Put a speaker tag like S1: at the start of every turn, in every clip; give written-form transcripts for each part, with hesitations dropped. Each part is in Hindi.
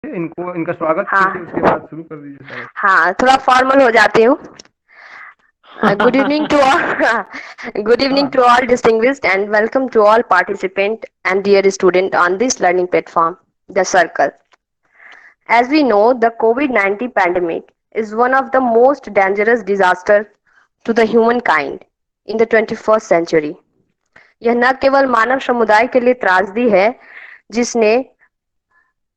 S1: थे, इनको इनका स्वागत
S2: हाँ
S1: कीजिए, उसके बाद शुरू कर दीजिए साहब।
S2: हाँ, थोड़ा फॉर्मल हो जाती हूँ. Good evening to all. Good evening
S1: हाँ
S2: to all distinguished and welcome to all participant and dear student on this learning platform, The Circle. As we know, the COVID-19 pandemic is one of the most dangerous disasters to the humankind in the 21st century. यह न केवल मानव समुदाय के लिए त्रासदी है, जिसने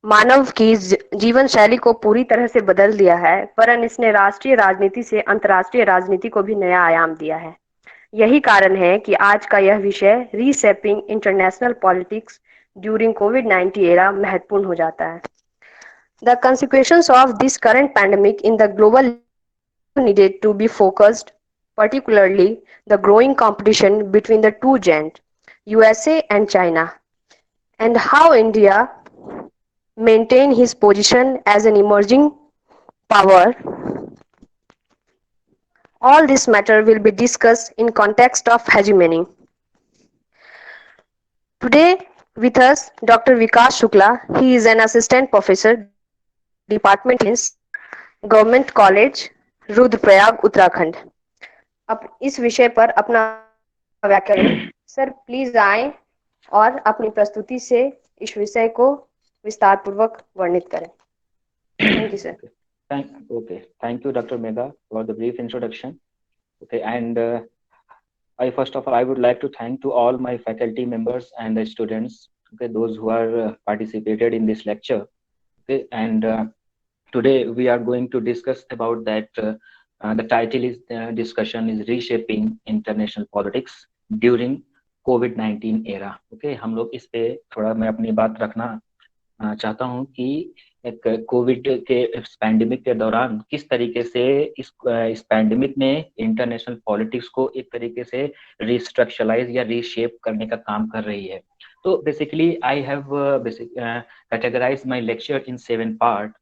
S2: मानव की जीवन शैली को पूरी तरह से बदल दिया है, वरन इसने राष्ट्रीय राजनीति से अंतर्राष्ट्रीय राजनीति को भी नया आयाम दिया है. यही कारण है कि आज का यह विषय रीशेपिंग इंटरनेशनल पॉलिटिक्स ड्यूरिंग कोविड-19 एरा महत्वपूर्ण हो जाता है. The consequences of this current pandemic in the global needed to be focused, particularly the growing competition between the two giants, USA and China, and how India maintain his position as an emerging power. All this matter will be discussed in context of hegemony. Today with us Dr. Vikas Shukla. He is an assistant professor, Department of Science, Government College, Rudraprayag Uttarakhand. अब इस विषय पर अपना व्याख्यान सर प्लीज आए और अपनी प्रस्तुति से इस विषय को विस्तार पूर्वक वर्णित करें. Thank you sir.
S3: Thank you, Dr. Mega, for the brief introduction. Okay, and I first of all I would like to thank to all my faculty members and the students, okay, those who are participated in this lecture. Okay, and today we are going to discuss about that. The title is discussion is reshaping international politics during COVID-19 era. Okay, हम लोग इस पे थोड़ा मैं अपनी बात रखना चाहता हूं कि एक कोविड के इस पैंडेमिक के दौरान किस तरीके से इस पैंडेमिक ने इंटरनेशनल पॉलिटिक्स को एक तरीके से रिस्ट्रक्चरलाइज या रीशेप करने का काम कर रही है. तो basically I have categorized my lecture in 7 parts.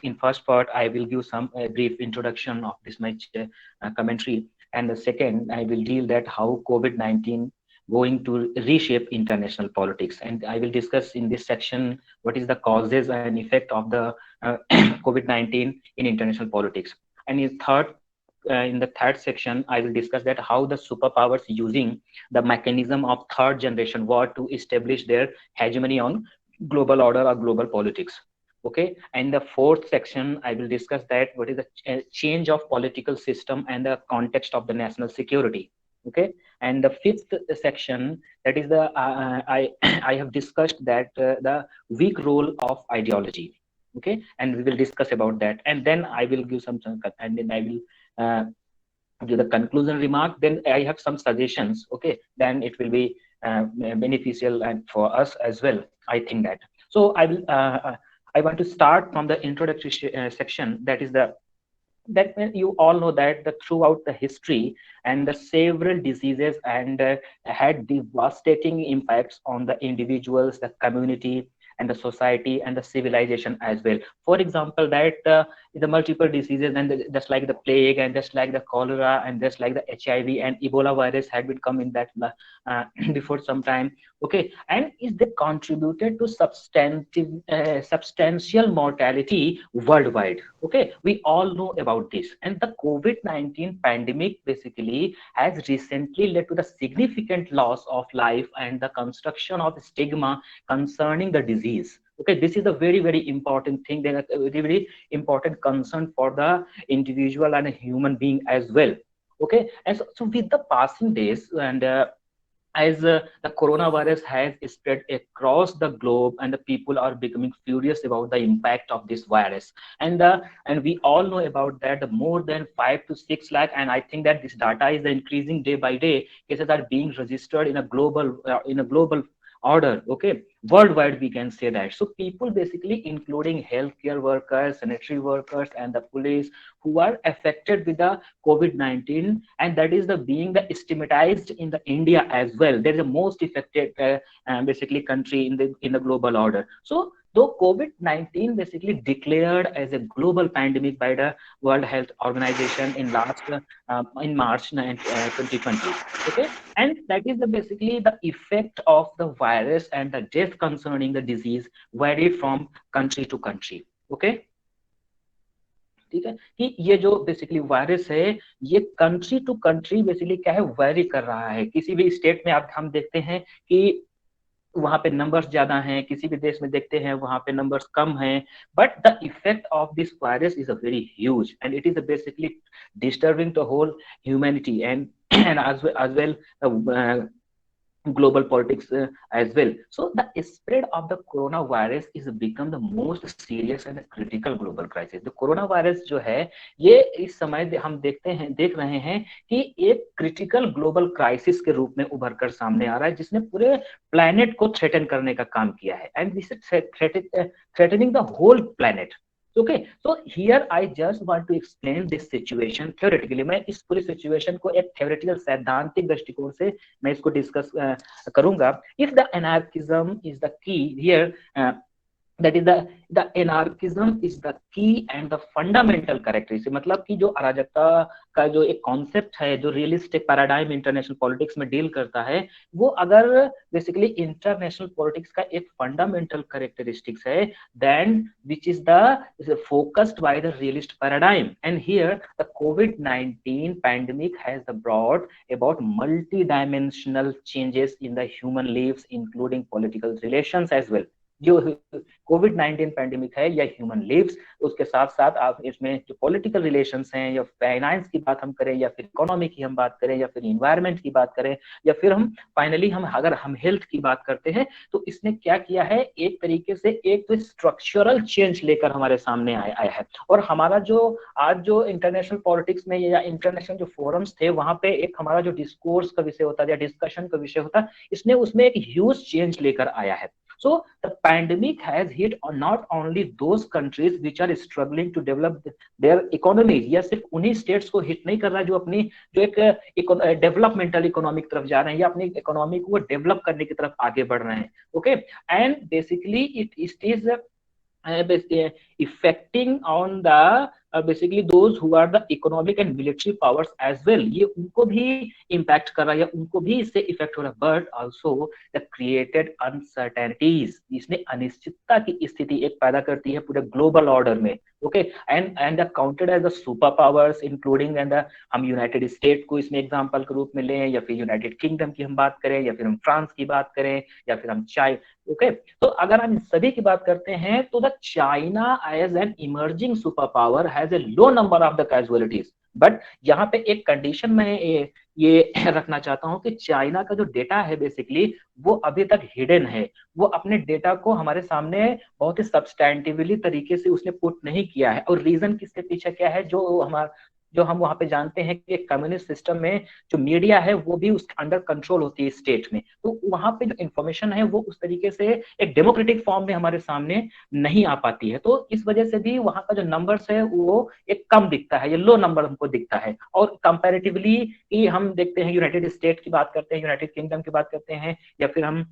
S3: In first part, I will give some brief introduction of this my commentary, and the second, I will deal that how COVID-19 going to reshape international politics, and I will discuss in this section what is the causes and effect of the COVID-19 in international politics. And in the third section, I will discuss that how the superpowers using the mechanism of third generation war to establish their hegemony on global order or global politics. Okay, and the fourth section, I will discuss that what is the change of political system and the context of the national security. Okay, and the fifth section, that is the I I have discussed that the weak role of ideology. Okay, and we will discuss about that, and then I will give some and then I will uh, give the conclusion remark. Then I have some suggestions. Okay, then it will be beneficial and for us as well, I think that. So I want to start from the introductory section, that is the that when you all know that the throughout the history and the several diseases and had devastating impacts on the individuals, the community, and the society and the civilization as well. For example, that the multiple diseases and just like the plague and just like the cholera and just like the HIV and Ebola virus had been come in that before some time. Okay, and is they contributed to substantial mortality worldwide. Okay, we all know about this, and the COVID-19 pandemic basically has recently led to the significant loss of life and the construction of stigma concerning the disease. Okay, this is a very very important thing, that a very very important concern for the individual and a human being as well. Okay, and so with the passing days and as the coronavirus has spread across the globe and the people are becoming furious about the impact of this virus, and we all know about that the more than 5 to 6 lakh, and I think that this data is increasing day by day, cases are being registered in a global order. Okay, worldwide we can say that. So people basically including healthcare workers, sanitary workers, and the police who are affected with the COVID-19, and that is the being the stigmatized in the India as well. They're the most affected basically country in the global order. So though COVID-19 basically declared as a global pandemic by the World Health Organization in March 2020. Okay, and that is basically the effect of the virus and the death concerning the disease varied from country to country. Okay, ठीक है कि ये जो बेसिकली वायरस है ये कंट्री टू कंट्री बेसिकली क्या है वेरी कर रहा है। किसी भी स्टेट में आप हम देखते हैं कि वहां पे नंबर्स ज्यादा हैं, किसी भी देश में देखते हैं वहां पे नंबर्स कम हैं, but the effect of this virus is a very huge and it is basically disturbing the whole humanity and as well global politics as well. So the spread of the coronavirus is become the most serious and critical global crisis. The coronavirus जो है ये इस समय हम देख रहे हैं कि एक क्रिटिकल ग्लोबल क्राइसिस के रूप में उभर कर सामने आ रहा है जिसने पूरे प्लैनेट को थ्रेटन करने का काम किया है and this is threatening the whole planet. Okay, so here I just want to explain this situation theoretically. मैं इस पूरी situation को एक theoretical सैद्धांतिक दृष्टिकोण से मैं इसको डिस्कस करूंगा। If the anarchism is the key here, that is the anarchism is the key and the fundamental characteristic, मतलब कि जो अराजकता का जो एक कॉन्सेप्ट है जो रियलिस्टिक पैराडाइम इंटरनेशनल पॉलिटिक्स में डील करता है वो अगर बेसिकली इंटरनेशनल पॉलिटिक्स का एक फंडामेंटल कैरेक्टरिस्टिक्स है then which is the focused by the realist paradigm and here the COVID-19 pandemic has brought about multi-dimensional changes in the human lives including political relations as well। जो COVID-19 पैंडेमिक है या ह्यूमन लिव्स उसके साथ साथ आप इसमें जो पॉलिटिकल रिलेशंस हैं या फाइनेंस की बात हम करें या फिर इकोनॉमी की हम बात करें या फिर इन्वायरमेंट की बात करें या फिर हम फाइनली अगर हम हेल्थ की बात करते हैं तो इसने क्या किया है एक तरीके से एक तो स्ट्रक्चरल चेंज लेकर हमारे सामने आया है। और हमारा जो आज जो इंटरनेशनल पॉलिटिक्स में या इंटरनेशनल जो फोरम्स थे वहां पे एक हमारा जो डिस्कोर्स का विषय होता है या डिस्कशन का विषय होता है इसने उसमें एक ह्यूज चेंज लेकर आया है। So the pandemic has hit not only those countries which are struggling to develop their economies, या सिर्फ उन्हीं states को हिट नहीं कर रहा है जो अपनी जो एक डेवलपमेंटल इकोनॉमिक तरफ जा रहे हैं या अपनी इकोनॉमी को डेवलप करने की तरफ आगे बढ़ रहे हैं। Okay, and basically it is affecting on the basically those who are the economic and military powers as well, ये उनको भी impact कर रहा है या उनको भी इससे इफेक्ट हो रहा है, but also the created uncertainties, इसने अनिश्चितता की स्थिति एक पैदा करती है पूरे ग्लोबल ऑर्डर में। Okay, and the counted as the super powers including and हम यूनाइटेड स्टेट को इसमें एग्जांपल के रूप में लें या फिर यूनाइटेड किंगडम की हम बात करें या फिर हम फ्रांस की बात करें या फिर हम ओके, तो अगर हम सभी की बात करते हैं तो the China as an emerging super power has a low number of the casualties. But यहाँ पे एक कंडीशन में ये रखना चाहता हूँ कि चाइना का जो डेटा है बेसिकली वो अभी तक हिडन है, वो अपने डेटा को हमारे सामने बहुत ही सब्सटैंटिवली तरीके से उसने पुट नहीं किया है। और रीजन किसके पीछे क्या है, जो हम वहां पे जानते हैं कि कम्युनिस्ट सिस्टम में जो मीडिया है वो भी उसके अंडर कंट्रोल होती है स्टेट में, तो वहां पे जो इंफॉर्मेशन है वो उस तरीके से एक डेमोक्रेटिक फॉर्म में हमारे सामने नहीं आ पाती है। तो इस वजह से भी वहां का जो नंबर्स है वो एक कम दिखता है, ये लो नंबर हमको दिखता है। और कंपैरेटिवली हम देखते हैं यूनाइटेड स्टेट की बात करते हैं, यूनाइटेड किंगडम की बात करते हैं या फिर हम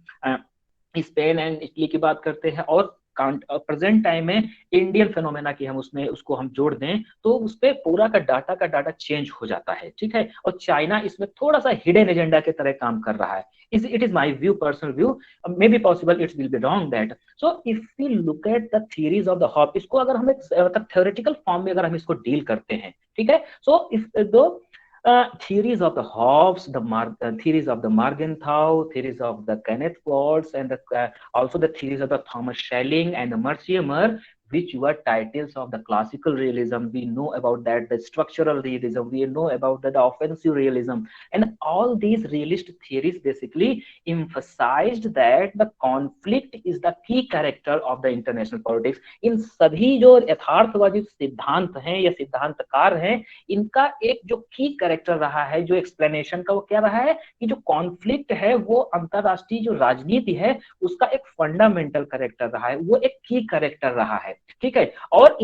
S3: स्पेन एंड इटली की बात करते हैं और प्रेजेंट टाइम में इंडियन फिनोमेना की हम उसको हम जोड़ दें तो उस पे पूरा का डाटा चेंज हो जाता है। ठीक है, और चाइना इसमें थोड़ा सा हिडन एजेंडा के तरह काम कर रहा है। It is my view, personal view, may be possible it will be wrong that. So if we look at the theories of the hope, इसको अगर हम एक मतलब थ्योरेटिकल फॉर्म में अगर हम इसको डील करते हैं, ठीक है, सो इफ दो theories of the Hobbes, theories of the Morgenthau, theories of the Kenneth Waltz, and also the theories of the Thomas Schelling and the Mercier, which were titles of the classical realism. We know about that, the structural realism, we know about the offensive realism, and all these realist theories basically emphasized that the conflict is the key character of the international politics. इन सभी जो यथार्थवादी सिद्धांत हैं या सिद्धांतकार हैं, इनका एक जो की कैरेक्टर रहा है, जो एक्सप्लेनेशन का, वो क्या रहा है कि जो कॉन्फ्लिक्ट है वो अंतरराष्ट्रीय जो राजनीति है उसका एक फंडामेंटल कैरेक्टर रहा है, वो एक की कैरेक्टर रहा है। ठीक है, और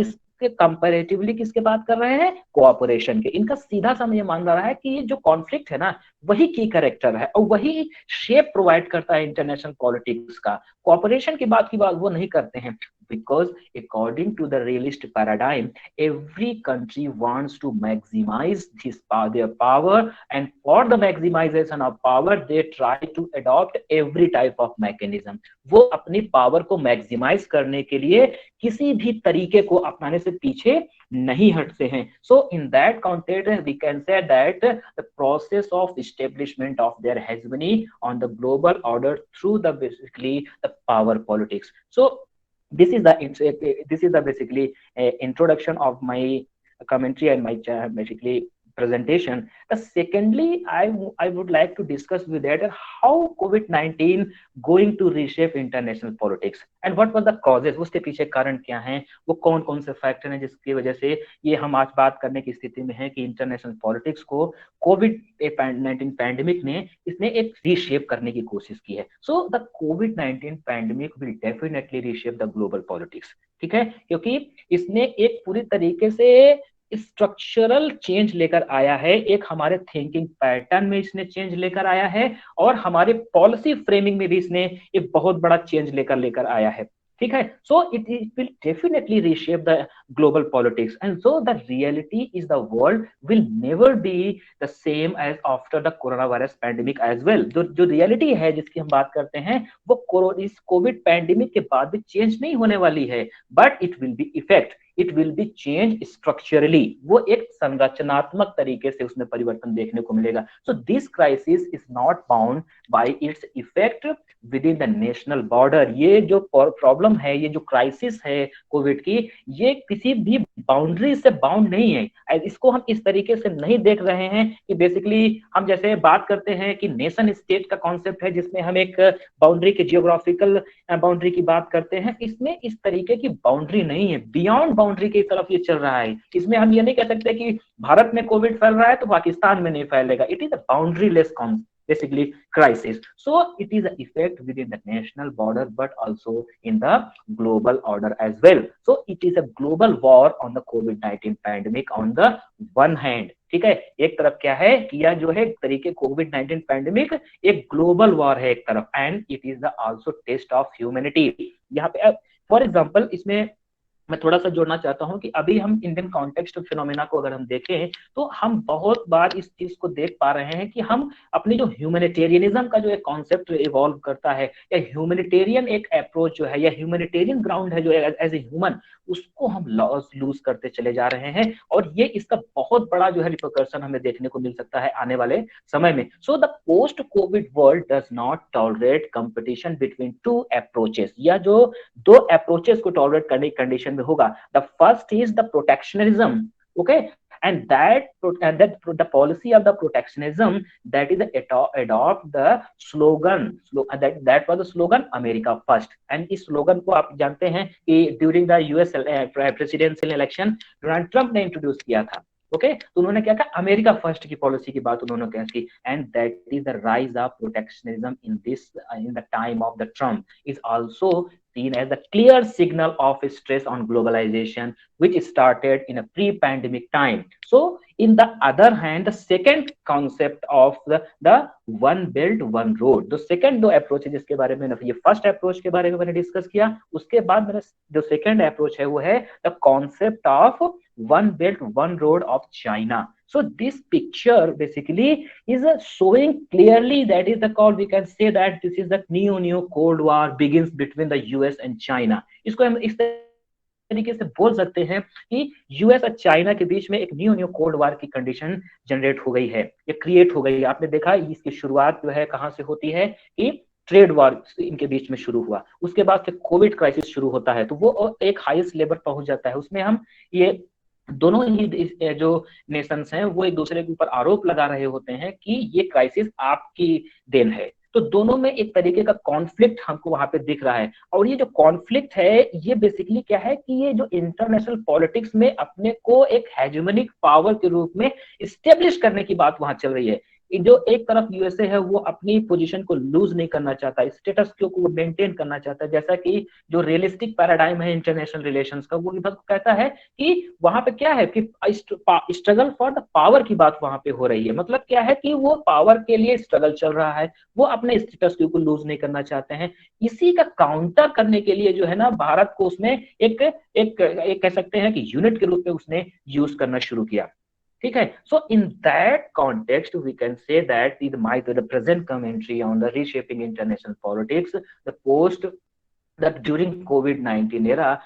S3: कंपैरेटिवली किसके बात कर रहे हैं, कोऑपरेशन के। इनका सीधा सा ये मान रहा है कि ये जो कॉन्फ्लिक्ट है ना वही की कैरेक्टर है और वही शेप प्रोवाइड करता है इंटरनेशनल पॉलिटिक्स का। कोऑपरेशन की बात वो नहीं करते हैं, because according to the realist paradigm every country wants to maximize their power, and for the maximization of power they try to adopt every type of mechanism। वो अपनी पावर को मैक्सिमाइज करने के लिए किसी भी तरीके को अपनाने से पीछे नहीं हटते हैं। So in that context we can say that the process of establishment of their hegemony on the global order through the basically the power politics। So this is the basically introduction of my commentary and my basically presentation. Secondly, I would like to discuss with that how COVID-19 going to reshape international politics and what were the causes, उसके पीछे कारण क्या हैं, वो कौन कौन से फैक्टर हैं जिसकी वजह से ये हम आज बात करने की स्थिति में है कि इंटरनेशनल पॉलिटिक्स को COVID-19 पैंडेमिक ने इसने एक रीशेप करने की कोशिश की है। So the COVID-19 pandemic will definitely reshape the global politics, ठीक है, क्योंकि इसने एक पूरी तरीके से स्ट्रक्चरल चेंज लेकर आया है, एक हमारे थिंकिंग पैटर्न में इसने चेंज लेकर आया है और हमारे पॉलिसी फ्रेमिंग में भी इसने एक बहुत बड़ा चेंज लेकर आया है, ठीक है। So it will definitely reshape the global politics and so the reality is the world will never be the same as after the corona virus pandemic as well. जो रियलिटी है जिसकी हम बात करते हैं वो इस कोविड पैंडेमिक के बाद भी चेंज नहीं होने वाली है, but it will be effect, it will B change structurally, वो एक संरचनात्मक तरीके से उसमें परिवर्तन देखने को मिलेगा। So this crisis is not bound by its effect with in the national border. ये जो प्रॉब्लम है, ये जो क्राइसिस है कोविड की, ये किसी भी बाउंड्री से बाउंड नहीं है। इसको हम इस तरीके से नहीं देख रहे हैं कि बेसिकली हम जैसे बात करते हैं कि नेशन स्टेट का कॉन्सेप्ट है जिसमें हम एक बाउंड्री के जियोग्राफिकल बाउंड्री की बात करते हैं, इसमें इस तरीके की बाउंड्री नहीं है, बियॉन्ड बाउंड्री की तरफ ये चल रहा है। इसमें हम ये नहीं कह सकते कि भारत में कोविड फैल रहा है तो पाकिस्तान में नहीं फैलेगा। It is a boundary less basically crisis, so it is an effect within the national border but also in the global order as well। So it is a global war on the COVID-19 pandemic on the one hand, ठीक है। एक तरफ क्या है कि यह जो है तरीके COVID-19 पैंडेमिक एक ग्लोबल वॉर है एक तरफ, and it is the also test of humanity. यहाँ पे फॉर एग्जांपल इसमें मैं थोड़ा सा जोड़ना चाहता हूं कि अभी हम इंडियन कॉन्टेक्स्ट ऑफ फिनोमेना को अगर हम देखें तो हम बहुत बार इस चीज को देख पा रहे हैं कि हम अपनी जो ह्यूमैनिटेरियनिज्म का जो एक कॉन्सेप्ट इवॉल्व करता है या ह्यूमैनिटेरियन एक अप्रोच जो है या ह्यूमैनिटेरियन ग्राउंड है जो एज ए ह्यूमन, उसको हम लूज करते चले जा रहे हैं और ये इसका बहुत बड़ा जो है रिपरकशन हमें देखने को मिल सकता है आने वाले समय में। So the post Covid world does not tolerate competition between two approaches, या जो दो अप्रोचेस को टॉलरेट करने की कंडीशन में होगा। The first is the protectionism, okay, and that the policy of the protectionism, that is adopt the slogan that was the slogan America first, and इस slogan को आप जानते हैं कि during the US presidential election Donald Trump ने इंट्रोड्यूस किया था, ओके। तो उन्होंने क्या कहा, अमेरिका फर्स्ट की पॉलिसी की बात उन्होंने क्या की, and that is the rise of protectionism in the time of the Trump is also seen as a clear signal of stress on globalization which started in a pre-pandemic time। So in the other hand, the second concept of the one belt one road, the second दो अप्रोच है जिसके बारे में ये फर्स्ट अप्रोच के बारे में मैंने डिस्कस किया, उसके बाद मेरा जो सेकंड अप्रोच है वो है the concept of one belt one road of China। So this picture basically is showing clearly that is the call, we can say that this is the new cold war begins between the US and China। इसको हम इस तरीके से बोल सकते हैं कि यूएस और चाइना के बीच में एक न्यू कोल्ड वार की कंडीशन जनरेट हो गई है, ये क्रिएट हो गई है। आपने देखा इसकी शुरुआत जो है कहां से होती है कि ट्रेड वॉर इनके बीच में शुरू हुआ, उसके बाद से कोविड क्राइसिस शुरू होता है, तो वो एक हाईएस्ट लेवल पहुंच जाता है। उसमें हम ये दोनों ही जो नेशंस हैं वो एक दूसरे के ऊपर आरोप लगा रहे होते हैं कि ये क्राइसिस आपकी देन है। तो दोनों में एक तरीके का कॉन्फ्लिक्ट हमको वहां पे दिख रहा है, और ये जो कॉन्फ्लिक्ट है ये बेसिकली क्या है कि ये जो इंटरनेशनल पॉलिटिक्स में अपने को एक हेजेमोनिक पावर के रूप में इस्टेब्लिश करने की बात वहां चल रही है। जो एक तरफ यूएसए है वो अपनी पोजीशन को लूज नहीं करना चाहता, स्टेटस को मेंटेन करना चाहता है, जैसा कि जो रियलिस्टिक पैराडाइम है इंटरनेशनल रिलेशंस का वो कहता है कि वहां पे क्या है कि स्ट्रगल फॉर द पावर की बात वहां पे हो रही है। मतलब क्या है कि वो पावर के लिए स्ट्रगल चल रहा है, वो अपने स्टेटस को लूज नहीं करना चाहते हैं। इसी का काउंटर करने के लिए जो है ना भारत को उसने एक कह सकते हैं कि यूनिट के रूप में उसने यूज करना शुरू किया। ठीक है, so in that context we can say that is my the present commentary on the reshaping international politics the post that during COVID-19 era,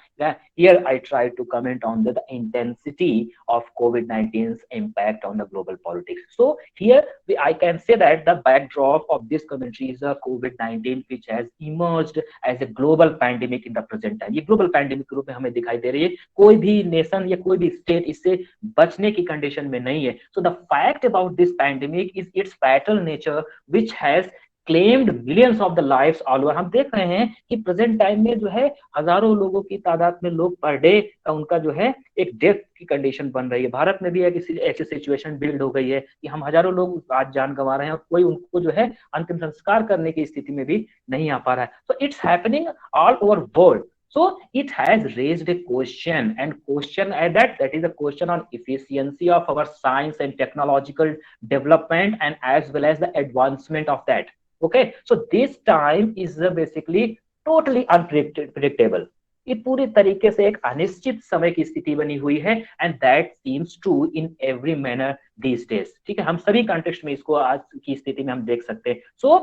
S3: here I try to comment on the intensity of COVID-19's impact on the global politics. So here I can say that the backdrop of this commentary is a COVID-19 which has emerged as a global pandemic in the present time. ये global pandemic के रूप में हमें दिखाई दे रही है, कोई भी नेशन या कोई भी स्टेट इससे बचने की कंडीशन में नहीं है। So the fact about this pandemic is its fatal nature which has claimed millions of the lives all over. हम देख रहे हैं कि प्रेजेंट टाइम में जो है हजारों लोगों की तादाद में लोग पर डे उनका जो है एक डेथ की कंडीशन बन रही है। भारत में भी एक ऐसी सिचुएशन बिल्ड हो गई है कि हम हजारों लोग आज जान गंवा रहे हैं और कोई उनको जो है अंतिम संस्कार करने की स्थिति में भी नहीं आ पा रहा है। So it's happening all over world. So it has raised a question, and question that is a question on efficiency of our science and technological development, and as well as the advancement of that. Okay, so this time is basically totally unpredictable. ये पूरी तरीके से एक अनिश्चित समय की स्थिति बनी हुई है, and that seems true in every manner these days. ठीक है, हम सभी कंटेक्स्ट में इसको आज की स्थिति में हम देख सकते हैं. So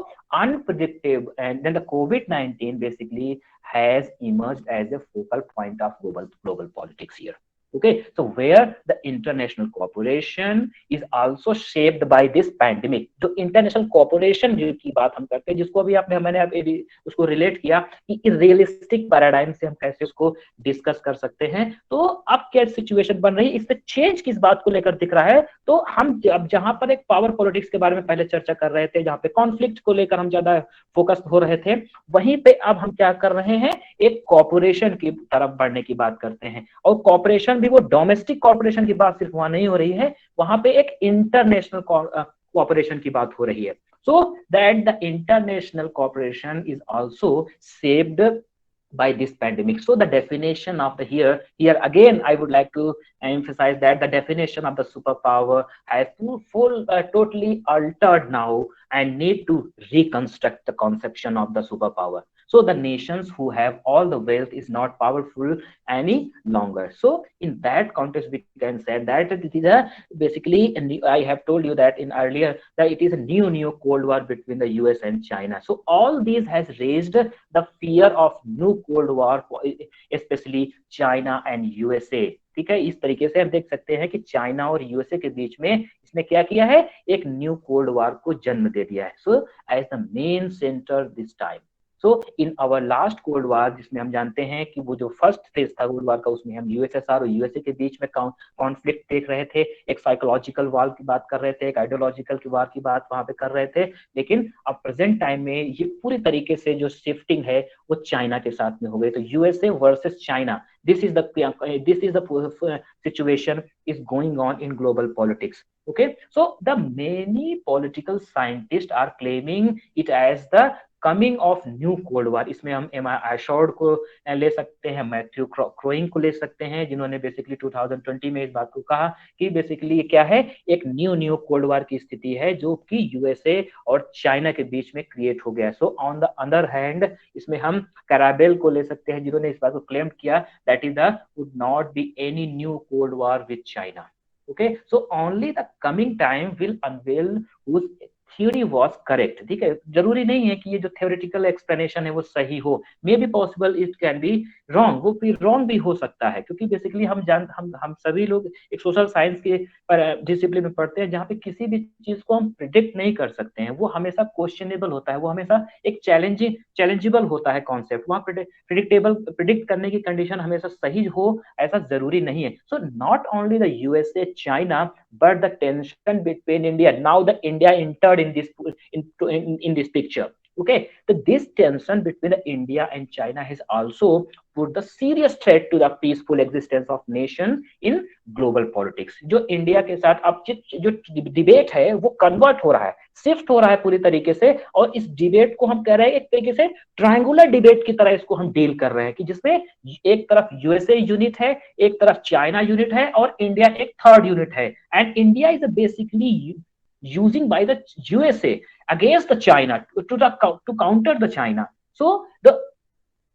S3: unpredictable, and then the COVID-19 basically has emerged as a focal point of global politics here. Okay, so where the international cooperation is also shaped by this pandemic. जो international cooperation की बात हम करते हैं, जिसको अभी मैंने उसको रिलेट किया कि रियलिस्टिक पैराडाइम से हम कैसे उसको डिस्कस कर सकते हैं। तो अब क्या सिचुएशन बन रही है, इससे चेंज किस बात को लेकर दिख रहा है। तो हम अब जहां पर एक पावर पॉलिटिक्स के बारे में पहले चर्चा कर रहे थे, जहां पे कॉन्फ्लिक्ट को लेकर हम ज्यादा फोकस हो रहे थे, वहीं पे अब हम क्या कर रहे हैं, एक कॉर्पोरेशन की तरफ बढ़ने की बात करते हैं। और कॉर्पोरेशन भी वो डोमेस्टिक कॉर्पोरेशन की बात सिर्फ वहां नहीं हो रही है, वहां पे एक इंटरनेशनल कॉर्पोरेशन की बात हो रही है। So that the international cooperation is also shaped by this pandemic. So the definition of the here again I would like to emphasize that the definition of the superpower has totally altered now and need to reconstruct the conception of the superpower. So the nations who have all the wealth is not powerful any longer. So in that context we can say that it is basically, I have told you that in earlier that it is a new Cold War between the US and China. So all these has raised the fear of new Cold War, especially China and USA. ठीक है, इस तरीके से हम देख सकते हैं कि चाइना और यूएसए के बीच में इसने क्या किया है, एक न्यू कोल्ड वॉर को जन्म दे दिया है। So as the main centre this time, so in our last cold war, जिसमें हम जानते हैं कि वो जो फर्स्ट फेज था कोल्ड वॉर का, उसमें हम यूएसएसआर और यूएसए के बीच में कॉन्फ्लिक्ट देख रहे थे, एक साइकोलॉजिकल वॉर की बात कर रहे थे, एक आइडियोलॉजिकल की वॉर की बात वहां पे कर रहे थे। लेकिन अब प्रेजेंट टाइम में ये पूरी तरीके से जो शिफ्टिंग है वो चाइना के साथ में हो गई। तो USA versus China, this is the situation is going on in global politics. Okay, so the many political scientists are claiming it as the coming of new cold war. इसमें हम एम एशोर्ड को ले सकते हैं, मैथ्यू क्रोइंग को ले सकते हैं, जिन्होंने बेसिकली 2020 में इस बात को कहा कि बेसिकली ये क्या है, एक न्यू कोल्ड वॉर की स्थिति है जो कि यूएसए और चाइना के बीच में क्रिएट हो गया। So on the other hand इसमें हम कैराबेल को ले सकते हैं, जिन्होंने इस बात को क्लेम किया that is the would not be any new cold war with China. Okay, so only the coming time will unveil whose theory was correct. ठीक है, जरूरी नहीं है कि ये जो थ्योरेटिकल एक्सप्लेनेशन है वो सही हो, मे be possible it can be wrong, वो भी रॉन्ग भी हो सकता है, क्योंकि बेसिकली हम सभी लोग एक सोशल साइंस के डिसिप्लिन में पढ़ते हैं जहाँ पे किसी भी चीज को हम प्रिडिक्ट नहीं कर सकते हैं, वो हमेशा क्वेश्चनेबल होता है, वो हमेशा एक चैलेंजेबल होता है कॉन्सेप्ट, वहाँ प्रिडिक्ट करने की कंडीशन हमेशा सही हो ऐसा जरूरी नहीं है। So not only the USA China but the tension between India, now the India entered in this picture. Okay, so this tension between India and China has also put the serious threat to the peaceful existence of nation in global politics. जो इंडिया के साथ अब जो डिबेट है वो कन्वर्ट हो रहा है, शिफ्ट हो रहा है पूरी तरीके से, और इस डिबेट को हम कह रहे हैं एक तरीके से ट्रायंगुलर डिबेट की तरह इसको हम डील कर रहे हैं, कि जिसमें एक तरफ यूएसए यूनिट है, एक तरफ चाइना यूनिट है, और इंडिया एक थर्ड यूनिट है, and India is basically using by the USA against the China to counter the China. So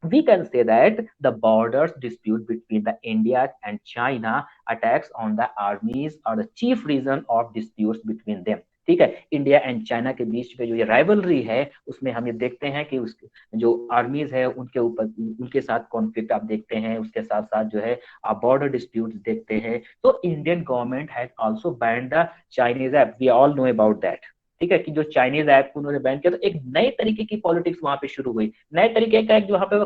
S3: we can say that the borders dispute between the India and China attacks on the armies are the chief reason of disputes between them. ठीक है, इंडिया एंड चाइना के बीच में जो ये राइवलरी है उसमें हम ये देखते हैं कि उसके जो आर्मीज है उनके ऊपर उनके साथ कॉन्फ्लिक्ट आप देखते हैं, उसके साथ साथ जो है आप बॉर्डर डिस्प्यूट्स देखते हैं. तो Indian government has also banned the Chinese app, we all know about that. ठीक है, कि जो चाइनीज ऐप को उन्होंने बैन किया तो एक नए तरीके की पॉलिटिक्स वहां पे शुरू हुई, नए तरीके का एक जो वहां पे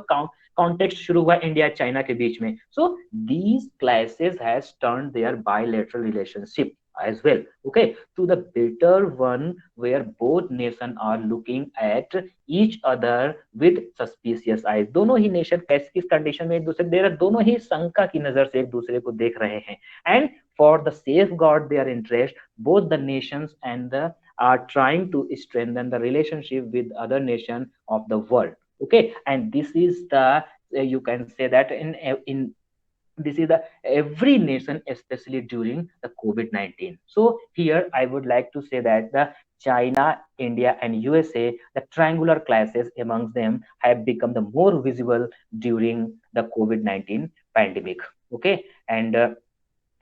S3: कॉन्टेक्स्ट शुरू हुआ इंडिया चाइना के बीच में. So these clashes has turned their bilateral relationship as well, okay, to the better one where both nations are looking at each other with suspicious eyes. दोनों ही नेशन कैसे किस कंडीशन में एक दूसरे दे रहे, दोनों ही शंका की नजर से एक दूसरे को देख रहे हैं. And for the safeguard their interest, both the nations and the are trying to strengthen the relationship with other nation of the world. Okay, and this is the you can say that in this is the every nation, especially during the COVID-19. So here I would like to say that the China, India and USA, the triangular clashes amongst them have become the more visible during the COVID-19 pandemic. Okay, and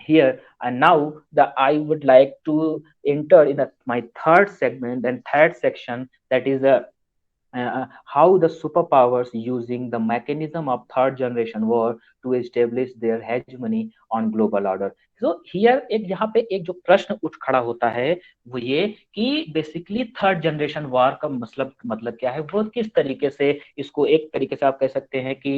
S3: here and now I would like to enter in my third segment and third section, that is how the superpowers using the mechanism of third generation war to establish their hegemony on global order. So here एक यहाँ पे एक जो प्रश्न उठ खड़ा होता है वो ये कि बेसिकली थर्ड जनरेशन वार का मतलब क्या है, वो किस तरीके से इसको एक तरीके से आप कह सकते हैं कि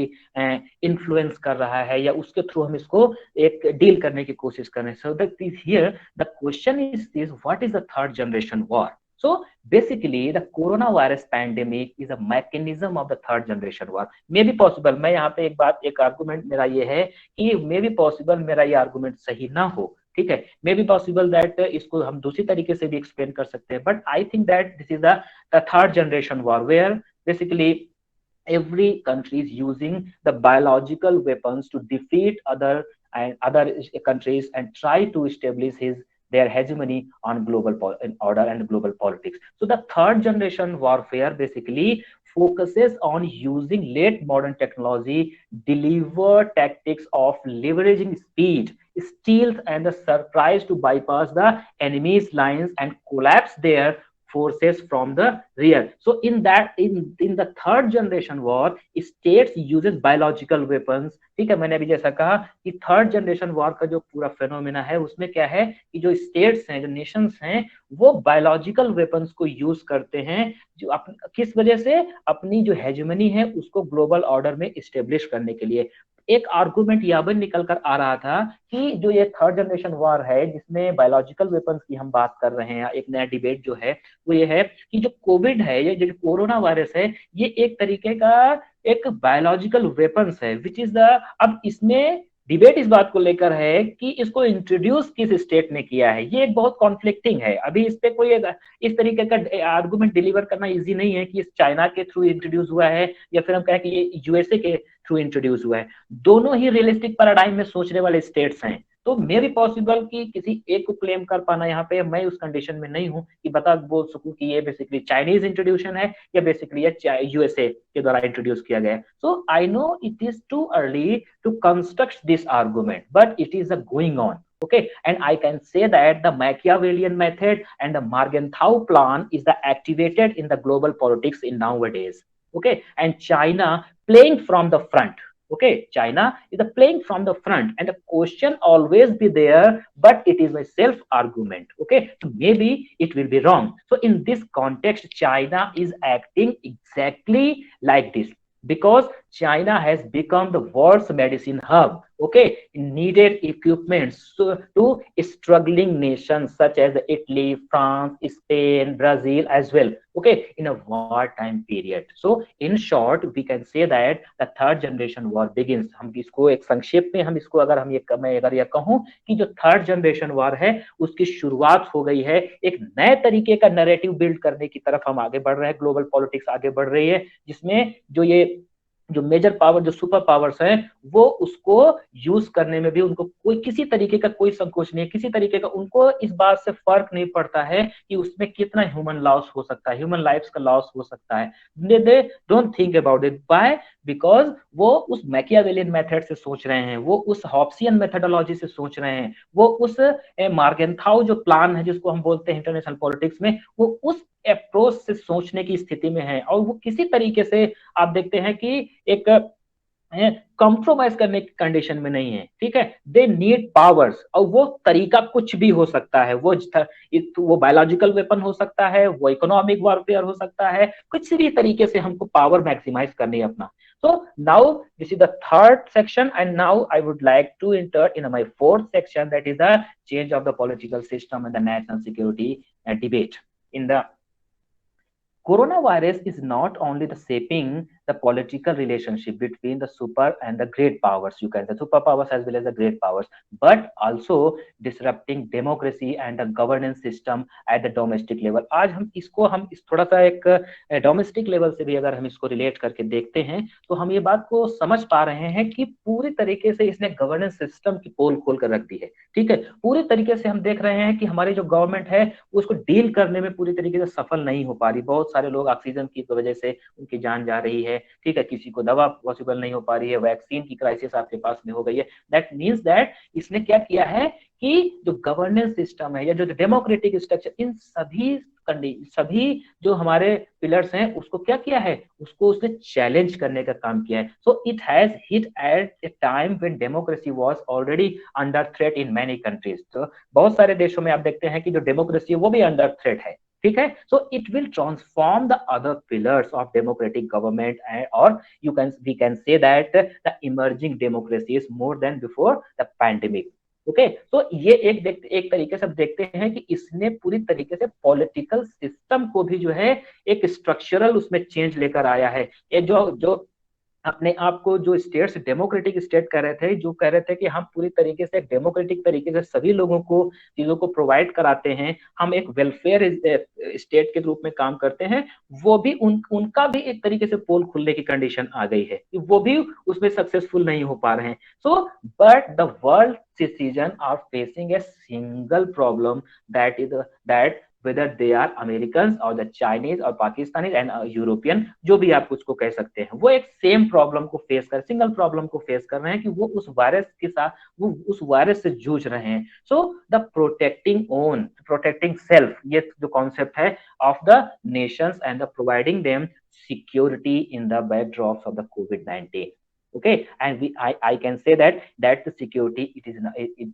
S3: इन्फ्लुएंस कर रहा है, या उसके थ्रू हम इसको एक डील करने की कोशिश कर रहे हैं. So that is here the question is what is the third generation war. So basically the coronavirus pandemic is a mechanism of the third generation war. May be possible, मैं यहाँ पे एक आर्गुमेंट मेरा ये है कि मे बी पॉसिबल मेरा ये आर्गुमेंट सही ना हो, ठीक है, मे बी पॉसिबल दैट इसको हम दूसरी तरीके से भी एक्सप्लेन कर सकते हैं, but I think that this is the third generation war where basically every country is using the biological weapons to defeat other countries and try to establish their hegemony on global order and global politics. So the third generation warfare basically focuses on using late modern technology, deliver tactics of leveraging speed, stealth and the surprise to bypass the enemy's lines and collapse their forces from the rear. So in the third generation war, states uses biological weapons. ठीक है, मैंने अभी जैसा कहा कि थर्ड जनरेशन वॉर का जो पूरा फेनोमेना है उसमें क्या है कि जो स्टेट्स हैं, जो नेशंस हैं, वो बायोलॉजिकल वेपन्स को यूज करते हैं, जो किस वजह से अपनी जो हेजेमनी है उसको ग्लोबल ऑर्डर में इस्टेब्लिश करने के लिए. एक आर्गुमेंट यहाँ पर निकल कर आ रहा था कि जो ये थर्ड जनरेशन वॉर है जिसमें बायोलॉजिकल वेपन्स की हम बात कर रहे हैं, एक नया डिबेट जो है वो ये है कि जो कोविड है, ये जो कोरोना वायरस है, ये एक तरीके का एक बायोलॉजिकल वेपन्स है विच इज द. अब इसमें डिबेट इस बात को लेकर है कि इसको इंट्रोड्यूस किस स्टेट ने किया है. ये एक बहुत कॉन्फ्लिक्टिंग है, अभी इस पे कोई इस तरीके का आर्गुमेंट डिलीवर करना इजी नहीं है कि इस चाइना के थ्रू इंट्रोड्यूस हुआ है या फिर हम कहें कि ये यूएसए के थ्रू इंट्रोड्यूस हुआ है. दोनों ही रियलिस्टिक पैराडाइम में सोचने वाले स्टेट्स हैं, तो मे भी पॉसिबल कि किसी एक को क्लेम कर पाना, यहाँ पे मैं उस कंडीशन में नहीं हूँ कि बोल सकूं कि ये बेसिकली चाइनीज इंट्रोड्यूशन है या बेसिकली ये यूएसए के द्वारा इंट्रोड्यूस किया गया है. So I know it is too early to construct this argument, but it is going on. Okay, and I can say that the Machiavellian method and the Morgenthau plan is activated in the global politics in nowadays. Okay, and China playing from the front. Okay, China is playing from the front, and the question always be there, but it is a self argument. Okay, so maybe it will be wrong. So in this context, China is acting exactly like this because China has become the world's medicine hub. okay, needed equipments to struggling nations such as Italy, France, Spain, Brazil as well, okay, in a wartime period. So in short we can say that the third generation war begins. हम इसको एक संक्षेप में हम इसको अगर हम ये मैं अगर ये कहूं कि जो थर्ड जनरेशन वॉर है उसकी शुरुआत हो गई है, एक नए तरीके का नैरेटिव बिल्ड करने की तरफ हम आगे बढ़ रहे हैं, ग्लोबल पॉलिटिक्स आगे बढ़ रही है, जिसमें जो मेजर पावर जो सुपर पावर्स हैं वो उसको यूज करने में भी उनको कोई किसी तरीके का कोई संकोच नहीं है, किसी तरीके का उनको इस बात से फर्क नहीं पड़ता है कि उसमें कितना ह्यूमन लॉस हो सकता है, ह्यूमन लाइफ्स का लॉस हो सकता है। They don't think about it, by because वो उस मैकियावेलियन मेथड से सोच रहे हैं, वो उस हॉब्सियन मेथडोलॉजी से सोच रहे हैं, वो उस मार्गेंथाउ जो प्लान है जिसको हम बोलते हैं इंटरनेशनल पॉलिटिक्स में, वो उस अप्रोच से सोचने की स्थिति में है, और वो किसी तरीके से आप देखते हैं कि एक कॉम्प्रोमाइज करने की कंडीशन में नहीं है, ठीक है। दे नीड पावर्स, और वो तरीका कुछ भी हो सकता है, वो बायोलॉजिकल वेपन हो सकता है, वो इकोनॉमिक वॉरफेयर हो सकता है, कुछ भी तरीके से हमको पावर मैक्सिमाइज करनी है अपना। So now this is the third section, and now I would like to enter in my fourth section, that is the change of the political system and the national security debate. In the coronavirus is not only the shaping the political relationship between the super and the great powers, you can the superpowers as well as the great powers, but also disrupting democracy and the governance system at the domestic level. आज हम इस थोड़ा सा एक डोमेस्टिक लेवल से भी अगर हम इसको रिलेट करके देखते हैं तो हम ये बात को समझ पा रहे हैं कि पूरी तरीके से इसने गवर्नेंस सिस्टम की पोल खोल कर रख दी है, ठीक है। पूरी तरीके से हम देख रहे हैं कि हमारी जो गवर्नमेंट है उसको डील करने में पूरी तरीके से सफल नहीं हो पा रही। बहुत सारे लोग ऑक्सीजन की वजह से उनकी जान जा रही है, ठीक है, किसी को दवा पॉसिबल नहीं हो पा रही है, वैक्सीन की क्राइसिस आपके पास में हो गई है। दैट मींस दैट इसने क्या किया है कि जो गवर्नेंस सिस्टम है या जो डेमोक्रेटिक स्ट्रक्चर, इन सभी जो हमारे पिलर्स हैं उसको क्या किया है, उसको उसने चैलेंज करने का काम किया है। So it has hit eight A time when democracy was already under threat in many countries. तो बहुत सारे देशों में आप देखते हैं कि जो डेमोक्रेसी है वो भी अंडर थ्रेट है, ठीक है। So it will transform the other pillars of democratic government, और we can say that the emerging democracy is more than before the pandemic. Okay, तो ये एक तरीके से देखते हैं कि इसने पूरी तरीके से पॉलिटिकल सिस्टम को भी जो है एक स्ट्रक्चरल उसमें चेंज लेकर आया है। ये जो अपने आप को जो स्टेट्स डेमोक्रेटिक स्टेट कह रहे थे, जो कह रहे थे कि हम पूरी तरीके से डेमोक्रेटिक तरीके से सभी लोगों को चीजों को प्रोवाइड कराते हैं, हम एक वेलफेयर स्टेट के रूप में काम करते हैं, वो भी उनका भी एक तरीके से पोल खुलने की कंडीशन आ गई है, वो भी उसमें सक्सेसफुल नहीं हो पा रहे हैं। So but the world citizen are facing a single problem, that whether they are Americans or the Chinese or Pakistanis and European, जो भी आप उसको कह सकते हैं, वो एक सेम प्रॉब्लम को फेस कर सिंगल प्रॉब्लम को फेस कर रहे हैं कि वो उस वायरस के साथ वो उस वायरस से जूझ रहे हैं। सो द प्रोटेक्टिंग सेल्फ, ये जो कॉन्सेप्ट है of the Nations and the providing them security in the backdrops of the COVID-19. Okay, and I can say that the security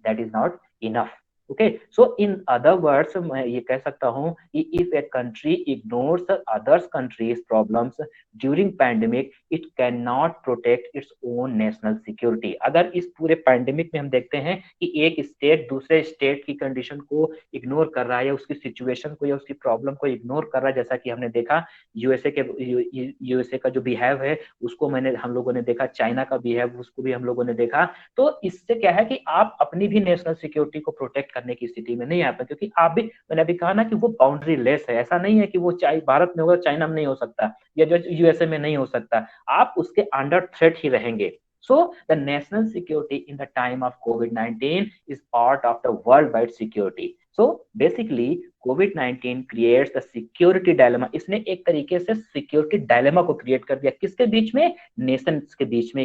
S3: that is not enough. Okay, so in other words मैं ये कह सकता हूँ कि if a country ignores the other countries problems during pandemic, it cannot protect its own national security. अगर इस पूरे पैंडेमिक में हम देखते हैं कि एक स्टेट दूसरे स्टेट की कंडीशन को इग्नोर कर रहा है या उसकी सिचुएशन को या उसकी प्रॉब्लम को इग्नोर कर रहा है, जैसा कि हमने देखा यूएसए का जो बिहेव है उसको हम लोगों ने देखा, चाइना का बिहेव उसको भी हम लोगों ने देखा। तो इससे क्या है कि आप अपनी भी नेशनल सिक्योरिटी को प्रोटेक्ट करने की स्थिति में नहीं आ पाए, क्योंकि आप भी, मैंने अभी कहा ना कि वो बाउंड्री लेस है। ऐसा नहीं है कि वो भारत में होगा चाइना में नहीं हो सकता या जो यूएसए में नहीं हो सकता, आप उसके अंडर थ्रेट ही रहेंगे। So the national security in the time of COVID-19 is part of the worldwide security. So basically COVID-19 creates the security dilemma. इसने एक तरीके से सिक्योरिटी डायलेमा को क्रिएट कर दिया, किसके बीच में, नेशंस के बीच में।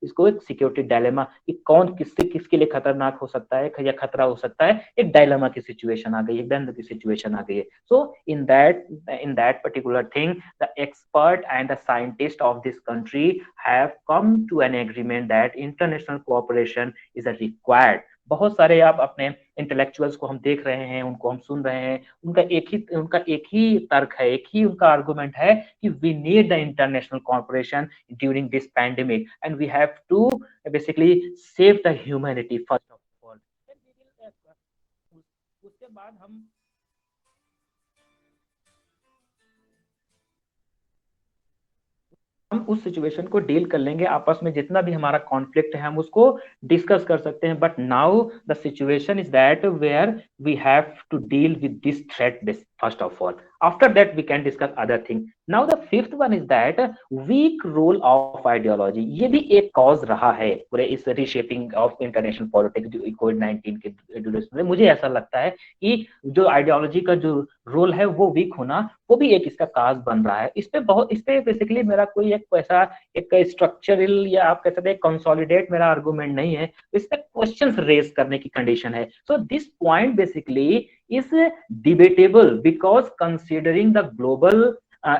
S3: इसको एक सिक्योरिटी डायलेमा कि कौन किसके लिए खतरनाक हो सकता है या खतरा हो सकता है, एक डायलेमा की सिचुएशन आ गई है, एक द्वंद्व की सिचुएशन आ गई है। So in that particular thing the expert and the scientist of this country have come to an agreement that international cooperation is required बहुत सारे आप अपने इंटेलेक्चुअल्स को हम देख रहे हैं, उनको हम सुन रहे हैं, उनका एक ही तर्क है, एक ही उनका आर्गुमेंट है कि we need the international corporation during this pandemic and we have to basically save the humanity first of all. उसके बाद हम उस सिचुएशन को डील कर लेंगे, आपस में जितना भी हमारा कॉन्फ्लिक्ट है हम उसको डिस्कस कर सकते हैं। But now the situation is that where we have to deal with this threat this first of all, after that we can discuss other thing. Now the fifth one is that weak role of ideology. ये भी एक कॉज रहा है पूरे इस रीशेपिंग ऑफ इंटरनेशनल पॉलिटिक्स कोविड-19 के ड्यूरेशन में। मुझे ऐसा लगता है कि जो आइडियोलॉजी का जो रोल है वो वीक होना, वो भी एक इसका काज बन रहा है। इस पे बेसिकली मेरा कोई एक ऐसा एक स्ट्रक्चरल या आप कह सकते हैं कंसोलिडेट मेरा आर्गुमेंट नहीं है, इस पे क्वेश्चंस रेज करने की कंडीशन है। So this point basically is debatable because considering the global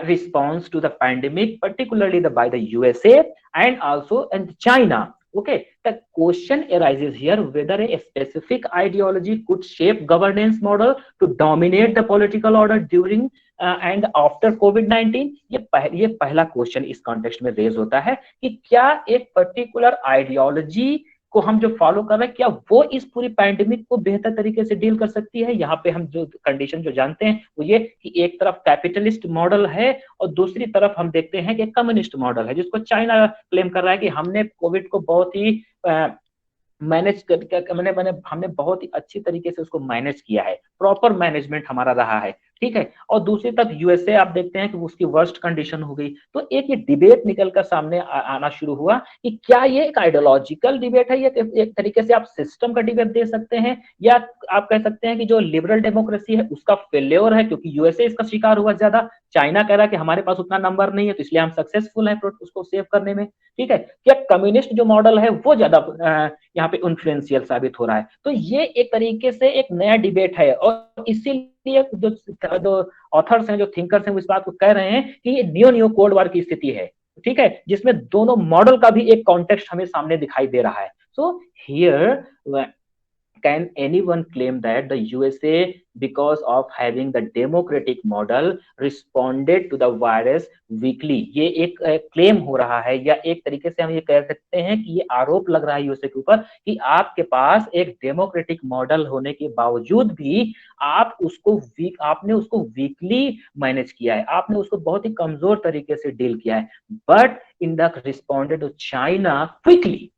S3: response to the pandemic, particularly by the USA and also in China. Okay, the question arises here whether a specific ideology could shape governance model to dominate the political order during and after COVID-19. ये पहला क्वेश्चन इस कॉन्टेक्स्ट में रेज होता है कि क्या एक पर्टिकुलर आइडियोलॉजी को हम जो फॉलो कर रहे हैं क्या वो इस पूरी पैंडेमिक को बेहतर तरीके से डील कर सकती है। यहाँ पे हम जो कंडीशन जो जानते हैं वो ये कि एक तरफ कैपिटलिस्ट मॉडल है और दूसरी तरफ हम देखते हैं कि कम्युनिस्ट मॉडल है, जिसको चाइना क्लेम कर रहा है कि हमने कोविड को बहुत ही मैनेज कर हमने बहुत ही अच्छी तरीके से उसको मैनेज किया है, प्रॉपर मैनेजमेंट हमारा रहा है, ठीक है। और दूसरी तरफ यूएसए आप देखते हैं कि उसकी वर्स्ट कंडीशन हो गई। तो एक ये डिबेट निकल कर सामने आना शुरू हुआ कि क्या ये एक आइडियोलॉजिकल डिबेट है, या एक तरीके से आप सिस्टम का डिबेट दे सकते हैं, या आप कह सकते हैं कि जो लिबरल डेमोक्रेसी है उसका फेल्योर है, क्योंकि यूएसए इसका शिकार हुआ ज्यादा। चाइना कह रहा है कि हमारे पास उतना नंबर नहीं है तो इसलिए हम सक्सेसफुल हैं उसको सेव करने में, ठीक है। क्या कम्युनिस्ट जो मॉडल है वो ज्यादा यहाँ पे इन्फ्लुएंशियल साबित हो रहा है। तो ये एक तरीके से एक नया डिबेट है और इसीलिए जो ऑथर्स हैं, जो थिंकर्स हैं, वो इस बात को कह रहे हैं कि ये न्यू कोल्ड वॉर की स्थिति है, ठीक है, जिसमें दोनों मॉडल का भी एक कॉन्टेक्स्ट हमें सामने दिखाई दे रहा है। So here can anyone claim that the USA, because of having the democratic model, responded to the virus weakly? ये एक क्लेम हो रहा है, या एक तरीके से हम ये कह सकते हैं कि ये आरोप लग रहा है यूएसए के ऊपर कि आपके पास एक डेमोक्रेटिक मॉडल होने के बावजूद भी आपने उसको वीकली मैनेज किया है, आपने उसको बहुत ही कमजोर तरीके से डील किया है। But in the responded to China quickly.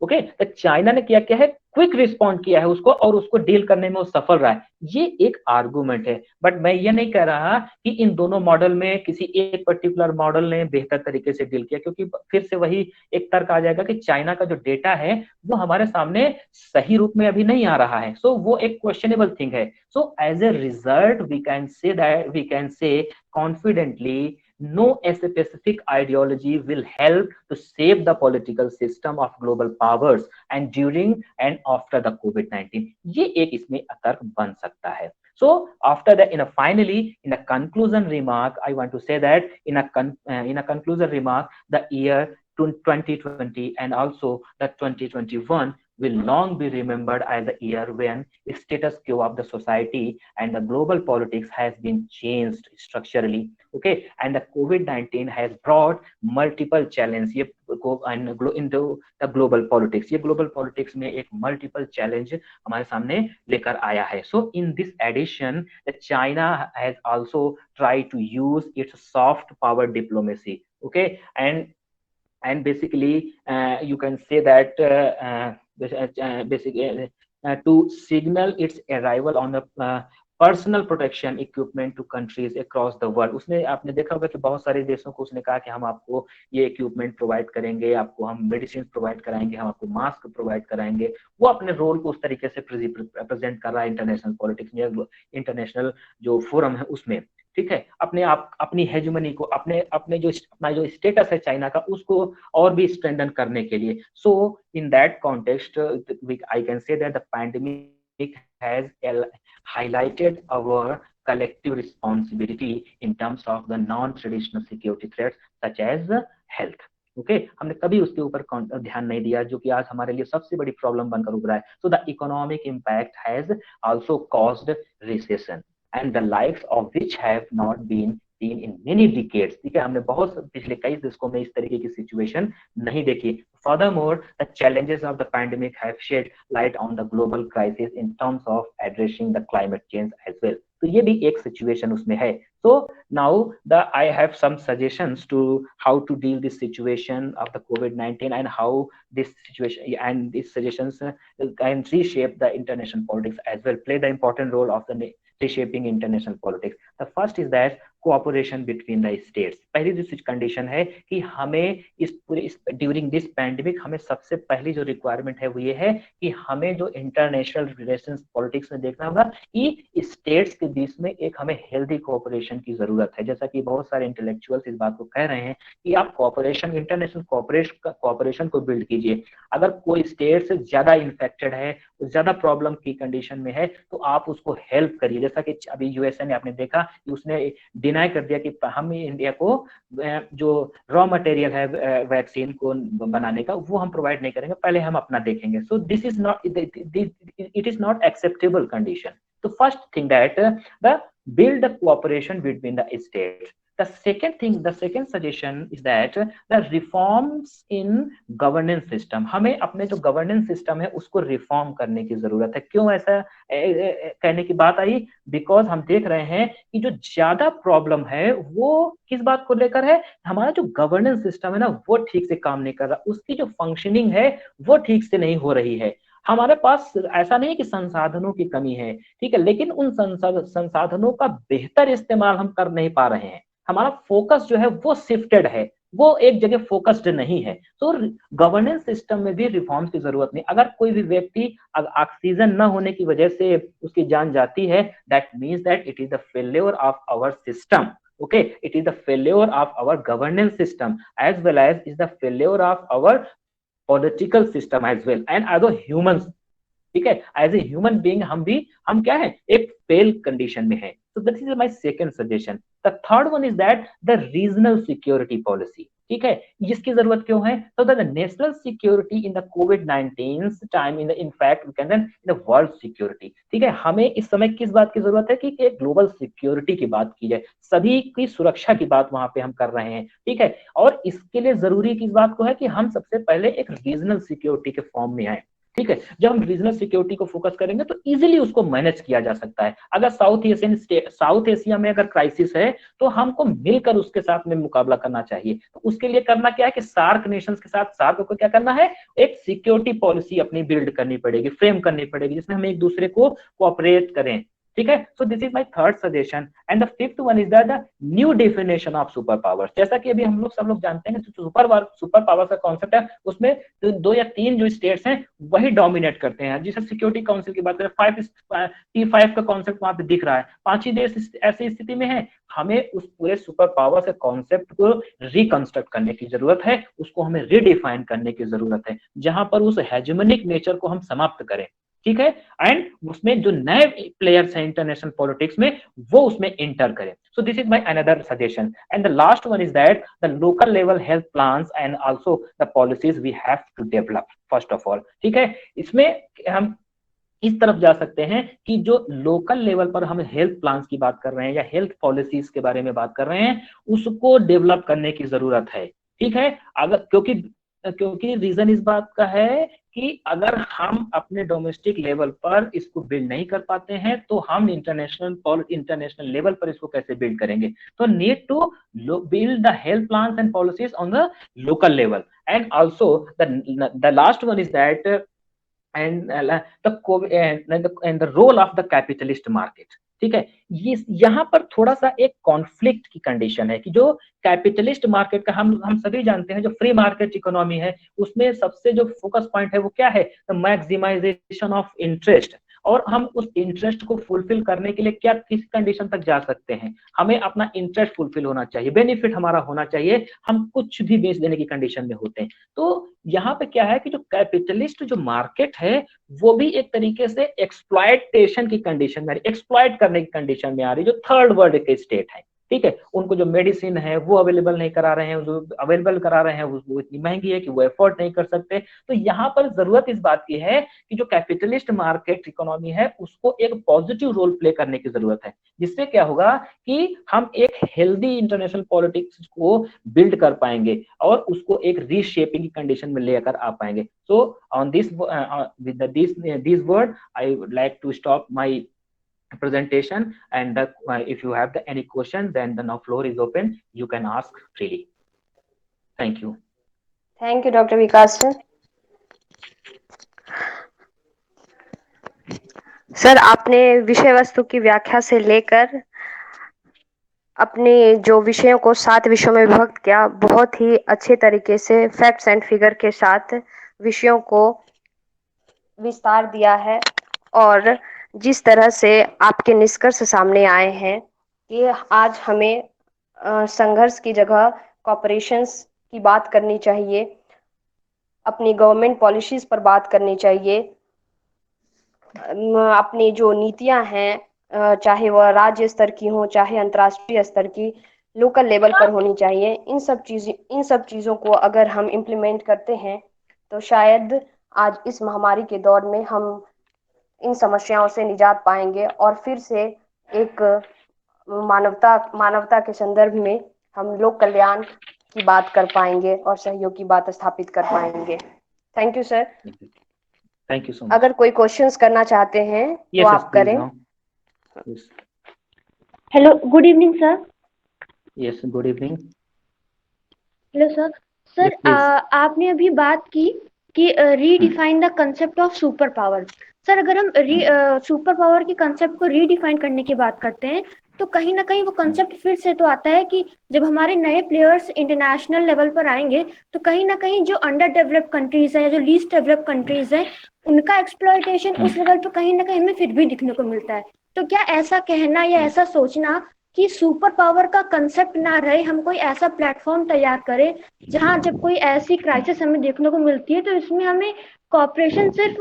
S3: Okay, तो चाइना ने क्या किया है, क्विक रिस्पॉन्ड किया है उसको, और उसको डील करने में वो सफल रहा है। ये एक आर्गुमेंट है। बट मैं ये नहीं कह रहा कि इन दोनों मॉडल में किसी एक पर्टिकुलर मॉडल ने बेहतर तरीके से डील किया, क्योंकि फिर से वही एक तर्क आ जाएगा कि चाइना का जो डेटा है वो हमारे सामने सही रूप में अभी नहीं आ रहा है। सो वो एक क्वेश्चनेबल थिंग है। So as a result we can say confidently no specific ideology will help to save the political system of global powers and during and after the COVID-19. ये एक इसमें तर्क बन सकता है। So after that, in a conclusion remark, I want to say that in a conclusion remark, the year 2020 and also the 2021 will long be remembered as the year when the status quo of the society and the global politics has been changed structurally. Okay, and the COVID-19 has brought multiple challenges into the global politics. ये global politics में एक multiple challenge हमारे सामने लेकर आया है। So in this addition, China has also tried to use its soft power diplomacy. Okay, and basically you can say that basically to signal its arrival on the personal protection equipment to countries across the world. उसने आपने देखा होगा कि बहुत सारे देशों को उसने कहा कि हम आपको ये इक्विपमेंट प्रोवाइड करेंगे, आपको हम मेडिसिन प्रोवाइड कराएंगे, हम आपको मास्क प्रोवाइड कराएंगे। वो अपने रोल को उस तरीके से प्रेजेंट कर रहा है इंटरनेशनल पॉलिटिक्स में, इंटरनेशनल जो फोरम है उसमें, ठीक है। अपनी हेजमनी को अपने जो स्टेटस है चाइना का उसको और भी स्ट्रेंथन करने के लिए। So in that context I can say that the pandemic has highlighted our collective responsibility in terms of the non-traditional security threats such as health. Okay हमने कभी उसके ऊपर ध्यान नहीं दिया, जो कि आज हमारे लिए सबसे बड़ी प्रॉब्लम बनकर उभरा है। So the economic impact has also caused recession and the likes of which have not been seen in many decades। ठीक है, हमने बहुत पिछले कई दशकों में इस तरीके की सिचुएशन नहीं देखी। Furthermore, the challenges of the pandemic have shed light on the global crisis in terms of addressing the climate change as well। तो ये भी एक सिचुएशन उसमें है। So now I have some suggestions to how to deal this situation of the COVID-19 and how this situation and these suggestions can reshape the international politics as well, play the important role of the reshaping international politics। The first is that cooperation between the states। पहली जो कंडीशन है कि हमें इस पूरे ड्यूरिंग दिस पैंडेमिक हमें सबसे पहली जो रिक्वायरमेंट है वो ये है कि हमें जो इंटरनेशनल रिलेशंस पॉलिटिक्स में देखना होगा कि स्टेट्स के बीच में एक हमें हेल्दी कोऑपरेशन की जरूरत है। जैसा कि बहुत सारे इंटेलेक्चुअल्स इस बात को कह रहे हैं कि आप कोऑपरेशन, इंटरनेशनल कोऑपरेशन को बिल्ड कीजिए। अगर कोई स्टेट से ज्यादा इन्फेक्टेड है, ज्यादा प्रॉब्लम की कंडीशन में है, तो आप उसको हेल्प करिए। जैसा कि अभी यूएसए ने आपने देखा कि उसने डिनाई कर दिया कि हम इंडिया को जो रॉ मटेरियल है वैक्सीन को बनाने का वो हम प्रोवाइड नहीं करेंगे, पहले हम अपना देखेंगे। So this is not, it is not acceptable condition. तो first thing that the build the cooperation between the states। The second suggestion is that the reforms in governance system। हमें अपने जो गवर्नेंस सिस्टम है उसको रिफॉर्म करने की जरूरत है। क्यों ऐसा कहने की बात आई? बिकॉज हम देख रहे हैं कि जो ज्यादा प्रॉब्लम है वो किस बात को लेकर है, हमारा जो गवर्नेंस सिस्टम है ना वो ठीक से काम नहीं कर रहा, उसकी जो फंक्शनिंग है वो ठीक से नहीं हो रही है। हमारे पास ऐसा नहीं है कि संसाधनों की कमी है, ठीक है, लेकिन उन संसाधनों का बेहतर इस्तेमाल हम कर नहीं पा रहे हैं। हमारा फोकस जो है वो शिफ्टेड है, वो एक जगह फोकस्ड नहीं है। तो गवर्नेंस सिस्टम में भी रिफॉर्म्स की जरूरत नहीं। अगर कोई भी व्यक्ति ऑक्सीजन न होने की वजह से उसकी जान जाती है, that means that it is the failure of our system. Okay, it is the failure of our governance system as well as is the failure of our political system as well and as a humans। ठीक है, एज ए ह्यूमन बीइंग हम क्या है, एक फेल कंडीशन में है। So this is my second suggestion. The third one is that the regional security policy. ठीक है, जिसकी जरूरत क्यों है? तो the national security in the कोविड-19 time in fact we can in the world security. ठीक है, हमें इस समय किस बात की जरूरत है कि एक ग्लोबल सिक्योरिटी की बात की जाए, सभी की सुरक्षा की बात वहां पे हम कर रहे हैं। ठीक है, और इसके लिए जरूरी किस बात को है कि हम सबसे पहले एक रीजनल सिक्योरिटी के फॉर्म में आए। ठीक है, जब हम रीजनल सिक्योरिटी को फोकस करेंगे तो इजीली उसको मैनेज किया जा सकता है। अगर साउथ एशिया में अगर क्राइसिस है तो हमको मिलकर उसके साथ में मुकाबला करना चाहिए। तो उसके लिए करना क्या है कि सार्क नेशंस के साथ सार्क को क्या करना है, एक सिक्योरिटी पॉलिसी अपनी बिल्ड करनी पड़ेगी, फ्रेम करनी पड़ेगी, जिसमें हम एक दूसरे को कोऑपरेट करें। ठीक है, so this is my third suggestion. And the fifth one is the new definition of super powers. जैसा कि अभी हम लोग सब लोग जानते हैं कि सुपर पावर का कॉन्सेप्ट है, उसमें दो या तीन जो स्टेट्स हैं वही डोमिनेट करते हैं। जिसे सिक्योरिटी काउंसिल की बात करें, T5 का कॉन्सेप्ट वहां पे दिख रहा है, 5 ही देश ऐसी स्थिति में है। हमें उस पूरे सुपर पावर के कॉन्सेप्ट को रिकंस्ट्रक्ट करने की जरूरत है, उसको हमें रिडिफाइन करने की जरूरत है, जहां पर उस हेजेमोनिक नेचर को हम समाप्त करें। ठीक है, एंड उसमें जो नए प्लेयर्स हैं इंटरनेशनल पॉलिटिक्स में वो उसमें एंटर करें। So this is my another suggestion. And the last one is that the local level health plans and also the policies we have to develop first of all. ठीक है, इसमें हम इस तरफ जा सकते हैं कि जो लोकल लेवल पर हम हेल्थ प्लान्स की बात कर रहे हैं या हेल्थ पॉलिसीज के बारे में बात कर रहे हैं, उसको डेवलप करने की जरूरत है। ठीक है, अगर क्योंकि रीजन इस बात का है कि अगर हम अपने डोमेस्टिक लेवल पर इसको बिल्ड नहीं कर पाते हैं तो हम इंटरनेशनल लेवल पर इसको कैसे बिल्ड करेंगे? तो need to build the health plans and policies on the local level. And also the last one is that and the role of the capitalist market. ठीक है, ये यहाँ पर थोड़ा सा एक कॉन्फ्लिक्ट की कंडीशन है कि जो कैपिटलिस्ट मार्केट का हम सभी जानते हैं, जो फ्री मार्केट इकोनॉमी है उसमें सबसे जो फोकस पॉइंट है वो क्या है, द मैक्सिमाइजेशन ऑफ इंटरेस्ट। और हम उस इंटरेस्ट को फुलफिल करने के लिए क्या किस कंडीशन तक जा सकते हैं, हमें अपना इंटरेस्ट फुलफिल होना चाहिए, बेनिफिट हमारा होना चाहिए, हम कुछ भी बेच देने की कंडीशन में होते हैं। तो यहाँ पे क्या है कि जो कैपिटलिस्ट जो मार्केट है वो भी एक तरीके से एक्सप्लॉयटेशन की कंडीशन में, एक्सप्लॉयट करने की कंडीशन में आ रही है, जो थर्ड वर्ल्ड के स्टेट है। ठीक है, उनको जो मेडिसिन है वो अवेलेबल नहीं करा रहे हैं, जो अवेलेबल करा रहे हैं वो इतनी महंगी है कि वो एफोर्ड नहीं कर सकते। तो यहाँ पर जरूरत इस बात की है कि जो कैपिटलिस्ट मार्केट इकोनॉमी है उसको एक पॉजिटिव रोल प्ले करने की जरूरत है, जिससे क्या होगा कि हम एक हेल्दी इंटरनेशनल पॉलिटिक्स को बिल्ड कर पाएंगे और उसको एक रीशेपिंग की कंडीशन में लेकर आ पाएंगे। So on this with this word I would like to stop my presentation, and if you have any question, then the now floor is open, you can ask freely. Thank you.
S2: Thank you, Dr. Vikas sir. Sir, आपने विषय वस्तु की व्याख्या से लेकर अपने जो विषयों को 7 विषयों में विभक्त किया, बहुत ही अच्छे तरीके से फैक्ट्स एंड फिगर के साथ विषयों को विस्तार दिया है। और जिस तरह से आपके निष्कर्ष सामने आए हैं कि आज हमें संघर्ष की जगह कॉपरेशंस की बात करनी चाहिए, अपनी गवर्नमेंट पॉलिसीज पर बात करनी चाहिए, अपनी जो नीतियां हैं चाहे वह राज्य स्तर की हो चाहे अंतर्राष्ट्रीय स्तर की, लोकल लेवल पर होनी चाहिए। इन सब चीज़ों को अगर हम इम्प्लीमेंट करते हैं तो शायद आज इस महामारी के दौर में हम इन समस्याओं से निजात पाएंगे और फिर से एक मानवता के संदर्भ में हम लोक कल्याण की बात कर पाएंगे और सहयोग की बात स्थापित कर पाएंगे। Thank you sir.
S3: Thank you so much.
S2: अगर कोई क्वेश्चंस करना चाहते हैं तो आप करें।
S4: Hello, good evening sir.
S3: Yes, good evening.
S4: Hello sir. Sir, आपने अभी बात की कि redefine the concept of super power. Sir, अगर हम सुपर पावर के कंसेप्ट को रीडिफाइन करने की बात करते हैं तो कहीं ना कहीं वो कंसेप्ट फिर से तो आता है कि जब हमारे नए प्लेयर्स इंटरनेशनल लेवल पर आएंगे तो कहीं ना कहीं जो अंडर डेवलप्ड कंट्रीज है या जो लीस्ट डेवलप्ड कंट्रीज है उनका एक्सप्लॉयटेशन उस लेवल पर कहीं ना कहीं हमें फिर भी दिखने को मिलता है। तो क्या ऐसा कहना या ऐसा सोचना कि सुपर पावर का कंसेप्ट ना रहे, हम कोई ऐसा प्लेटफॉर्म तैयार करें जहां जब कोई ऐसी क्राइसिस हमें देखने को मिलती है तो इसमें हमें कॉपरेशन सिर्फ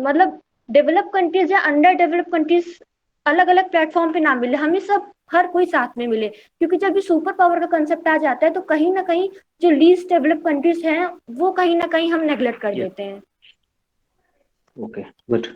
S4: मतलब डेवलप कंट्रीज या अंडर डेवलप कंट्रीज अलग अलग प्लेटफॉर्म पे ना मिले, हमें सब हर कोई साथ में मिले। क्योंकि जब भी सुपर पावर का कंसेप्ट आ जाता है तो कहीं ना कहीं जो लीस्ट डेवलप कंट्रीज हैं वो कहीं ना कहीं हम नेग्लेक्ट कर देते हैं।
S3: Okay, good.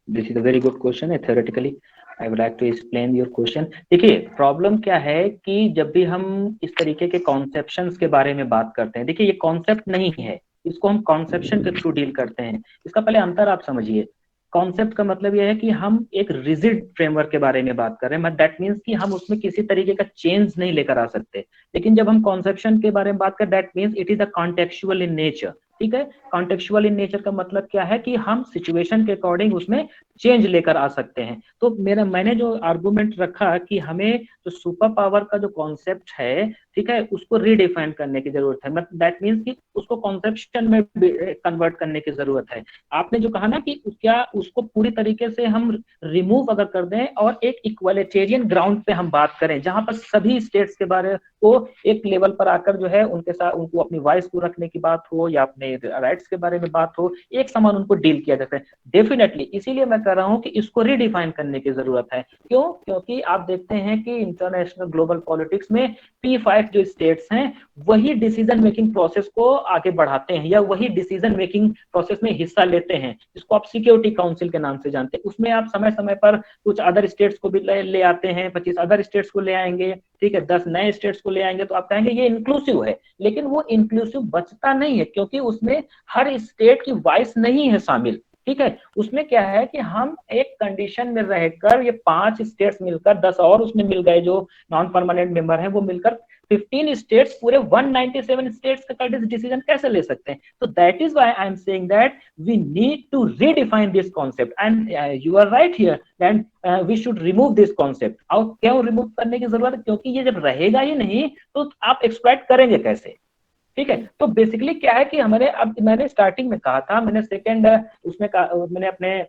S3: This is a very good question. Theoretically I would like to explain your question. देखिए, प्रॉब्लम क्या है कि जब भी हम इस तरीके के कॉन्सेप्शंस के बारे में बात करते हैं, देखिए ये कॉन्सेप्ट नहीं है, इसको हम कॉन्सेप्शन के थ्रू डील करते हैं। इसका पहले अंतर आप समझिए। कॉन्सेप्ट का मतलब यह है कि हम एक रिजिड फ्रेमवर्क के बारे में बात कर रहे हैं, दैट मीन्स कि हम उसमें किसी तरीके का चेंज नहीं लेकर आ सकते। लेकिन जब हम कॉन्सेप्शन के बारे में बात करें, that means it is a contextual in nature. ठीक है, कॉन्टेक्चुअल इन नेचर का मतलब क्या है कि हम सिचुएशन के अकॉर्डिंग उसमें चेंज लेकर आ सकते हैं। तो मैंने जो आर्गुमेंट रखा कि हमें जो सुपर पावर का जो कॉन्सेप्ट है, ठीक है, उसको रीडिफाइन करने की जरूरत है। दैट मीन्स कि उसको कॉन्सेप्शन में कन्वर्ट करने की जरूरत है। आपने जो कहा ना कि क्या उसको पूरी तरीके से हम रिमूव अगर कर दें और एक इक्वालिटेरियन ग्राउंड पे हम बात करें जहां पर सभी स्टेट्स के बारे को एक लेवल पर आकर जो है उनके साथ उनको अपनी वॉइस को रखने की बात हो या अपने राइट्स के बारे में बात हो, एक समान उनको डील किया जाता है। डेफिनेटली इसीलिए मैं कर रहा हूं कि इसको रीडिफाइन करने की जरूरत है। क्यों? क्योंकि आप देखते हैं कि इंटरनेशनल ग्लोबल पॉलिटिक्स में P5 जो स्टेट्स हैं वही डिसीजन मेकिंग प्रोसेस को आगे बढ़ाते हैं या वही डिसीजन मेकिंग प्रोसेस में हिस्सा लेते हैं, जिसको आप सिक्योरिटी काउंसिल के नाम से जानते हैं। उसमें आप समय समय पर कुछ अदर स्टेट्स को भी ले आते हैं, 25 अदर स्टेट्स को ले आएंगे, ठीक है, 10 नए स्टेट्स को ले आएंगे, तो आप कहेंगे ये इंक्लूसिव है। लेकिन वो इंक्लूसिव बचता नहीं है, क्योंकि उसमें हर स्टेट की वॉइस नहीं है शामिल। ठीक है, उसमें क्या है कि हम एक कंडीशन में रहकर ये 5 स्टेट्स मिलकर 10 और उसमें मिल गए जो नॉन परमानेंट मेंबर हैं, वो मिलकर 15 स्टेट्स पूरे 197 स्टेट्स का डिसीजन कैसे ले सकते हैं? तो that is why I am saying that we need to redefine this concept and you are right here and we should remove this concept. और क्यों रिमूव करने की जरूरत है? क्योंकि ये जब रहेगा ही नहीं तो आप एक्सप्लॉइट करेंगे कैसे? ठीक है, तो बेसिकली क्या है कि हमारे, अब मैंने स्टार्टिंग में कहा था, मैंने सेकंड उसमें मैंने अपने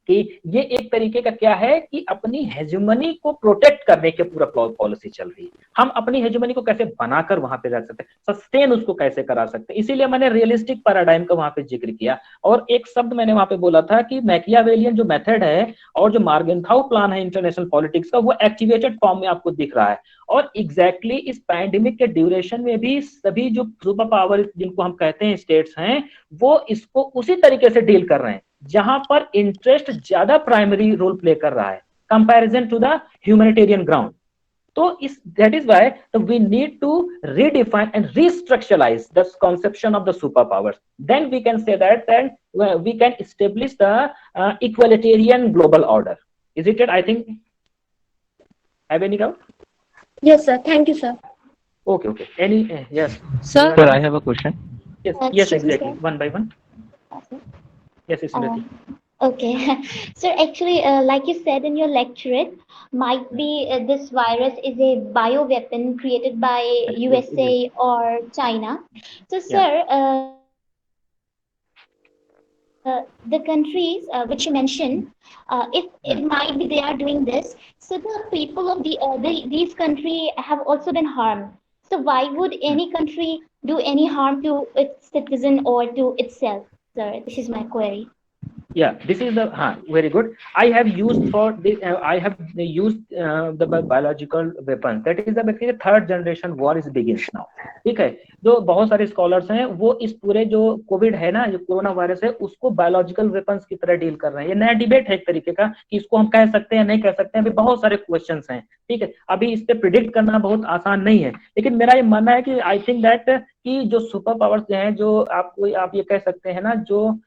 S3: कि ये एक तरीके का क्या है कि अपनी हेजेमनी को प्रोटेक्ट करने के पूरा पॉलिसी चल रही है। हम अपनी हेजेमनी को कैसे बनाकर वहां पे रह सकते हैं, सस्टेन उसको कैसे करा सकते हैं, इसीलिए मैंने रियलिस्टिक पैराडाइम का वहां पे जिक्र किया। और एक शब्द मैंने वहां पे बोला था कि मैकियावेलियन जो मेथड है और जो मार्गेनथाउ प्लान है इंटरनेशनल पॉलिटिक्स का, वो एक्टिवेटेड फॉर्म में आपको दिख रहा है। और एग्जैक्टली इस पैंडेमिक के ड्यूरेशन में भी सभी जो सुपर पावर जिनको हम कहते हैं स्टेट्स हैं, वो इसको उसी तरीके से डील कर रहे हैं जहां पर इंटरेस्ट ज्यादा प्राइमरी रोल प्ले कर रहा है comparison to the humanitarian ground. तो इस that is why we need to redefine and restructuralize the conception of the superpowers. Then we can say that we can establish the equalitarian global order. Is it? I think. Have any doubt?
S4: Yes, sir. Thank you, sir.
S3: Okay. Any? Yes.
S5: Sir, I have a question.
S3: Yes.
S4: Excuse
S3: Yes.
S4: me,
S3: Exactly.
S4: sir.
S3: One by one. Yes, Smriti.
S6: Okay. So actually, like you said in your lecturate, might be this virus is a bioweapon created by USA or China. So, sir, the countries which you mentioned, if it might be they are doing this, so the people of these countries have also been harmed. So why would any country do any harm to its citizen or to itself? Sir, this is my query.
S3: Yeah, this is the very good. I have used for this. I have used the biological weapons. That is the third generation war is begins now. ठीक है, जो बहुत सारे स्कॉलर्स हैं वो इस पूरे जो कोविड है ना, जो कोरोना वायरस है, उसको बायोलॉजिकल वेपन्स की तरह डील कर रहे हैं। ये नया डिबेट है एक तरीके का कि इसको हम कह सकते हैं नहीं कह सकते हैं, अभी बहुत सारे क्वेश्चंस हैं। ठीक है, अभी इस पे प्रिडिक्ट करना बहुत आसान नहीं है, लेकिन मेरा ये मानना है कि आई थिंक दैट कि जो सुपर पावर्स हैं, जो आप ये कह सकते हैं ना, जो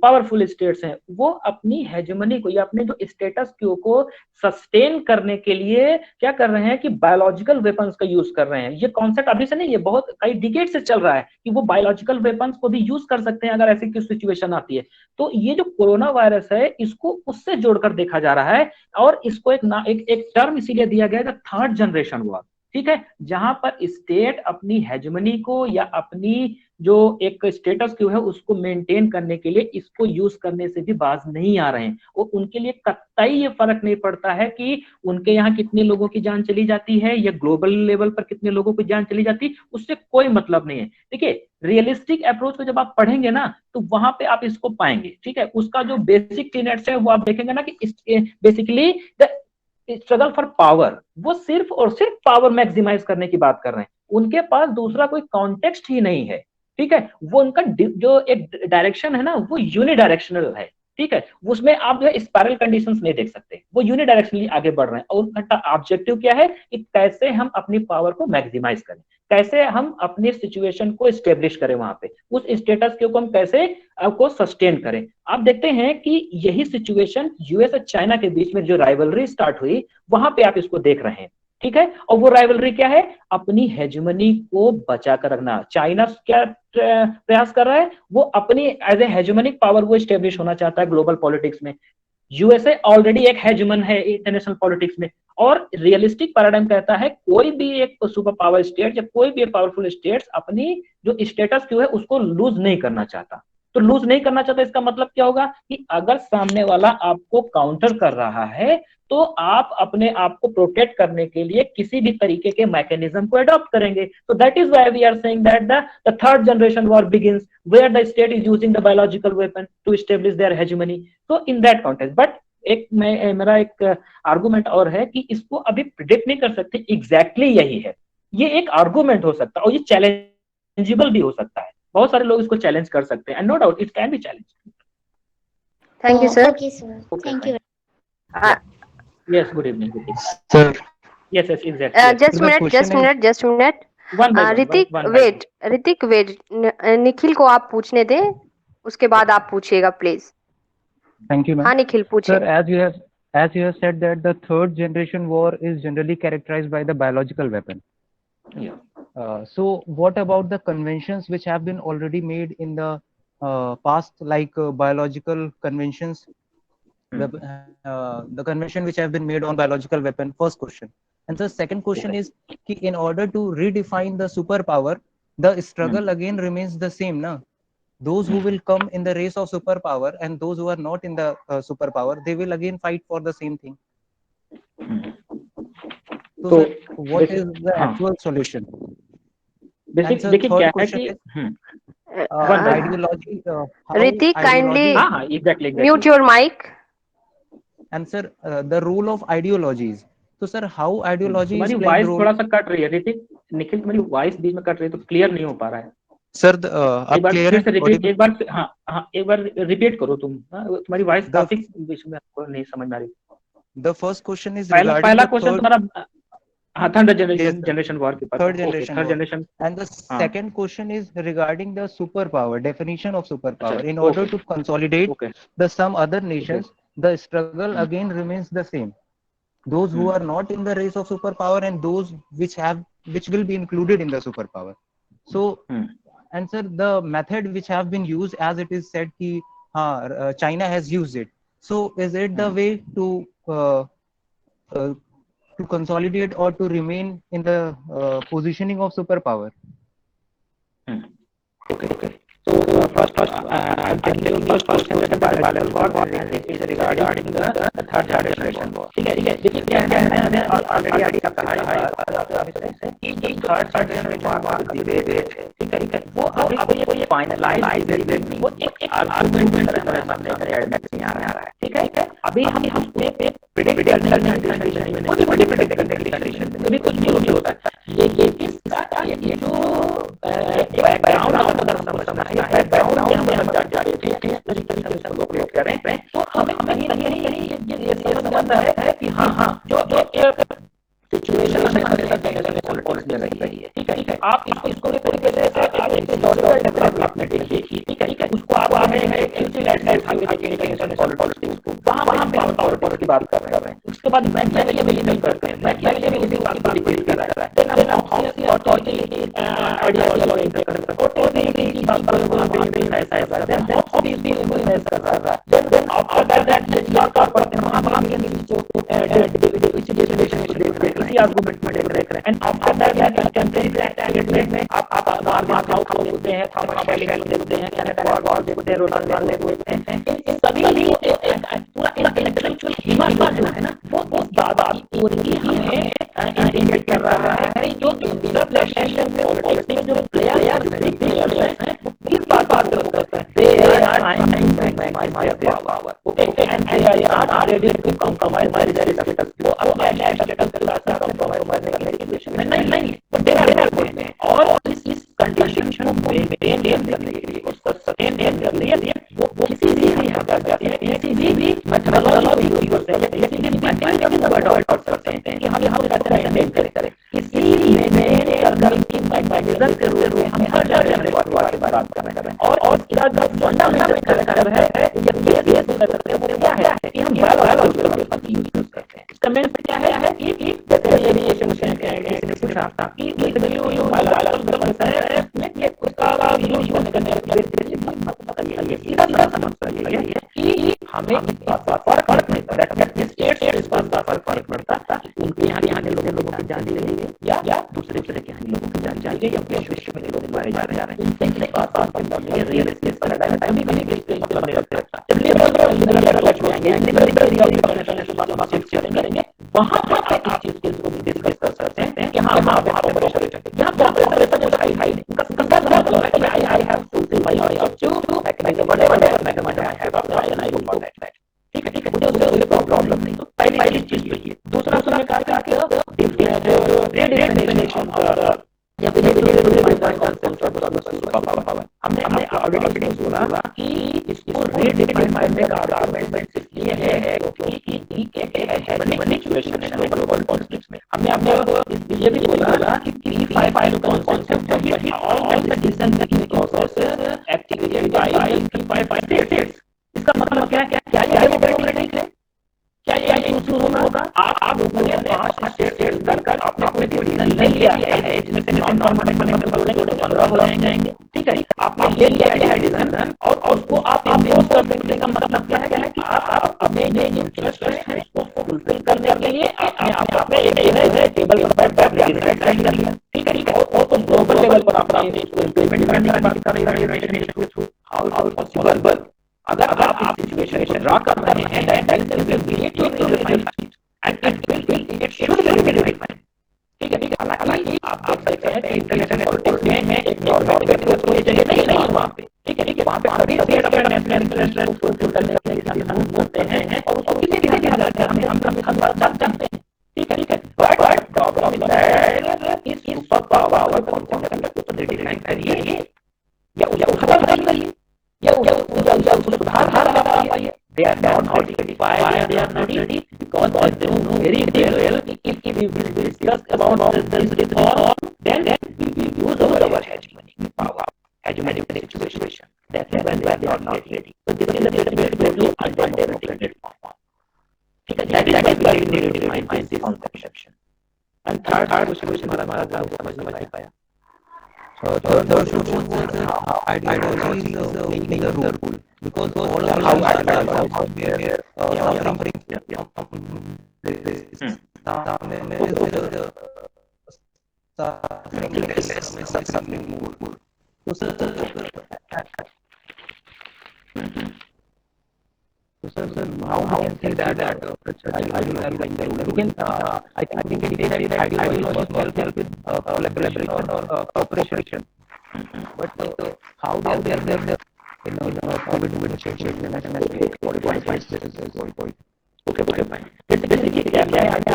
S3: पावरफुल स्टेट्स हैं, वो अपनी हेजेमनी को या अपने जो स्टेटस क्यू को सस्टेन करने के लिए क्या कर रहे हैं कि बायोलॉजिकल वेपन्स का यूज कर रहे हैं। ये कॉन्सेप्ट अभी से नहीं, ये बहुत कई डिकेड से चल रहा है कि वो बायोलॉजिकल वेपन्स को भी यूज कर सकते हैं अगर ऐसी कोई सिचुएशन आती है। तो ये जो कोरोना वायरस है, इसको उससे जोड़कर देखा जा रहा है और इसको एक टर्म इसीलिए दिया गया है, थर्ड जनरेशन वॉर। ठीक है, जहां पर स्टेट अपनी हेजेमनी को या अपनी जो एक स्टेटस क्यू है उसको मेंटेन करने के लिए इसको यूज करने से भी बाज नहीं आ रहे हैं। और उनके लिए कतई ये फर्क नहीं पड़ता है कि उनके यहाँ कितने लोगों की जान चली जाती है या ग्लोबल लेवल पर कितने लोगों की जान चली जाती है, उससे कोई मतलब नहीं है। देखिए, रियलिस्टिक अप्रोच को जब आप पढ़ेंगे ना, तो वहां पे आप इसको पाएंगे। ठीक है, उसका जो बेसिक टीनेट्स है वो आप देखेंगे ना कि basically the struggle for power, वो सिर्फ और सिर्फ पावर मैक्सिमाइज करने की बात कर रहे हैं। उनके पास दूसरा कोई कॉन्टेक्स्ट ही नहीं है। ठीक है, वो उनका जो एक डायरेक्शन है ना, वो यूनिडायरेक्शनल है। ठीक है, उसमें आप जो है स्पाइरल कंडीशंस नहीं देख सकते, वो यूनिडायरेक्शनली आगे बढ़ रहे हैं। और उनका ऑब्जेक्टिव क्या है कि कैसे हम अपनी पावर को मैक्सिमाइज करें, कैसे हम अपनी सिचुएशन को स्टेब्लिश करें, वहां पे उस स्टेटस को हम कैसे आपको सस्टेन करें। आप देखते हैं कि यही सिचुएशन यूएस और चाइना के बीच में जो राइवलरी स्टार्ट हुई, वहां पे आप इसको देख रहे हैं। ठीक है, और वो राइवलरी क्या है, अपनी हेजेमनी को बचा कर रखना। चाइना क्या प्रयास कर रहा है, वो अपनी एज ए हेजेमनिक पावर वो स्टेब्लिश होना चाहता है ग्लोबल पॉलिटिक्स में। यूएसए ऑलरेडी एक हेजेमन है इंटरनेशनल पॉलिटिक्स में। और रियलिस्टिक पैराडाइम कहता है कोई भी एक सुपर पावर स्टेट या कोई भी पावरफुल स्टेट्स अपनी जो स्टेटस क्यू है उसको लूज नहीं करना चाहता। तो लूज नहीं करना चाहता, इसका मतलब क्या होगा कि अगर सामने वाला आपको काउंटर कर रहा है तो आप अपने आप को प्रोटेक्ट करने के लिए किसी भी तरीके के मैकेनिज्म को अडॉप्ट करेंगे। तो that is why we are saying that the third generation war begins where the state is using the biological weapon to establish their hegemony. तो इन दैट कॉन्टेक्स्ट, बट मेरा एक आर्गुमेंट और है कि इसको अभी प्रिडिक्ट नहीं कर सकते एग्जैक्टली यही है। ये एक आर्गुमेंट हो सकता है और ये चैलेंजेबल भी हो सकता है। बहुत सारे लोग इसको चैलेंज कर सकते हैं, and no doubt it can be challenge.
S2: Thank you, sir.
S6: Okay, sir.
S3: Okay,
S6: Thank
S3: fine.
S6: you.
S3: Yes, good evening. Good evening.
S5: Sir,
S3: Yes, exactly.
S2: Just
S5: the
S2: minute,
S5: question
S2: just
S5: is-
S2: minute, just minute.
S3: One by one,
S2: Hrithik
S3: one by
S2: wait, Hrithik wait, Nikhil को आप पूछने दें, उसके बाद आप पूछिएगा प्लीज।
S5: thank you, ma'am.
S2: हाँ निखिल, पूछिए।
S5: Sir, as you have said that the third generation war is generally characterized by the biological weapon.
S3: one. Yeah.
S5: So what about the conventions which have been already made in the past, like biological conventions, the convention which have been made on biological weapon? First question. And the second question is, in order to redefine the superpower, the struggle again remains the same, na? those who will come in the race of superpower and those who are not in the superpower, they will again fight for the same thing. So
S3: तो
S5: sir, what is the
S3: हाँ
S5: actual solution?
S3: Basic
S5: And sir,
S3: देखिए क्या
S5: third
S3: है
S5: question
S3: कि
S5: is
S3: one
S5: ideology. How
S2: Ritik, kindly
S5: ideology
S3: हाँ हाँ exactly
S2: mute your mic.
S5: and sir, the role of ideologies. So sir, how ideology is
S3: तुम्हारी
S5: playing
S3: वॉइस
S5: role?
S3: थोड़ा सा कट रही है ऋतिक, निखिल तुम्हारी वॉइस बीच में कट रही है, तो क्लियर नहीं हो पा रहा है।
S5: Sir,
S3: एक
S5: अब
S3: बार
S5: clear
S3: फिर
S5: है?
S3: से रिपीट,
S5: Audible?
S3: एक बार हाँ हाँ एक बार रिपीट करो तुम। हाँ, तुम्हारी वॉइस
S5: The
S3: काफी बीच में आपको नहीं समझ में आ रही।
S5: the first question is
S3: पहला
S5: regarding
S3: पहला
S5: the
S3: क्वेश्चन
S5: third.
S3: तुम्हारा हाँ third
S5: Yes,
S3: generation
S5: sir.
S3: Generation war के पास
S5: Third
S3: okay
S5: generation
S3: third
S5: war.
S3: Generation
S5: And the
S3: हाँ
S5: second question is regarding the superpower, definition of
S3: अच्छा
S5: superpower. In order
S3: okay
S5: to consolidate
S3: okay
S5: the some other
S3: okay
S5: nations, the struggle again remains the same. Those who are not in the race of superpower and those which will be included in the superpower. So, and sir, the method which have been used, as it is said ki China has used it. So is it the way to consolidate or to remain in the positioning of superpower?
S3: Okay. So first, I'm telling you first question that the bilateral war is regarding the third generation war. ठीक है देखिए क्या है मैंने ऑलरेडी आपका कहा है कि थर्ड जनरेशन war डिबेट है ठीक है वो अभी ये फाइनलाइज डिबेट नहीं, वो एक आर्गुमेंट की तरह सामने एडमिट नहीं आ रहा है ठीक है। अभी हम उसमें प्रेडिक्ट करने की कंडीशन में नहीं, वो प्रेडिक्ट करने की कंडीशन में कभी कुछ भी होता है। ये किसका ये जो बैकग्राउंड अगर समझना है बैकग्राउंड के हम जाते हैं उसी तरीके से लोग क्रिएट कर रहे हैं तो हमें कहीं ना कहीं ये समझ आता है कि हाँ जो एक सिचुएशन हमें पॉलिसी रही है ठीक है। आप इसको तरीके से आपने देखी ठीक है उसको आप वहाँ पे की बात कर रहे हैं। उसके बाद मैकियावेली करते हैं, मैकियावेली की बात रिपीट कर रहा है, देन हम हॉब्स और आइडियोलॉजी कर सकते हैं और की बात कर वहाँ पे ऐसा देन हॉब्स भी इन्फ्लुएंस कर रहा है, देन आफ्टर दैट जो आप पढ़ते हैं वहाँ पे जो इसी आर्गुमेंट में देख रहे हैं एंड आफ्टर दैट कंटेंपरेरी में आप बात होते हैं, थॉमस शेलिंग देखते हैं, कैनेडा वॉर देखते हैं, रोनाल्ड वॉर देखते हैं, इन सभी पूरा इंटेलेक्चुअल ह्यूमन है ना वो ज्यादा पूरी हमें इंडिकेट कर रहा है जो इंटरनेशनल में पॉलिटिक्स जो प्लेयर्स हैं किस बात करते हैं they are trying to maximize their power okay and they are ready to compromise their status वो अपने स्टेटस के साथ कॉम्प्रोमाइज करने की कोशिश में नहीं बट दे आर और इस कंडीशन को मेंटेन करने के लिए और सस्टेन करने के लिए वो किसी भी किसी भी मेथोडोलॉजी को यूज करते हैं, किसी भी मैकेनिज्म को अडॉप्ट करते हैं कि हम कैसे मेंटेन करें। इसी में करने की मैकेनिज्म के रूप में हम हर जनरेशन के बारे में बात कर रहे हैं और इसका जो फंडामेंटल कैरेक्टर है ये करते हैं वो क्या है कि हम बायोलॉजी यूज करते हैं। इसका मेन क्या है कि जैसे रेडिएशन से पूछा था कि जो बायोलॉजिकल है ये उसका यूज करने के सीधा समस्या ये है कि हमें फर्क नहीं पड़ता स्टेट फर्क पड़ता था उनके यहाँ लोगों की जान चली या दूसरे के यहाँ लोगों की जान चली या विश्व में लोग मारे जा रहे हैं इनसे रियल स्टेट का टाइम भी मतलब नहीं रखता। जब लिबरल वहाँ पर आप इस चीज को डिस्कस कर सकते हैं कि हाँ वहाँ यहाँ पर high I have fulfilled my objective whatever I have and I will not that ठीक है मुझे प्रॉब्लम नहीं। तो पहली चीज तो ये दूसरा उसने कहा कि रेडिएशन और या हमने ऑलरेडी बोला कि इसको रीडिफाइन करने का आर्गुमेंट इसलिए है क्योंकि सिचुएशन है ग्लोबल पॉलिटिक्स में हमने ये भी बोला कि 3-5 कॉन्सेप्ट है all the decision making process activated by 3-5 states. इसका मतलब क्या ये डेमोक्रेटिक है, क्या ये शुरू होगा आप लोगों ने 5 स्टेट कर अपने कोई डिसीजन ले लिया है जिससे नॉन नॉर्मल बनेंगे 15 हो जाएंगे ठीक है। आपने ले लिया है डिसीजन और उसको आप इम्पोज कर देने का मतलब क्या है कि आप अपने इंटरेस्ट है उसको फुलफिल करने के लिए आपने एक टेबल पर डिसाइड कर लिया ठीक है और तो ग्लोबल लेवल पर आप इम्प्लीमेंट करने की बात कर रहे हैं। how possible अगर आप इस सिचुएशन को ड्रा कर रहे हैं then there will be a defined and it should be defined. ठीक है हालांकि आप देख सकते हैं कि इंटरनेशनल पॉलिटिक्स में एक गवर्नमेंट को कोई जगह नहीं है वहाँ पे ठीक है वहाँ पे सभी अपने नेशनल को फुलफिल करने के लिए मूव करते हैं और उसको किसी भी तरह से हम जानते हैं ठीक है but problem is super power concept को डिफाइन करिए या उसको बदलिए या उसको सुधार लाइए they are not ready why they are not ready because they know very well if we will discuss about this reform then we will use our hegemony power hegemony situation that's when they are not ready so this is a bit go to undemocratic form ठीक है that is why we need to define this conception and third solution हमारा समझ नहीं पाया
S5: So third solution was ideology is playing a role because all our lives are somewhere suffering suffering more. So sir, how we can say that ideology are playing a role? We can I think we can say that ideology help with collaboration or cooperation. But how they are there in COVID situation.
S3: Okay, fine. जैसे कि क्या है आपको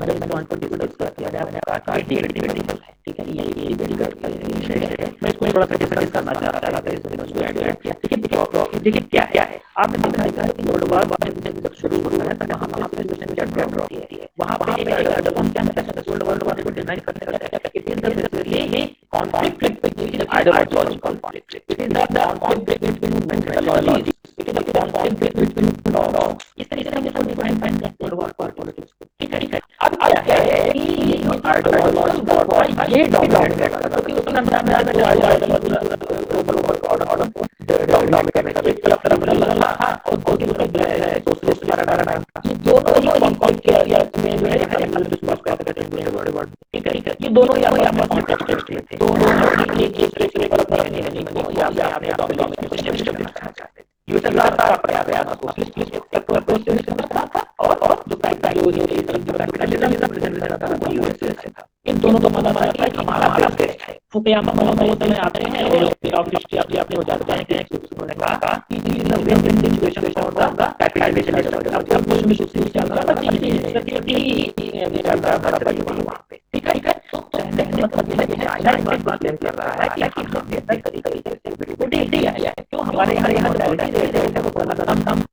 S3: जब पॉइंट पर डिस्कस किया जाए मैंने कहा क्रिएटिविटी मेडिकल है ठीक है ये मेडिकल का विषय है मैं इसको थोड़ा सा डिस्कस करना चाहता था इसको ऐड किया देखिए क्या है आपने देखा है कि वर्ल्ड वार जब शुरू होता है तब वहां पे सिचुएशन ड्रॉप होती है वहां पे जब हम क्या कहते हैं वर्ल्ड वार को डिजाइन करने का क्या it is necessarily conflict between ideological conflict it is not conflict between methodology it is conflict between laws इस तरीके से हम इसको डिफाइन करते हैं वर्ल्ड वार पॉलिटिक्स ठीक है अब क्या है कि आइडियोलॉजी ये डोमिनेट करता है क्योंकि उसमें हमने आइडियोलॉजी ग्लोबल ऑर्डर इकोनॉमिक और सोशलिस्ट पैराडाइम ये दोनों ही कॉन्फ्लिक्ट के एरिया में जो है विश्वास करते हैं ठीक है ये दोनों यहाँ पर कॉन्टेक्स्ट में थे दोनों एक या अपने डोमिनेट सिस्टम दिखाना चाहते हैं यूएसएसआर अपने आप सोशलिस्ट और जो इन दोनों को माना जाता है कि हमारा देश है फुकुयामा में आते हैं और ऑफ हिस्ट्री आपने हो जाते हैं कि उन्होंने कहा कि in the win situation for the capitalism अब कुछ भी सोशल चल रहा था कि स्थिति चल रहा था वहां पे ठीक है तो कहने मतलब ये है कि चाइना इस बात कर रहा है कि हम बेहतर तरीके से विजिबिलिटी है क्यों हमारे यहाँ डायरेक्ट रेट है वो हम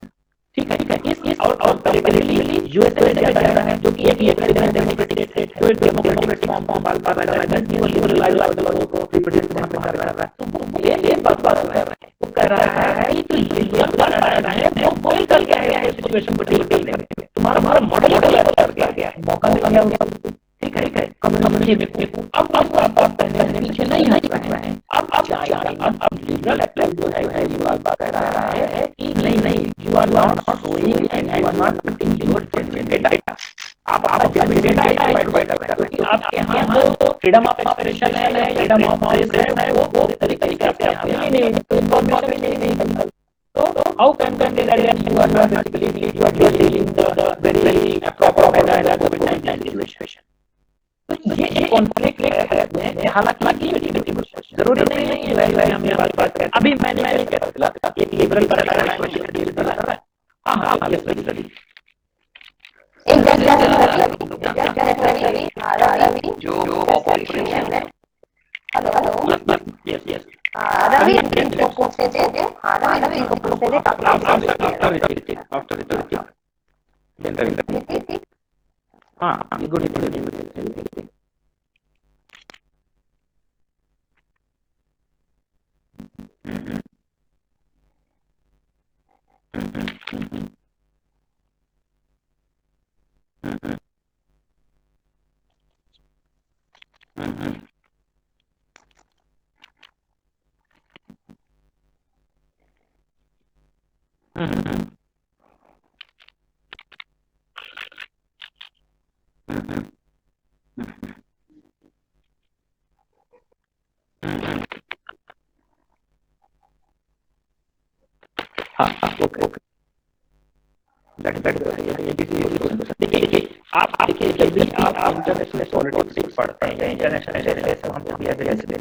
S3: ठीक है इस और पेरिफेरली यूएसए में ज्यादा है जो कि एक डेमोक्रेटिक स्टेट है जो डेमोक्रेटिक फॉर्म बाल है लिबरलाइज लोगों को रिप्रेजेंट वहां पे कर रहा है तो ये बात कर रहा है वो कह रहा है कि तो ये सब कर रहा है जो कोई कर गया है सिचुएशन को डील करने में तुम्हारा मॉडल कर गया है मौका मिल गया ठीक है कम्युनिटी में अब आप पहले पीछे नहीं हट रहे हैं अब लीगल अप्लाई जो है ये बात कह रहा है कि नहीं you are not showing and you are not putting your data आप डेटा कर रहे हैं आपके यहाँ जो फ्रीडम ऑफ एक्सप्रेशन है फ्रीडम ऑफ प्रेस है वो तरीके से आप नहीं इन्फॉर्मेशन नहीं so how can they that you are not basically you are dealing the very proper manner COVID-19 situation तो ये एक कॉन्फ्लिक्ट है हालांकि जरूरी नहीं है हमें बात करें अभी मैंने क्या था एक लिबरल पैराडाइम हाँ यस जो पॉपुलेशन है हेलो यस
S2: रवि को पूछते थे रवि को पूछते थे आफ्टर
S3: हाँ गुड इवनिंग देखिए आप देखिए जब भी आप इंटरनेशनल पॉलिटिक्स पढ़ते हैं या इंटरनेशनल रिलेशन हम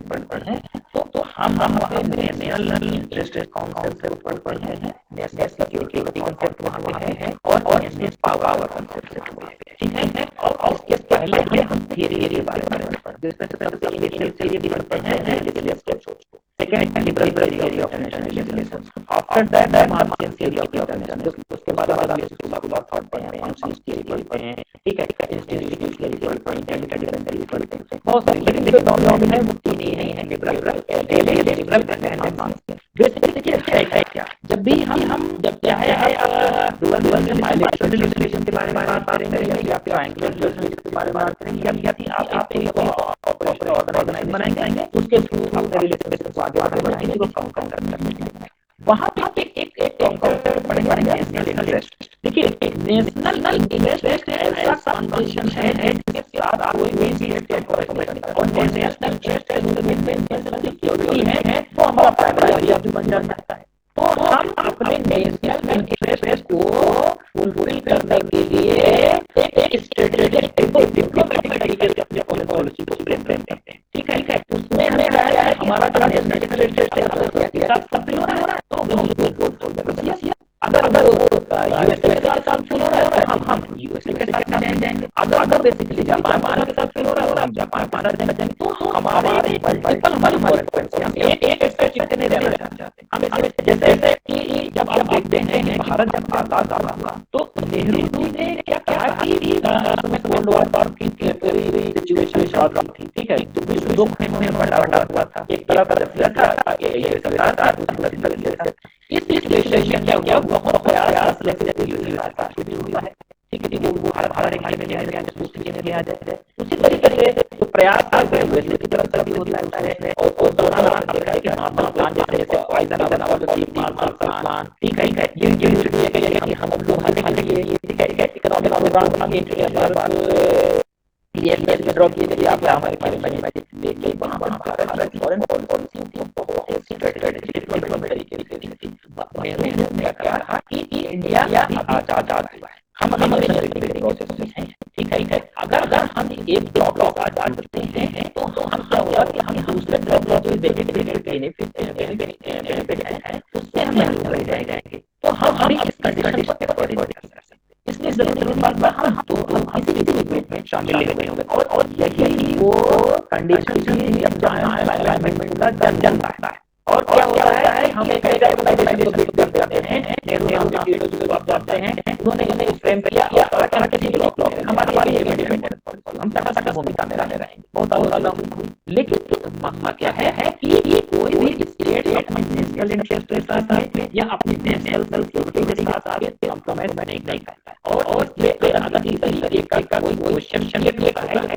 S3: पढ़ते हैं तो हम वहाँ नेशनल इंटरेस्ट कॉन्सेप्ट पढ़ते हैं, नेशनल सिक्योरिटी कॉन्सेप्ट वहाँ पे है और नेशनल पावर कॉन्सेप्ट वहाँ पे, ठीक है। और उसके पहले हम थियरी के बारे में पढ़ते हैं, जिसमें सबसे इनिशियल थियरी पढ़ते हैं relationship, second liberal theory of international relations, after that Marxian theory of international, उसके बाद आप स्कूल ऑफ थॉट पढ़ते हैं, फंक्शंस थियरी पढ़ते हैं, ठीक है, इंस्टीट्यूशनल थियरी पढ़ते हैं, इंटेलिजेंस थियरी पढ़ते हैं, बहुत सारी, लेकिन डोमेन है वो तीन ही है, लिबरल एंड मार्क्सियन। बेसिकली है क्या, जब भी हम जब चाहे डुअल बायलैटरल रिलेशन के बारे में बात करेंगे या फिर ट्रायंगुलर रिलेशन के बारे में बात करेंगे या फिर आप एक ऑर्गेनाइजेशन बनाएंगे उसके थ्रू अपने रिलेशनशिप को आगे बढ़ाएंगे, तो काउंट करना वहाँ पे एक काउंटर पड़ेगा नेशनल इंटरेस्ट। देखिए नेशनल इंटरेस्ट ऐसा कंडीशन है जिसके साथ कोई भी स्टेट ऑपरेट करता है, और नेशनल इंटरेस्ट नेशनल सिक्योरिटी है वो हमारा प्राइमरी ऑब्जेक्टिव बन जाता है। तो हम अपने नेशनल इंटरेस्ट को फुलफिल करने के लिए एक स्ट्रेटेजिक डिप्लोमेटिक तरीके से अपने पॉलिसी को फ्रेम करते हैं, ठीक है। उसमें हमारा जो नेशनल इंटरेस्ट है सब हो रहा है तो हम अगर यूएसए के साथ हो रहा है तो हम यूएसए के साथ जाएंगे, अगर बेसिकली जापान भारत के साथ हो रहा है हम जापान भारत जाएंगे, तो हमारे मल्टीपल हम एक स्ट्रेटेजी नहीं रहना चाहते हम। जैसे कि जब आप देखते हैं भारत जब आजाद हुआ तो नेहरू ने क्या कहा कि कोल्ड वॉर की सिचुएशन शॉर्ट थी, ठीक है, तो विश्व दो भागों में बटा हुआ था, एक तरफ रसिया था, एक सरकार था, इस सिचुएशन क्या हुआ बहुत प्रयास हुआ है, ठीक है, वो हर एक में लिया जाए उसी तरीके से तो प्रयास की तरफ भी होता है। और दौरान देखा है कि नॉर्मल प्लान जैसे प्लान, ठीक है, ये हम लोग ठीक है, इकोनॉमिक प्रोग्राम ये विड्रॉ किए गए आप हमारे देखिए वहाँ भारत फॉरेन पॉलिसी बहुत स्ट्रेटेजिक डिप्लोमेटिक तरीके से नेहरू ने कहा कि इंडिया आजाद हुआ है, हम प्रोसेस में हैं, ठीक है। अगर हम एक ब्लॉक आजाद करते हैं तो हम क्या होगा कि हम दूसरे ब्लॉक जो बेनिफिट है उससे हम महरूम रह जाएंगे, तो हम इस कंडीशन को अवॉइड कर सकते हैं। इसलिए जरूरी बात है हम किसी भी डिबेट में शामिल नहीं होंगे और यही वो कंडीशन थी जब एनवायरनमेंट का जन रहता है। और क्या होता है हम एक ऑर्गेनाइजेशन को बिल्ड करते हैं, नेहरू जो आप जानते हैं उन्होंने फ्रेम किया और किसी ब्लॉक हमारी इंडिपेंडेंस हम तक भूमिका में रहेंगे बहुत ज्यादा। लेकिन मसला क्या है कि कोई भी स्टेट अपने नेशनल इंटरेस्ट के साथ या अपनी नेशनल सिक्योरिटी के साथ कॉम्प्रोमाइज नहीं करता है। और अगर इस तरीके का कोई क्वेश्चन है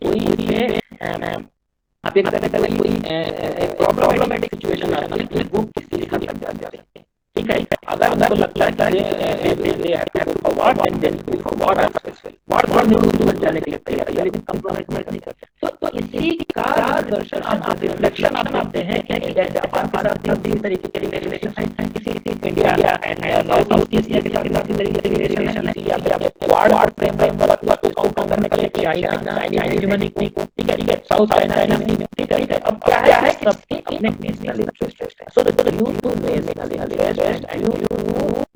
S3: कोई इसमें आप एक कोई प्रॉब्लमेटिक सिचुएशन आती है तो वो किसी हद तक जा सकते हैं, ठीक है। अगर उनको लगता है जाने के लिए तैयार है लेकिन कंप्रोमाइज नहीं करते, तो इसी का दर्शन आप रिफ्लेक्शन आप आते हैं कि जापान भारत इस तरीके के रिलेशन है, किसी इंडिया एंड साउथ एशिया के साथ इस तरीके के रिलेशन है, या क्वाड फ्रेमवर्क को काउंटर करने के लिए चाइना हेजेमनी को, ठीक है, साउथ चाइना में, ठीक है। अब क्या है सबके अपने नेशनल इंटरेस्ट है, so the you to national interest and you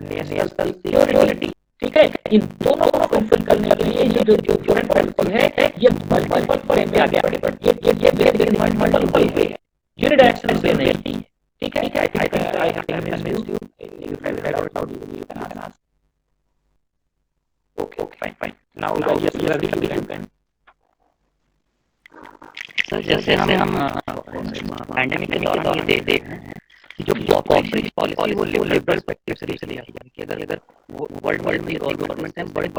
S3: national security, ठीक है। इन दोनों को फुलफिल करने के लिए ये जो फॉरेन पॉलिसी है ये मल्टीपल फ्रेम में आगे बढ़े, ये बेसिकली मल्टीपल वे है, यूनिडायरेक्शनल वे नहीं है, ठीक है। I have missed you if I head out how you can answer. Okay fine now just you can
S7: sir जैसे हम पैंडेमिक के दौरान ये देख रहे हैं जो कॉर्पोरेट पॉलिसी वो लिबरल पर्सपेक्टिव से देखी जाती है, अगर वो वर्ल्ड में और गवर्नमेंट हैं बड़े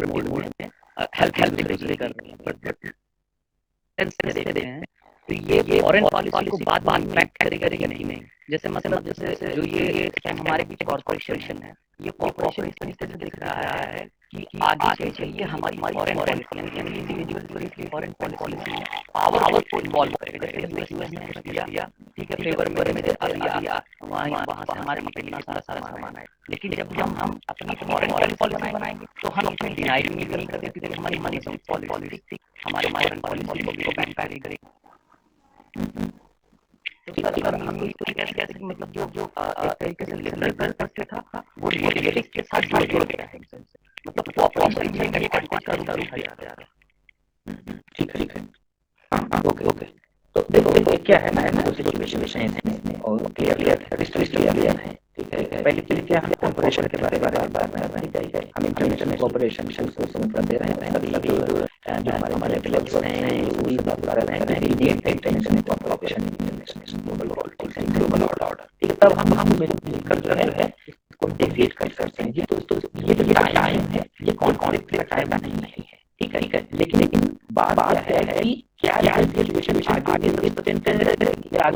S7: मोड में हेल्थ डिलीवरी कर रही हैं, बट देखते हैं तो ये फॉरेन पॉलिसी को बात इम्पैक्ट करेगी नहीं। जैसे मतलब जैसे जो ये हमारे बीच कॉर्पोरेशन है, ये कॉर्पोरेशन इस तरीके से दिख रहा है कि आगे चलिए हमारी फॉरेन पॉलिसी यानी इंडिविजुअल की फॉरेन पॉलिसी पावर को इन्वॉल्व करेगा। जैसे यूएस ने कुछ किया, ठीक है, फेवर में आ दिया, वहाँ से हमारे लिए कितना सारा सामान है। लेकिन जब हम अपनी फॉरेन पॉलिसी बनाएंगे तो हम इसमें डिनाई नहीं कर सकते कि हमारी मनी पॉलिसी हमारे फॉरेन पॉलिसी को बैक करेगी। तो सर हम इसको कैसे मतलब जो एक तरीके से लिबरल पर्सपेक्टिव था वो रियलिस्टिक के साथ जुड़ गया है, मतलब कोऑपरेशन में कंट्री का रूप दिखाया जा रहा है।
S3: ठीक है। हाँ, ओके। तो देखो क्या है ना सिचुएशन है और क्लियर है, ठीक है। पहले चलिए क्या हम कोऑपरेशन के बारे में बात कर रहे हैं। हम इंटरनेशनल कोऑपरेशन को समझ दे रहे हैं। अभी जो हमारे क्लब्स हैं वो बात कर रहे हैं international cooperation, global politics and global order, ठीक है। तब हम मिलकर जो है इसको डिफीट कर सकते हैं। ये जो टाइम है ये कॉन्फ्लिक्ट का टाइम नहीं है, ठीक है। लेकिन बात है कि क्या सिचुएशन आगे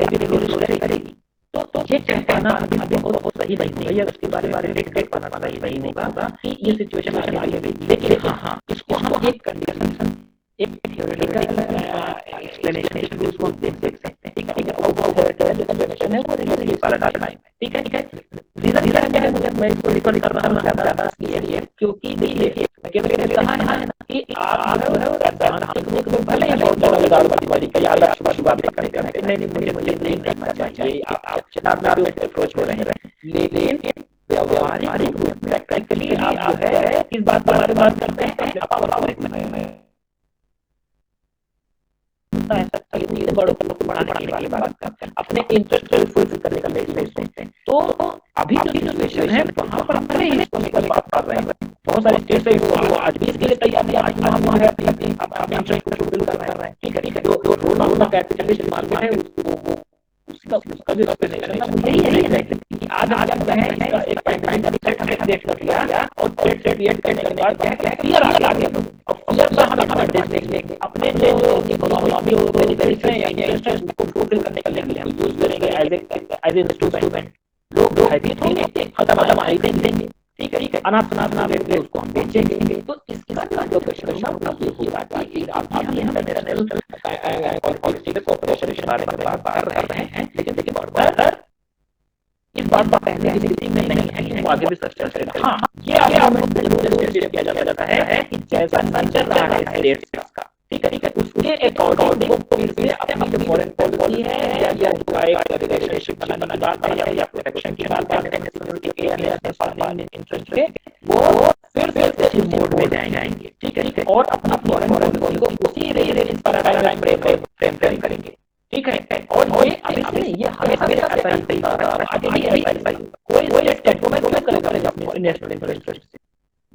S3: भी रिजोल्व करेगी। तो ये कह पाना अभी बहुत सही नहीं है, उसके बारे में देख पाना सही नहीं होगा कि ये सिचुएशन आगे बढ़ेगी। लेकिन हाँ, इसको हम एक कंडीशन, एक थ्योरेटिकल एक्सप्लेनेशन के रूप में देख सकते हैं, ठीक है। और एक्सप्लेनेशन है वो रिलेटिव पैराडाइम है, ठीक है। रीजन क्या है, मैं इसको रिफर कर रहा हूं ज्यादा इसलिए क्योंकि देखिए मैंने कहा है ना कि आप भले ही बहुत ज्यादा लगातार का याद शुरुआत करते हैं, नहीं मुझे नहीं करना चाहिए, आप चलाना अप्रोच हो रहे हैं। लेकिन व्यवहारिक रूप में प्रैक्टिकली आप जो है इस बात पर बात करते हैं बढ़ाने वाली बात करते हैं, अपने इंटरेस्ट को फुलफिल करने का ले सोचते हैं। तो अभी जो सिचुएशन है वहां पर हम भले ही इसको बात कर रहे हैं, बहुत सारे स्टेट्स है वो आज भी इसके लिए तैयार नहीं, आज वहां है अपने इंटरेस्ट को फुलफिल कर रहे हैं, ठीक है। जो रोड का कैपिटलिस्ट मार्केट है उसको उसका जो एक्सप्लेनेशन है वो यही है कि आज है इसका एक पैंडेमिक सेट हमें क्रिएट कर दिया और सेट क्रिएट करने के बाद क्या है फियर आ गया। और फियर का हम अपने जो इकोनॉमिक जो बेनिफिट्स हैं या इंटरेस्ट को फुलफिल करने के लिए हम यूज करेंगे एज ए स्टूडेंट। लोग हैबिट होंगे खत्म आई देंगे, ठीक है। अनाप रेट पे उसको हम बेचेंगे। तो इसके साथ जो क्वेश्चन ये होगा कि आप इंटरनेशनल पॉलिटिकल कोऑपरेशन के बारे में बात कर रहे हैं, लेकिन इस बात का पहले किसी में नहीं है कि वो आगे भी चर्चा करेगा। हाँ, ये आगे किया जाता है कि जैसा चल रहा है स्टेट्स का, ठीक है, उसके अकॉर्डिंग फिर से अपनी जो फॉरेन पॉलिसी है या उनका एक रिलेशनशिप बनाने की बात है या प्रोटेक्शन की बात है सिक्योरिटी के या नेशनल इंटरेस्ट के, वो फिर से इस मोड में जाएंगे, ठीक है। और अपना फॉरेन पॉलिसी को उसी रेंज पैराडाइम फ्रेम करेंगे, ठीक है। और ये हमेशा ऐसा ही आगे भी ऐसा ही कोई स्टेट को मैं करेगा अपने नेशनल इंटरेस्ट से,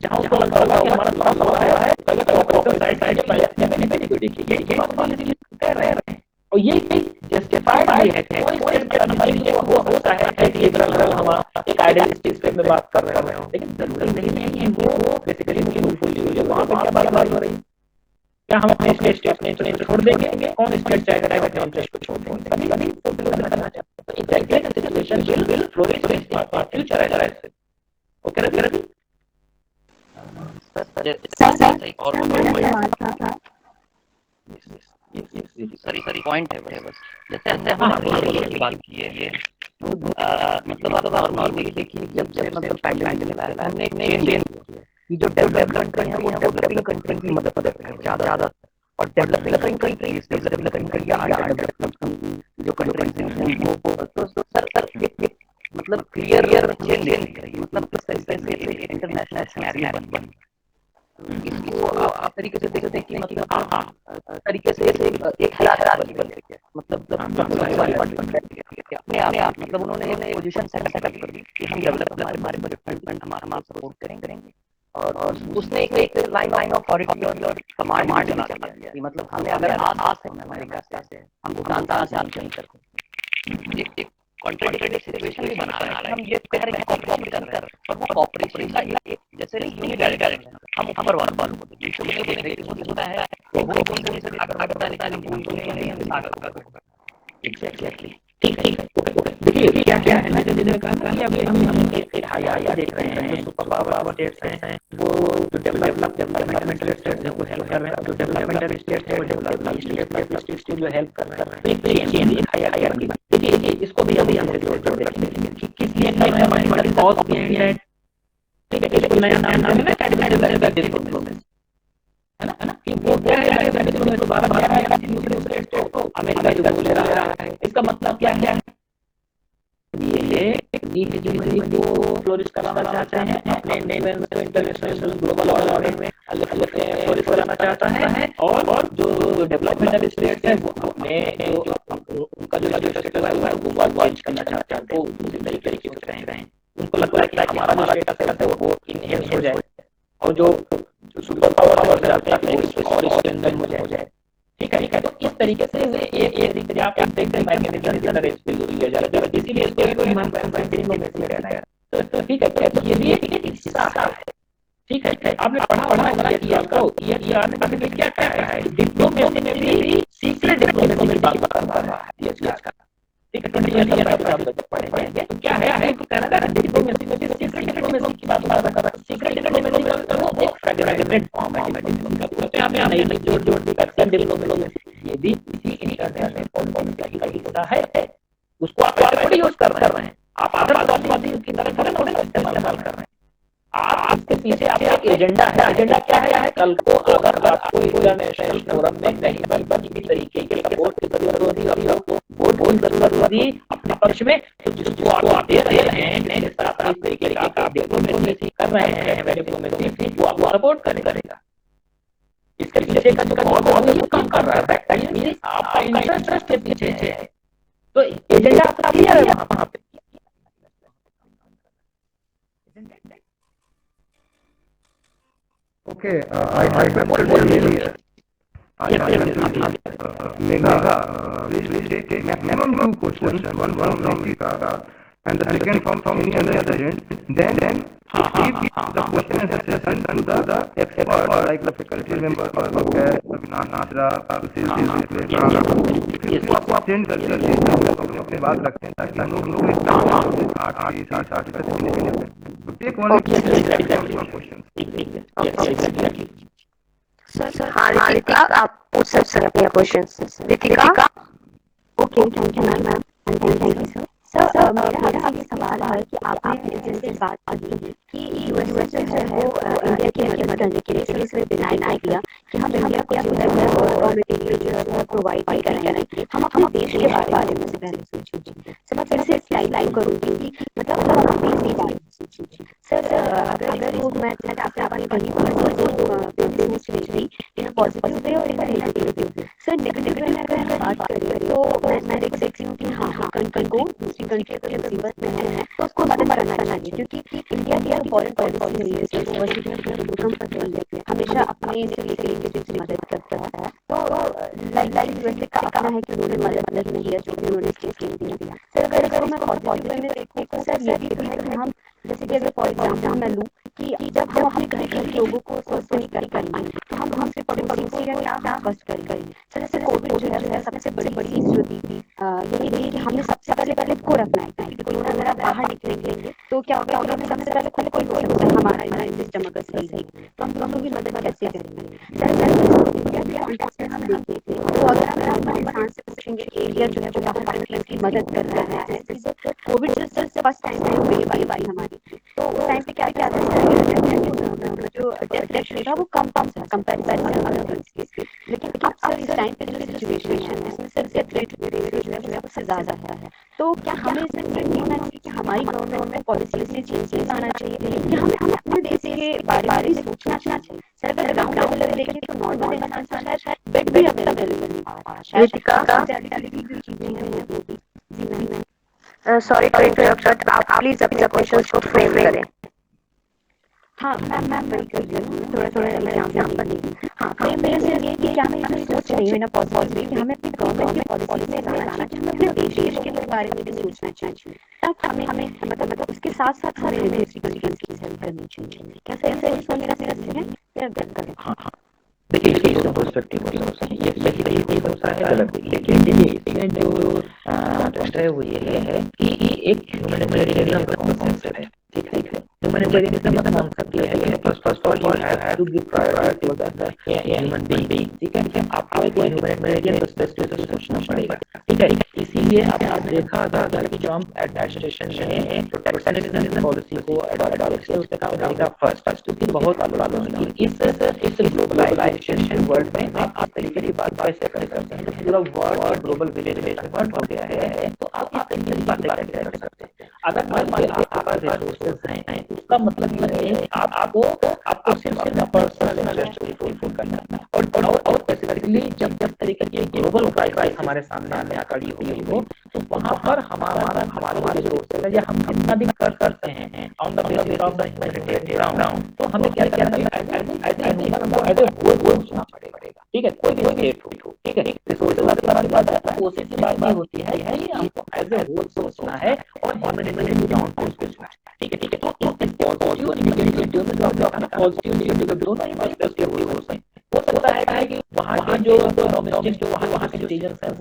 S3: जहां उसको लगता है हमारा लॉस हो रहा है कल साइड के पहले मैंने देखी ये पॉलिसी कर रहे हैं और ये जस्टिफाइड है। कोई स्टेट वो होता है कि लिबरल हम एक आइडियलिस्टिक स्टेट में बात कर रहे हैं, लेकिन जरूरी नहीं है वो बेसिकली फुल्ली जो वहां पे क्या बात हो रही है। क्या हम अपने स्टेट में इंटरेस्ट छोड़ देंगे? कौन स्टेट चाहेगा अपने इंटरेस्ट को छोड़ देंगे? कभी फुलफिल करना चाहते हैं। तो exactly situation will flourish in future as well. Okay Ravi
S7: सही पॉइंट है बस। जैसे हमने बात की है मतलब नॉर्मली देखिए जब मतलब पैंडेमिक आया हमने कि जो डेवलपमेंट है वो डेवलपिंग कंट्री की मदद है ज्यादा और डेवलपिंग कंट्रीज जो कंट्रीज हैं वो तो सर मतलब क्लियर चेंज मतलब इंटरनेशनल सिनेरियो बन इसको आप तरीके से देखते कि मतलब तरीके से एक हायरार्की बन गई है, मतलब अपने आप मतलब उन्होंने पोजीशन सेटअप कर दी कि हम हमारे डेवलपमेंट हमारा सपोर्ट करेंगे और उसने एक लाइन ऑफ ऑथोरिटी और कमांड चला दिया कि मतलब हमें अगर आ सकते हैं अमेरिका से हम भूटान से आप नहीं करते एक कॉन्ट्रडिक्टरी सिचुएशन भी बना रहा है। हम ये कह रहे हैं कॉपरेशन कर और वो कॉपरेशन जैसे यूनिलैटरल हम ऊपर वाले को यूजुअली नहीं देने की कोशिश होता है वो कौन से आगे निकालने भूल तो नहीं हम आगे होगा एग्जैक्टली ठीक है। देखिए क्या है ना जैसे कहा कि अभी हम एक हाई देख रहे हैं सुपर पावर स्टेट्स हैं वो जो डेवलपमेंटल स्टेट्स हैं वो हेल्प कर रहे हैं, जो डेवलपमेंटल स्टेट्स हैं वो डेवलप स्टेट्स को जो हेल्प कर रहे हैं। तो एक चेन दिखाया गया। देखिए इसको भी हम जोड़ देखेंगे कि किस लिए कर रहे हैं, what is the cause behind that. ठीक है, इसको नया नाम है कैपिटलिज्म, है ना, कि वो क्या है कैपिटलिज्म दोबारा क्या है दूसरे स्टेट को अमेरिका जो ले रहा है। इसका मतलब क्या है, ये इंडिविजुअली को फ्लोरिश कराना चाहते हैं, अपने नेशन को इंटरनेशनल ग्लोबल ऑर्डर में फ्लोरिश कराना चाहता है, और जो डेवलपमेंटल स्टेट्स है वो अपने जो उनका जो स्टेटस है वो चेंज करना चाहते हैं, वो दूसरी तरीके से रह रहे हैं। उनको लगता है कि हमारा जो स्टेटस है वो इनहेंस हो जाए, और जो सुपर पावर जाते हैं और स्ट्रेंथन हो जाए। ठीक है, तो इस तरीके से एक आप देखते हैं इसीलिए इसको है। तो ठीक है, तो ये भी एक हिस्सा है। ठीक है, आपने पढ़ा किया क्या है, डिप्लोमेसी में भी सीक्रेट डिप्लोमेसी की बात कर रहा है आज का। ठीक है, 20 ईयर आप जब पढ़ेंगे तो क्या है, तो कनाडा डिप्लोमेसी में भी सीक्रेट डिप्लोमेसी की बात कर रहा है। सीक्रेट डिप्लोमेसी का वो एक फ्रेगमेंटेड फॉर्म है डिप्लोमेसी का, पूरा आप नहीं जोड़ भी करते हैं डिप्लोमेसी। ये भी इसी इंटरनेशनल पॉलिटिक्स का हिस्सा है, उसको आप थोड़ी यूज कर रहे हैं, आप आतंकवादी की तरह थोड़ी इस्तेमाल कर रहे हैं। आप इसके पीछे आपका एक एजेंडा है। एजेंडा क्या है, कल को अगर आपको इंटरनेशनल फोरम में कहीं पर किसी तरीके के वोट की जरूरत होती है, वोट की जरूरत होती अपने पक्ष में, तो जिसको आप दे रहे हैं इस तरीके का आप डिप्लोमेसी कर रहे हैं, डिप्लोमेसी वो आपको सपोर्ट करेगा। इसके पीछे का जो काम कर रहा है बैक टाइम में आपका इंटरेस्ट के पीछे है, तो एजेंडा आपका क्लियर है वहां पे।
S1: Okay, I really Mega, please take maximum 2 questions, one from Nikita and the second from any other agent. Then if the question is session to the expert like the faculty member or Nasra, इसको आप चेंज कर दीजिए, अपने बात रखते हैं ताकि हम लोग take only questions.
S2: हाँ रितिका, आप पूछ सकते हैं अपने questions. Ritika,
S8: okay, thank you ma'am, thank you sir. Sir मेरा ये सवाल है कि आपने जैसे बात की कि यूएस जो है वो इंडिया की मदद करने के लिए सिर्फ डिनाई किया कि हम इंडिया को जो है रॉ मटेरियल जो है वो प्रोवाइड करेंगे, हम अपने देश के बारे में पहले सोचिए। सर मैं फिर से स्लाइड करूँगी, मतलब हम अपने देश के बारे में सोचिए। सर अगर वो मैं आपसे आपने कहीं बिजनेस रही इन अ पॉजिटिव वे और in a negative way. Sir negative way में अगर बात करें तो मैं देख सकती हूँ कि हाँ कंट्री को दूसरी कंट्री के मुसीबत में है तो उसको मदद करना चाहिए, क्योंकि इंडिया की फॉरेन पॉलिसी हमेशा अपने मदद करता है। तो लाइक वैसे का अपना है कि उन्होंने मदद नहीं किया जो भी उन्होंने स्कीम दिया। सर अगर मैं पॉजिटिव वे में देखूँ तो सर ये भी है कि हम जैसे कि अगर फॉर एग्जाम्पल मैं लूँ कि जब हम अपने घर के लोगों को स्वस्थ नहीं करेंगे तो हम सिर्फ पड़ोसी का क्या कष्ट करेंगे। सर जैसे कोविड जो है सबसे बड़ी चीज जो थी यही रही कि हमें सबसे पहले को रखना है, क्योंकि कोरोना अगर आप बाहर निकलेंगे तो क्या होगा, हमें सबसे पहले कोई बोल हमारा इम्यून सिस्टम अगर सही है तो हम दोनों की मदद कैसे करेंगे। सर हम देखते हैं तो अगर हम से पूछेंगे एरिया जो है वो बाहर की मदद कर रहा है, कोविड जो फर्स्ट टाइम पे बारी हमारी, तो उस टाइम पे क्या जो डेथ रेट था वो कम था कंपैरिजन में अदर केस के। लेकिन अब सर इस टाइम पे जो सिचुएशन है इसमें सर डेथ रेट जो है सबसे ज्यादा है। तो क्या हमें सर ये कहना चाहिए कि हमारी गवर्नमेंट में पॉलिसी से चेंज आना चाहिए कि हमें अपने देश के बारे में सोचना चाहिए। सर अगर ग्राउंड लेवल देखें तो नॉर्मल शायद बेड भी अवेलेबल नहीं है।
S2: सॉरी टू इंटरप्ट, आप प्लीज अपने क्वेश्चंस को फ्रेम करें।
S8: हाँ मैम वही कर रही हूँ, थोड़ा एग्जाम्पल देंगी। हाँ फ्रेम मेरा सिर्फ ये कि क्या मैं ये सोच रही हूँ ना पॉजिटिव कि हमें अपनी गवर्नमेंट की पॉलिसी में जाना चाहिए, हमें अपने देश के बारे में भी सोचना चाहिए, तब हमें मतलब उसके साथ हमें दूसरी कंट्रीज की हेल्प करनी चाहिए। क्या सर इसको मेरा सिर्फ है या गलत करें?
S7: हाँ देखिए दोनों पर्सपेक्टिव ये सही होता है गलत, लेकिन इसमें जो ट्विस्ट है वो ये है कि एक ह्यूमैनिटेरियन का कॉन्सेप्ट है। ठीक है, ह्यूमैनिटेरियन का मतलब कॉन्सेप्ट ये है कि first of all
S3: world has to give priority to the human being, ठीक है, आपको एक ह्यूमैनिटेरियन पर्सपेक्टिव से सोचना पड़ेगा, ठीक है। इसीलिए आपने देखा था कि ट्रम्प एडमिनिस्ट्रेशन ने प्रोटेक्शनिज्म पॉलिसी को अडॉप्ट किया, उसने कहा अमेरिका फर्स्ट, क्योंकि बहुत इस ग्लोबलाइजेशन वर्ल्ड में आप इस तरीके की बात कैसे कर सकते हैं, पूरा वर्ल्ड ग्लोबल विलेज वर्ल्ड हो गया है, तो आप इस तरीके की बातें कैसे कर सकते हैं। अगर मान लीजिए आपके पास रिसोर्सेज हैं, उसका मतलब ये है आपको सिर्फ पर्सनल इंटरेस्ट फुलफिल करना है, और स्पेसिफिकली जब तरीके की ग्लोबल क्राइसिस हमारे सामने खड़ी हुई हो, तो वहां पर हमारे रिसोर्सेज है या हम जितना भी कर सकते हैं on the basis of the humanitarian ground, तो हमें क्या करना है, एज ए होल सोचना पड़ेगा, ठीक है। कोई भी स्टेट हो, ठीक है, रिसोर्सेज वाली बात है, कोशिश की बात ये होती है कि हमको एज ए होल सोचना है और ह्यूमैनिटेरियन ग्राउंड पर सोचना है, ठीक है। तो इस पॉजिटिव और नेगेटिव में जो आपने पॉजिटिव नेगेटिव दोनों ही पर्सपेक्टिव हो सकता है कि वहाँ के जो डोमेस्टिक जो वहाँ के सिटीजन हैं,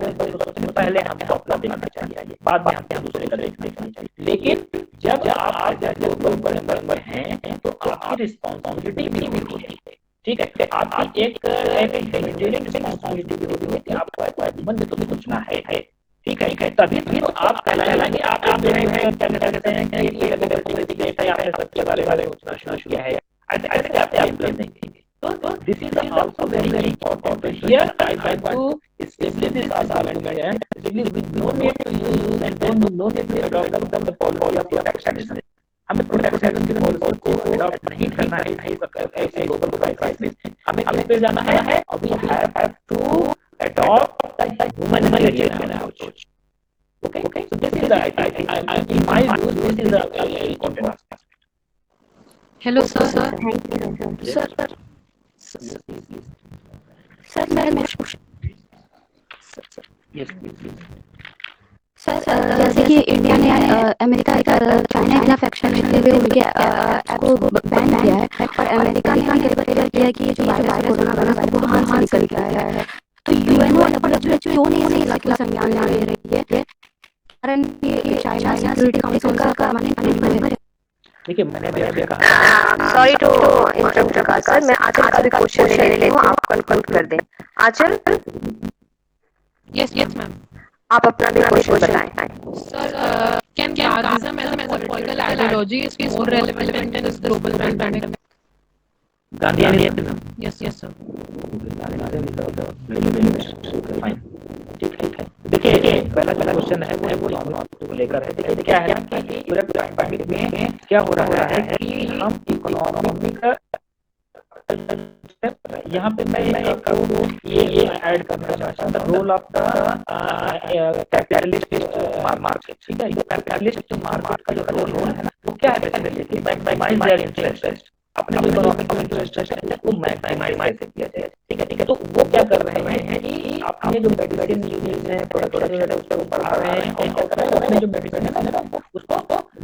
S3: पहले हम अपना देखना चाहिए, बाद में हम दूसरे का देखना चाहिए, लेकिन जब आप बड़े हैं तो आपकी रिस्पॉन्सिबिलिटी भी होती है, ठीक है। आपकी एक ह्यूमैनिटेरियन रिस्पॉन्सिबिलिटी भी होती है कि आपको मन में तो सोचना है, ठीक है, तभी तो आप कहलाएंगे। आप जो है क्या कहते हैं कि आपने सबके बारे में सोचना शुरू किया है, ऐसे आप देंगे। तो this is also very important. Here I want to establish this argument and we don't need to use and don't need to adopt the policy of protectionism. हमें प्रोटेक्शनिज्म पॉलिसी को अडॉप्ट नहीं करना है ऐसे ग्लोबल क्राइसिस, हमें इस पे जाना है, और we have to adopt the humanitarian approach. Okay, so this is in my view, this is a important aspect.
S8: Hello sir, thank you sir. मैं
S3: Yes, please.
S8: सर जैसे कि इंडिया ने अमेरिका चाइना के खिलाफ एक्शन लेते हुए उनके ऐप को बैन किया है, और अमेरिका ने क्लियर किया कि ये जो वायरस कोरोना वायरस वो वहां से निकल के आया है, तो यूएनओ और डब्ल्यूएचओ क्यों नहीं इस इलाके का संज्ञान ले रही है, कारण ये चाइना सिक्योरिटी काउंसिल का परमानेंट मेंबर है।
S3: देखिए, मैंने कहा,
S2: sorry to interrupt Prakash sir, मैं आंचल का भी क्वेश्चन ले रही हूँ, आप कंक्लूड कर दें। आंचल,
S9: यस मैम,
S2: आप अपना भी क्वेश्चन बताएं।
S9: Sir can Marxism as a political ideology is more relevant in this global pandemic?
S3: गांधीयनिज्म,
S9: Yes sir.
S3: Fine, ठीक है। देखिए, पहला क्वेश्चन है वो को लेकर है। देखिए क्या है ना कि पूरा पैंडेमिक में क्या हो रहा है कि हम इकोनॉमी का यहाँ पे मैं ये ऐड करना चाहता हूँ, the role of the capitalist market, ठीक है। कैपिटलिस्ट मार्केट का जो रोल है ना, वो क्या है, बेसिकली मैक्सिमाइज देयर इंटरेस्ट, अपने जो इकोनॉमिक इंटरेस्ट है उसको मैक्सिमाइज किया जाए, ठीक है। तो वो क्या कर रहे हैं कि अपने जो मेडिसिन यूजेस है, प्रोडक्शन है, उसको बढ़ा रहे हैं, और क्या कर रहे हैं, अपने जो मेडिसिन है उसको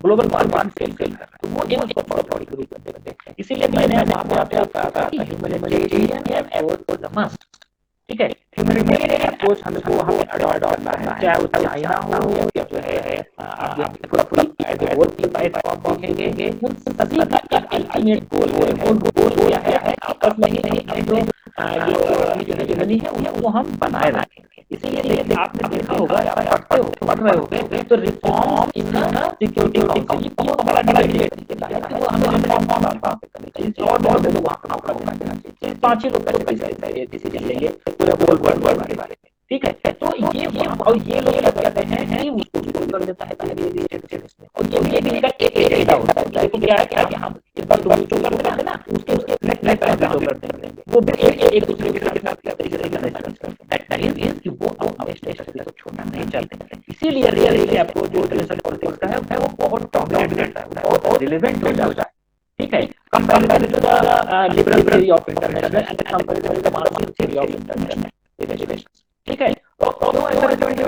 S3: ग्लोबल मार्केट सेल कर रहे हैं, तो वो एक प्रोडक्ट शुरू कर देते हैं। इसीलिए मैंने वहाँ पे आपको कहा कि humanitarian effort for the must, ठीक है। ह्यूमैनिटेरियन अप्रोच हमको वहाँ पे अडॉप्ट करना है, चाहे वो चाइना हो या जो है पूरा एज ए होल प्लेटफॉर्म देखेंगे, उन सभी का एक अल्टीमेट गोल है, और गोल क्या है, आपस में ही जो रिलीजन है वो हम बनाए रखेंगे। इसीलिए आपने देखा होगा, पढ़ रहे होंगे, तो reform in the security council बहुत बड़ा डिबेट है, वो हमें रिफॉर्म करनी चाहिए, और बहुत लोग वहाँ पर करना चाहिए, 5 ही लोग का डिसीजन लेंगे पूरे होल वर्ल्ड के बारे में, ठीक है। तो ये लोग क्या कहते हैं कि उसको भी कर देता है पहले में, और ये भी का एक एजेंडा होता है। देखो क्या है कि हम इस बार जो कर रहे हैं ना, उसके नेक्स्ट टाइम जो करते हैं वो भी एक दूसरे के साथ तरीके से दैट इज कि वो अपने स्टेटस को छोड़ना नहीं चाहते। इसीलिए रियलिटी अप्रोच जो इंटरनेशनल पॉलिटिक्स का है वो बहुत डोमिनेंट है, बहुत रिलेवेंट हो जाता है, ठीक है। Comparative to the liberal theory of international and comparative to the Marxist theory of international relations, ठीक है। तो ऐसा क्योंकि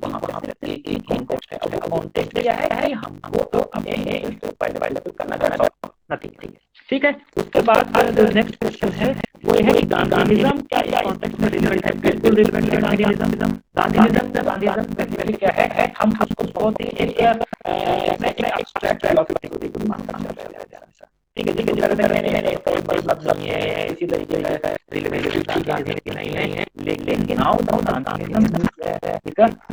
S3: वहाँ पर एक कॉन्टेक्स्ट है, अब कॉन्टेक्स्ट क्या है कि हमको तो अपने पहले करना चाहना ठीक है। उसके बाद जो नेक्स्ट क्वेश्चन है वो है कि गांधीज्म क्या कॉन्टेक्स्ट में रिलेवेंट है, बिल्कुल रिलेवेंट है गांधीज्म बेसिकली क्या है, हम उसको बहुत ही एक एब्स्ट्रैक्ट फिलॉसफी को मानना चाहते हैं, ठीक है।
S7: लगता है मैंने कोई मतलब नहीं है, इसी तरीके का रिलेवेंट नहीं है, लेकिन now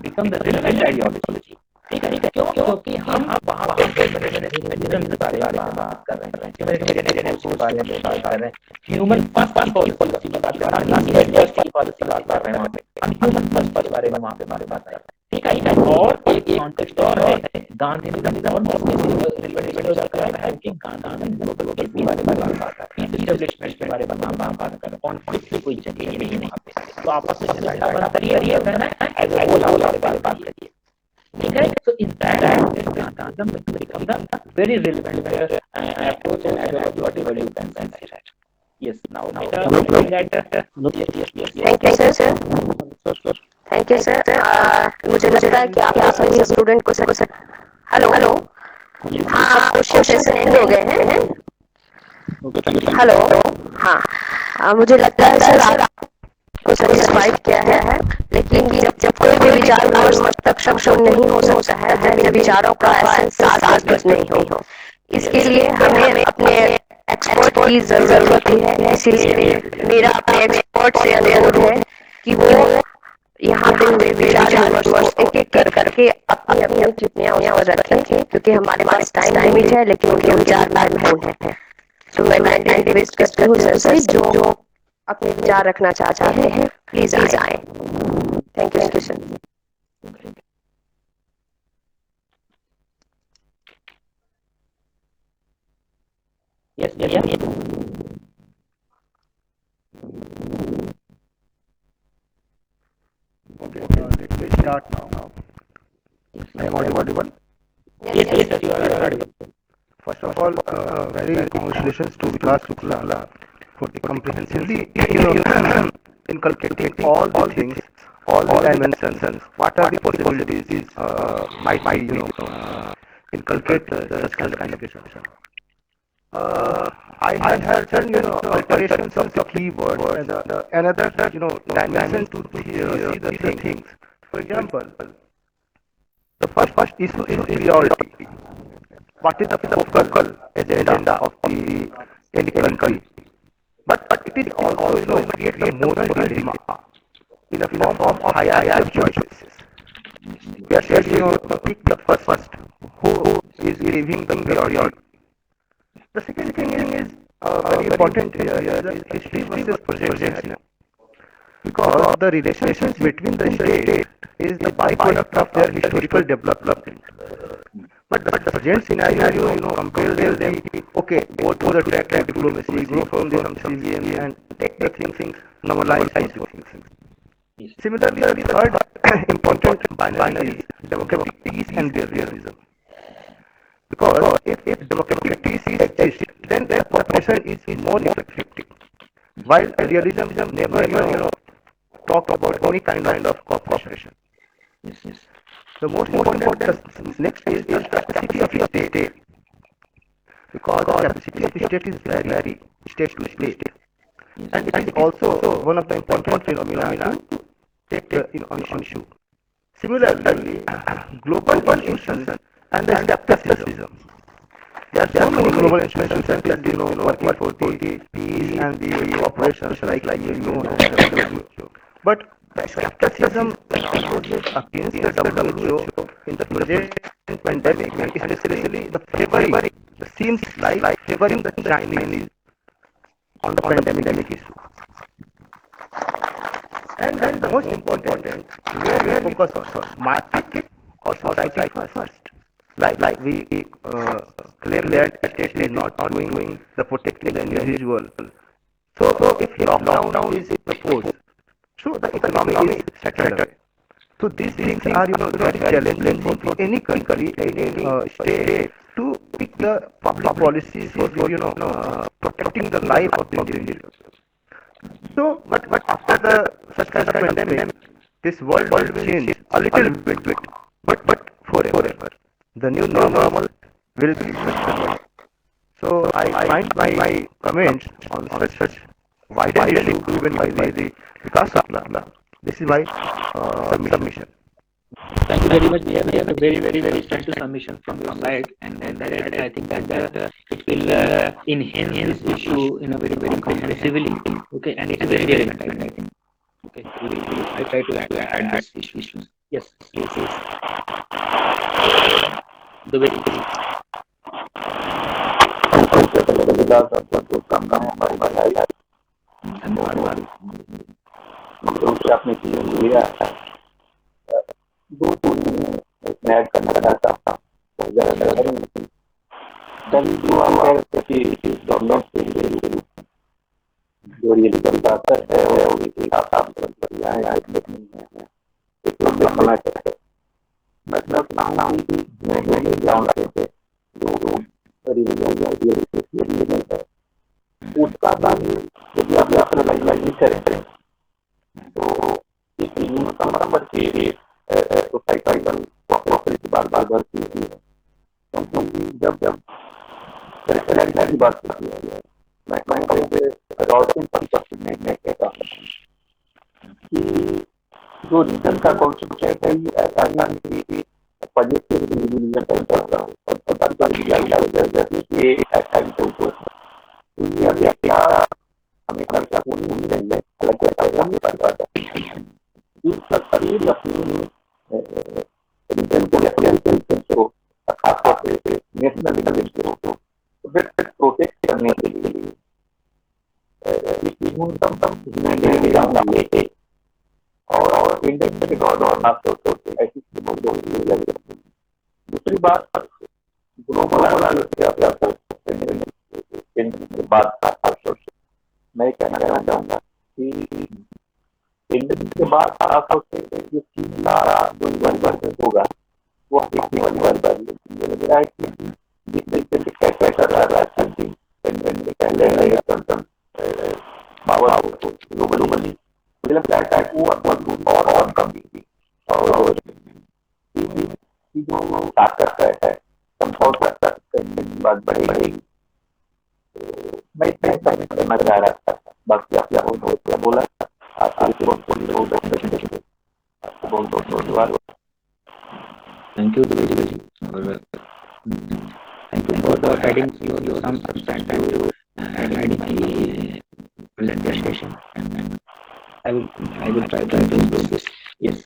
S7: become the relevant ideology. ठीक है, क्योंकि हम वहाँ पे रिलीजन के बारे में बात कर रहे हैं, के बारे में बात कर रहे हैं, ह्यूमन फर्स्ट पॉलिसी की बात कर रहे हैं, नेचर की पॉलिसी बात कर रहे हैं, वहाँ पे हम ह्यूमन फर्स्ट के बारे में वहाँ पे बात कर रहे हैं। ठीक है, और एक कॉन्टेक्स्ट और है गांधीनिज्म और के बारे में बात कर रहे हैं, पीस एस्टेब्लिशमेंट के बारे में बात कर रहे हैं, कॉन्फ्लिक्ट की कोई जगह नहीं है वहाँ पे, तो आपस में लड़ाई करिए एज ए होल बात करिए। ठीक है, so in that Gandhism become the very relevant approach and ideology, whatever you can say that. Yes, now
S2: Thank you, sir. Thank you, sir. मुझे लगता है कि आप सभी स्टूडेंट को सर हेलो हाँ, क्वेश्चन सेशन एंड हो गए हैं। हेलो हाँ, मुझे लगता है सर आपको सेटिस्फाइड किया है, लेकिन जब कोई भी विचार विमर्श तक सक्षम नहीं हो सकता है जब इन विचारों का साथ नहीं हो, इसके लिए हमें अपने एक्सपर्ट की जरूरत होती है। इसीलिए मेरा अपने एक्सपर्ट से अनुरोध है कि वो यहाँ पे विचार विमर्श एक एक करके अपनी अपनी टिप्पणियां रखें, क्योंकि हमारे पास टाइम लिमिट है, लेकिन उनके विचार महत्वपूर्ण है। तो मैं काइंडली रिक्वेस्ट करती हूँ सर जो अपने विचार रखना चाहते हैं प्लीज आए। Thank you sir.
S7: yes.
S1: Okay, let me start now. I am audible.
S7: Yes, you are audible.
S1: First of all, very congratulations to Vikas Shukla for the comprehensively inculcating all the things, all the dimensions, what are the possibilities might be inculcate such kind of education. I have heard alterations of the keyword and another dimension to see the things. For example, the first issue is priority. What is the focal agenda of any country? But it is also create a moral dilemma in the form of higher choices. We are saying pick the first who is giving the priority. The second thing is very important here is the history versus projection, because the relations between the state is the byproduct of their historical development. But the present scenario, compare them, okay, go to the track of diplomacy, go from the CVM and take the things, normalize things. Similarly, the third important binary is democratic peace and realism. Because if democratic peace exists, then their cooperation is more effective. While realism never talk about any kind of cooperation. Yes. The most important next is the capacity of state, because the capacity of state is very state to state, and it is also one of the important phenomena to take on issue. Similarly, global institutions and the skepticism. There are so many global institutions that working for the peace and the cooperation like WHO. But the skepticism against the WHO in the present pandemic, and especially the seems like favoring the Chinese on the pandemic issue. And the most important, where we focus on market or society first. Like we clearly that state is not doing the protecting the individual. So if lockdown is proposed, so the economy is settled. So these things are very challenging for any country, any state to pick the public policies for protecting the life of the individual. So, but after the such kind of pandemic, this world will change a little bit, but forever. The new normal will be such. So I find my comments on such wide issue given by the Vikas Shukla. This is my submission.
S3: thank you very much. We have a very extensive submission from your side, and I think that it will enhance this issue in a very comprehensively. Okay, and it's very relevant, I think. Okay, I try to add this issue. Yes, yes. The way
S1: आपने लिया दो मैं ऐड करना चाहता था जो ये बात है मतलब उसका यदि आप करें तो इस नंबर की सोसाइटी बार बढ़ती है क्योंकि जब की बात करती है मैं कहता हूँ कि जो रीजन का कॉन्सेप्ट है ऐसा नहीं कि पॉजिटिव रीजन हमें प्रोटेक्ट करने के लिए और दूसरी बात ग्लोबल मैं कहना चाहूंगा कि इंडियन के बाद जो चीज होगा वो देखने वाली बात लग रहा है कि जिस तरीके से कैसे कर रहा है पावर ग्लोबली मुझे लगता है वो और कम थी और जो ताकत है कंफर्ट करता है बात बढ़ेगी मैं कहना चाह रहा था बाकी आप क्या बोला आपके बहुत धन्यवाद
S3: thank you very much thank you for adding some substantive adding the presentation and I will try to do this. Yes.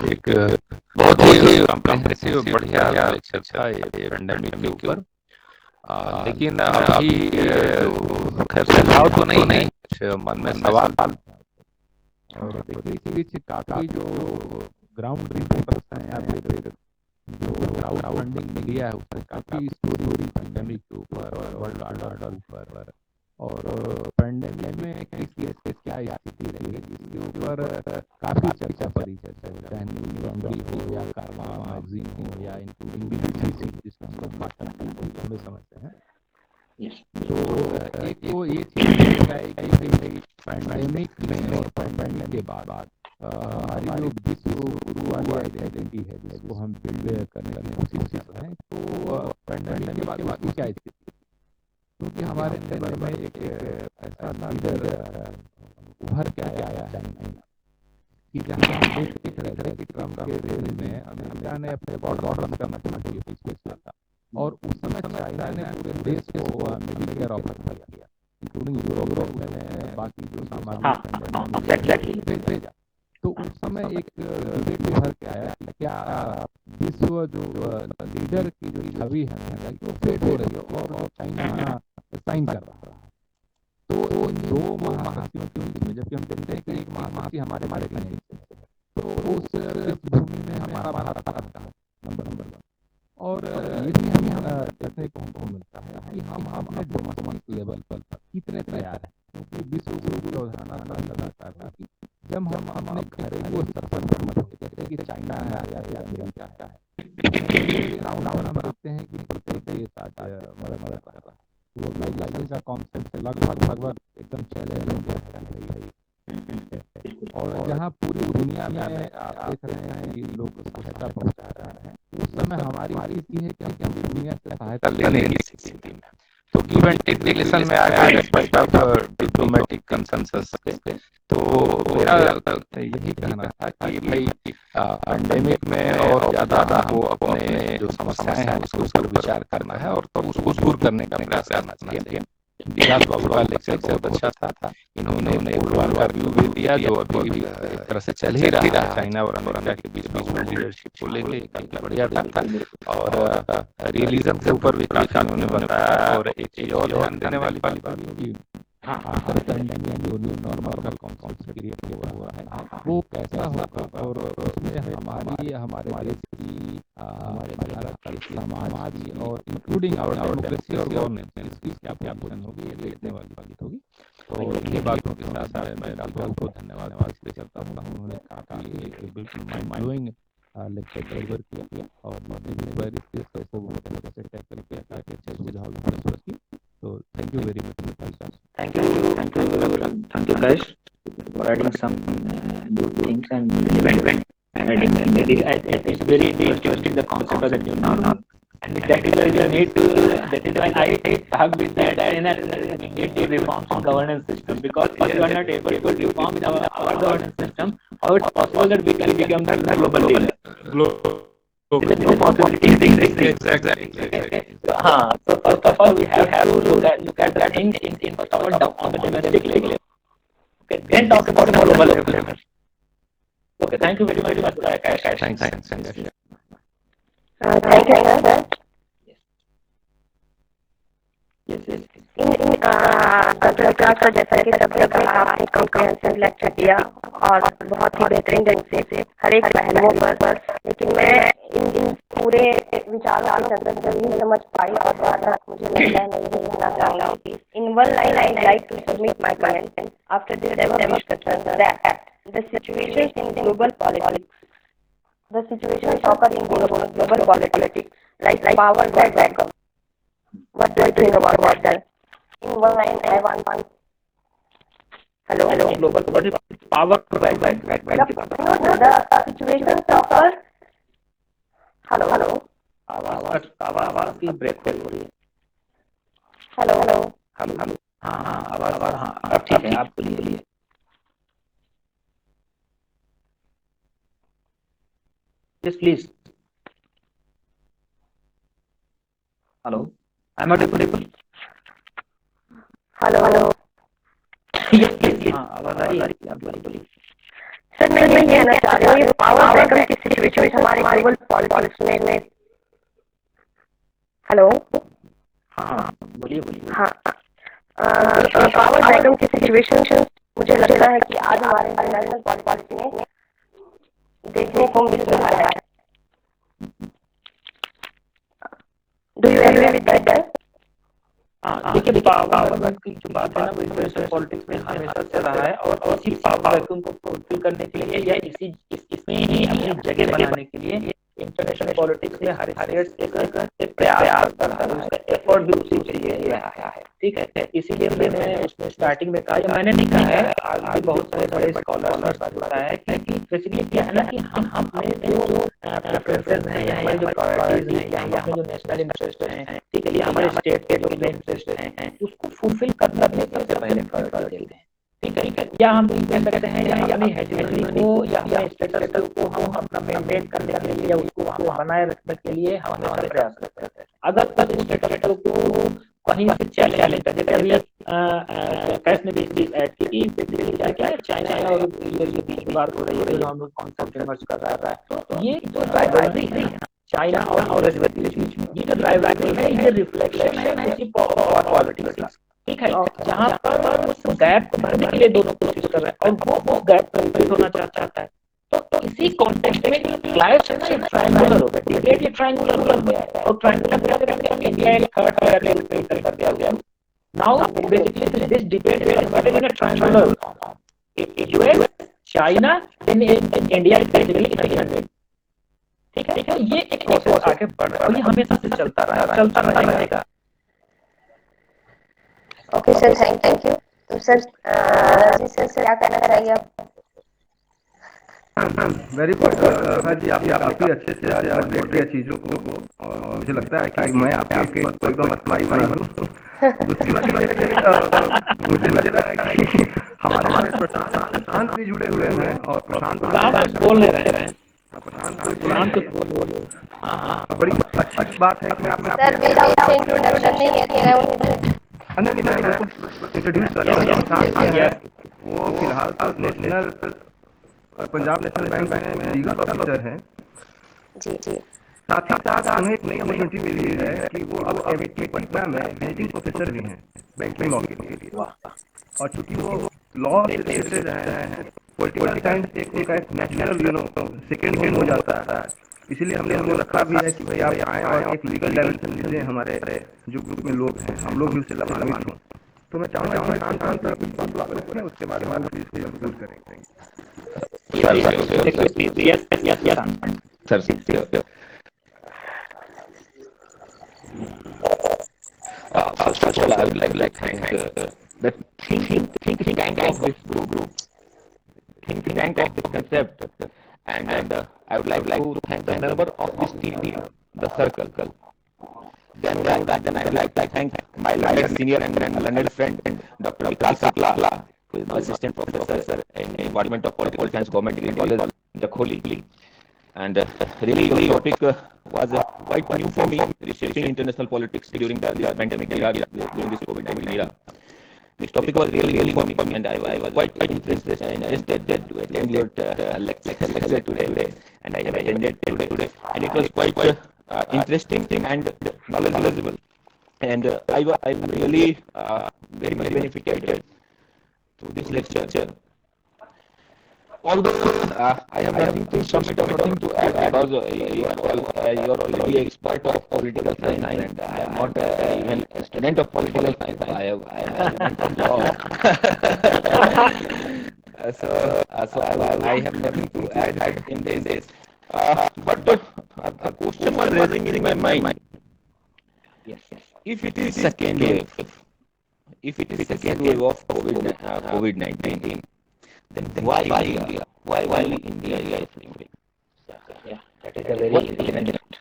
S10: एक बहुत ही कॉम्प्रिहेंसिव बढ़िया लेक्चर था ये पेंडेमिक के ऊपर लेकिन अभी खैर सुझाव तो नहीं कुछ मन में सवाल और देखिए इसी बीच काफी जो ग्राउंड रिपोर्टर्स हैं या फिर जो क्राउड फंडिंग मीडिया है उसने काफी स्टोरी पेंडेमिक के ऊपर और वर्ल्ड ऑर्डर ऊपर और पेंडेमिक में किस देश की क्या स्थिति रही है जिसके ऊपर काफी चर्चा पड़ी चाहे न्यूज लॉन्ड्री हो या कारवा मैगजीन हो या इंक्लूडिंग बीबीसी जिसमें हम लोग बात समझते हैं तो एक तो ये चीज है कि पेंडेमिक के बाद हमारी जो विश्व गुरु वाली आइडेंटिटी है जिसको हम बिल्ड करने की कोशिश कर रहे हैं तो पेंडेमिक के बाद उसकी क्या स्थिति क्योंकि हमारे अंदर में एक ऐसा लीडर उभर के आया है कि जहाँ हम देख रहे थे कि ट्रम्प के रेल में अमेरिका ने अपने बॉर्डर बंद करना शुरू किया था और उस समय चाइना ने पूरे देश को मेडिकेयर ऑफर किया इंक्लूडिंग यूरोप में बाकी जो सामाजिक भेजा तो उस समय एक डिबेट उभर के आया कि क्या विश्व जो लीडर की जो छवि है वो फेड हो रही है और चाइना साइन कर रहा है तो दो महाशक्तियों के बीच में जबकि हम देखते हैं कि एक महाशक्ति हमारे तो उस भूमि में हमारा भारत आता है नंबर 1 और ये भी हमें देखने को मिलता है कि हम अपने डोमेस्टिक लेवल पर कितने तैयार हैं क्योंकि विश्व गुरु का उदाहरण लगातार था कि जब हम अपने घरेलू स्तर पर कहते हैं कि चाइना है या अमेरिका है हम देखते हैं कि प्रत्येक देश आज मदद कर रहा है ग्लोबलाइजेशन का कॉन्सेप्ट लगभग एकदम चैलेंज हो गया है भाई और जहाँ पूरी दुनिया में आप देख रहे हैं कि लोग सहायता पहुँचा रहे हैं उस समय हमारी स्थिति है कि हम दुनिया से सहायता लेने की स्थिति में तो गिव एंड टेक रिलेशन में आ गया डिस्पाइट ऑफ डिप्लोमेटिक कंसेंसस पे। तो मेरा यही कहना था कि भाई पैंडेमिक में और ज्यादा वो अपने जो समस्याएं हैं उसके ऊपर विचार करना है और तो उसको दूर करने का प्रयास करना चाहिए। विकास बाबू का लेक्चर बहुत अच्छा था। इन्होंने कोल्ड वॉर का व्यू भी दिया जो अभी भी एक तरह से चल ही रहा है चाइना और अमेरिका के बीच में वर्ल्ड लीडरशिप को लेके काफी बढ़िया था। और रियलिज्म के ऊपर भी काफी उन्होंने बताया। और एक चीज और ध्यान देने वाली बात कि आफ्टर पैंडेमिक जो न्यू नॉर्मल का कॉन्सेप्ट क्रिएट हुआ है वो कैसा होगा और उसमें हमारे देश की हमारे भारत की समाज की और इंक्लूडिंग आवर डेमोक्रेसी और गवर्नेंस इसकी क्या पोजीशन होगी ये देखने वाली बात होगी। तो इन्हीं बातों के साथ मैं डॉक्टर को धन्यवाद इसलिए करता हूँ। उन्होंने काफी बिल्कुल माइंड ब्लोइंग लेक्चर डिलीवर किया और इस को बहुत अच्छे से टैकल किया काफी अच्छे सुझाव की। So thank you very much.
S3: Thank you guys for adding some good things and relevant. It's very interesting the concept of the new normal. And that is the need to. That is why I have been that in a need to reform some governance system because if you are not able to reform our governance system, how it's possible that we can become the global leader? There is no possibility. Exactly. So first of all, we have to look at the things in first of all on the domestic level. Okay, then talk about the global level. Okay, thank you very much, Akash.
S10: Thanks.
S2: Thank you, sir.
S3: Yes.
S2: Doctor जैसा कि सभी लोग आपने कॉम्प्रिहेंसिव लेक्चर दिया और बहुत ही बेहतरीन ढंग से हर एक पहलुओं पर, लेकिन मैं इन पूरे विचारों को नहीं समझ पाई और ज़्यादा मुझे लगता है नहीं कहना चाहूँगी। In one line I like to submit my comment after this discussion that the situation in global politics the situation occur in global politics like power vacuum. What do you think about that? In one line, I want. Hello.
S3: Global politics, power vacuum.
S2: The situation occur. Hello.
S3: आवाज की ब्रेक हो रही है।
S2: Hello.
S3: हाँ आवाज अब ठीक है, आप बोलिए। Yes, please. Hello. I'm audible.
S2: Hello.
S3: Yes, please. हाँ, आवाज आ रही है, आप बोलिए।
S2: सर मैं ये कहना चाह रही हूँ पावर वैक्यूम की सिचुएशन हमारे ग्लोबल पॉलिटिक्स में। हेलो।
S3: हाँ, बोलिए।
S2: हाँ, पावर वैक्यूम की सिचुएशन मुझे लगता है कि आज हमारे इंटरनेशनल पॉलिटिक्स में देखने को मिल रहा है। Do you agree with that?
S3: देखिए पावर वैक्यूम की जो बात है ना वो इंटरनेशनल पॉलिटिक्स में हमेशा से रहा है और इसी पावर वैक्यूम को फुलफिल करने के लिए या इसमें ही अपनी जगह बनाने के लिए इंटरनेशनल पॉलिटिक्स में हर एक प्रयास करता है, उसका एफर्ट भी उसी से रहा है। ठीक है, इसीलिए मैंने उसमें स्टार्टिंग में कहा, मैंने नहीं कहा है, आज भी बहुत सारे बड़े स्कॉलर्स बताया है कि बेसिकली क्या है ना कि हम अपने जो प्रेफरेंसेस हैं या हमारे जो प्रायोरिटीज हैं या हमारे जो नेशनल इंटरेस्ट हैं, ठीक है, या हमारे स्टेट के जो मेन इंटरेस्ट हैं उसको फुलफिल करने में सबसे पहले प्रायोरिटी देते हैं। ठीक है, या हम कह सकते हैं या अपनी हेजेमनी को या अपने स्टेटस को हम अपना मेंटेन करने के लिए या उसको हम बनाए रखने के लिए हम हमारे प्रयास करते हैं। अगर तक स्टेटस को कहीं से चैलेंज कर देते, अभी कैश ने भी ऐड की क्या है चाइना और ये बीच बात हो रही है जो हम लोग कॉन्सेप्ट इमर्ज कर रहा है, तो ये जो राइवलरी है चाइना और ये जो राइवलरी है ये रिफ्लेक्शन है उसी पावर पॉलिटिक्स का। ठीक है, जहाँ पर उस गैप को भरने के लिए दोनों कोशिश कर रहे हैं और वो गैप कंप्लीट होना चाहता है। तो इसी कॉन्टेक्स्ट में क्लैश है ना, ये ट्रायंगुलर हो गया, डिबेट ये ट्रायंगुलर हो गया और ट्रायंगुलर इंडिया एक थर्ड लेवल पे कर दिया गया। Now basically this debate is divided in a triangular form, US, China and India is basically in a debate. ठीक है, ये एक प्रोसेस आगे बढ़ रहा है और ये हमेशा से चलता रहेगा।
S2: Okay sir, thank you. तो सर सर क्या कहना चाहिए आप?
S1: वेरी गुड जी, आप काफी अच्छे से आज देख रहे चीजों को और मुझे लगता है कि मैं आपके एकदम अप्लाई करूँ दूसरी बात मुझे लग रहा है कि हमारे प्रशांत भी जुड़े हुए हैं और प्रशांत
S7: बोल नहीं रहे हैं।
S1: बड़ी अच्छी बात है कि आपने
S2: सर मेरा उससे इंट्रोडक्शन नहीं है, तेरा
S1: इंट्रोड्यूस किया। वो फिलहाल नेशनल पंजाब नेशनल बैंक में लीगल ऑफिसर हैं।
S2: जी जी।
S1: साथ ही साथ उन्हें एक नई अपॉर्चुनिटी मिली है कि वो अब एमआईटी पटना में विजिटिंग प्रोफेसर भी हैं बैंकिंग लॉ के लिए। और चूंकि वो लॉ से रिलेटेड हैं, पॉलिटिकल साइंस एक नेचुरल सेकेंड होम हो जाता है, इसलिए हमने रखा भी है कि भाई आप आए और एक लीगल लेवल से लीजिए। हमारे जो ग्रुप में लोग हैं हम लोग भी उससे लाभान्वित हों। तो मैं चाहूँगा उसके बारे में प्लीज करेंगे।
S10: First of all, I would like to thank the think tank of this group, think tank of this concept, and I would like to thank the member of this team, the circle. Then I would like to thank my learned senior and learned friend, Dr. Vikral Sakla, who is now assistant professor in Department of Political Science, Government Degree College, Jakholi. And really topic was quite new for me, reshaping international politics during the pandemic era, during this COVID-19 era. This topic was really for me, and I was quite interested and interested to attend your lecture today, and I have attended today, and it was quite interesting and knowledgeable, and I really very much benefited to this lecture. Although I have nothing to submit or nothing to add, because you are already an expert of political science, and I am not even a student of political science. I am a student of law. So I have nothing to add in this. But a question was raising in my mind. Yes. If it is second wave, of COVID-19. Then why India? Why India is suffering? Yeah, that is a very relevant.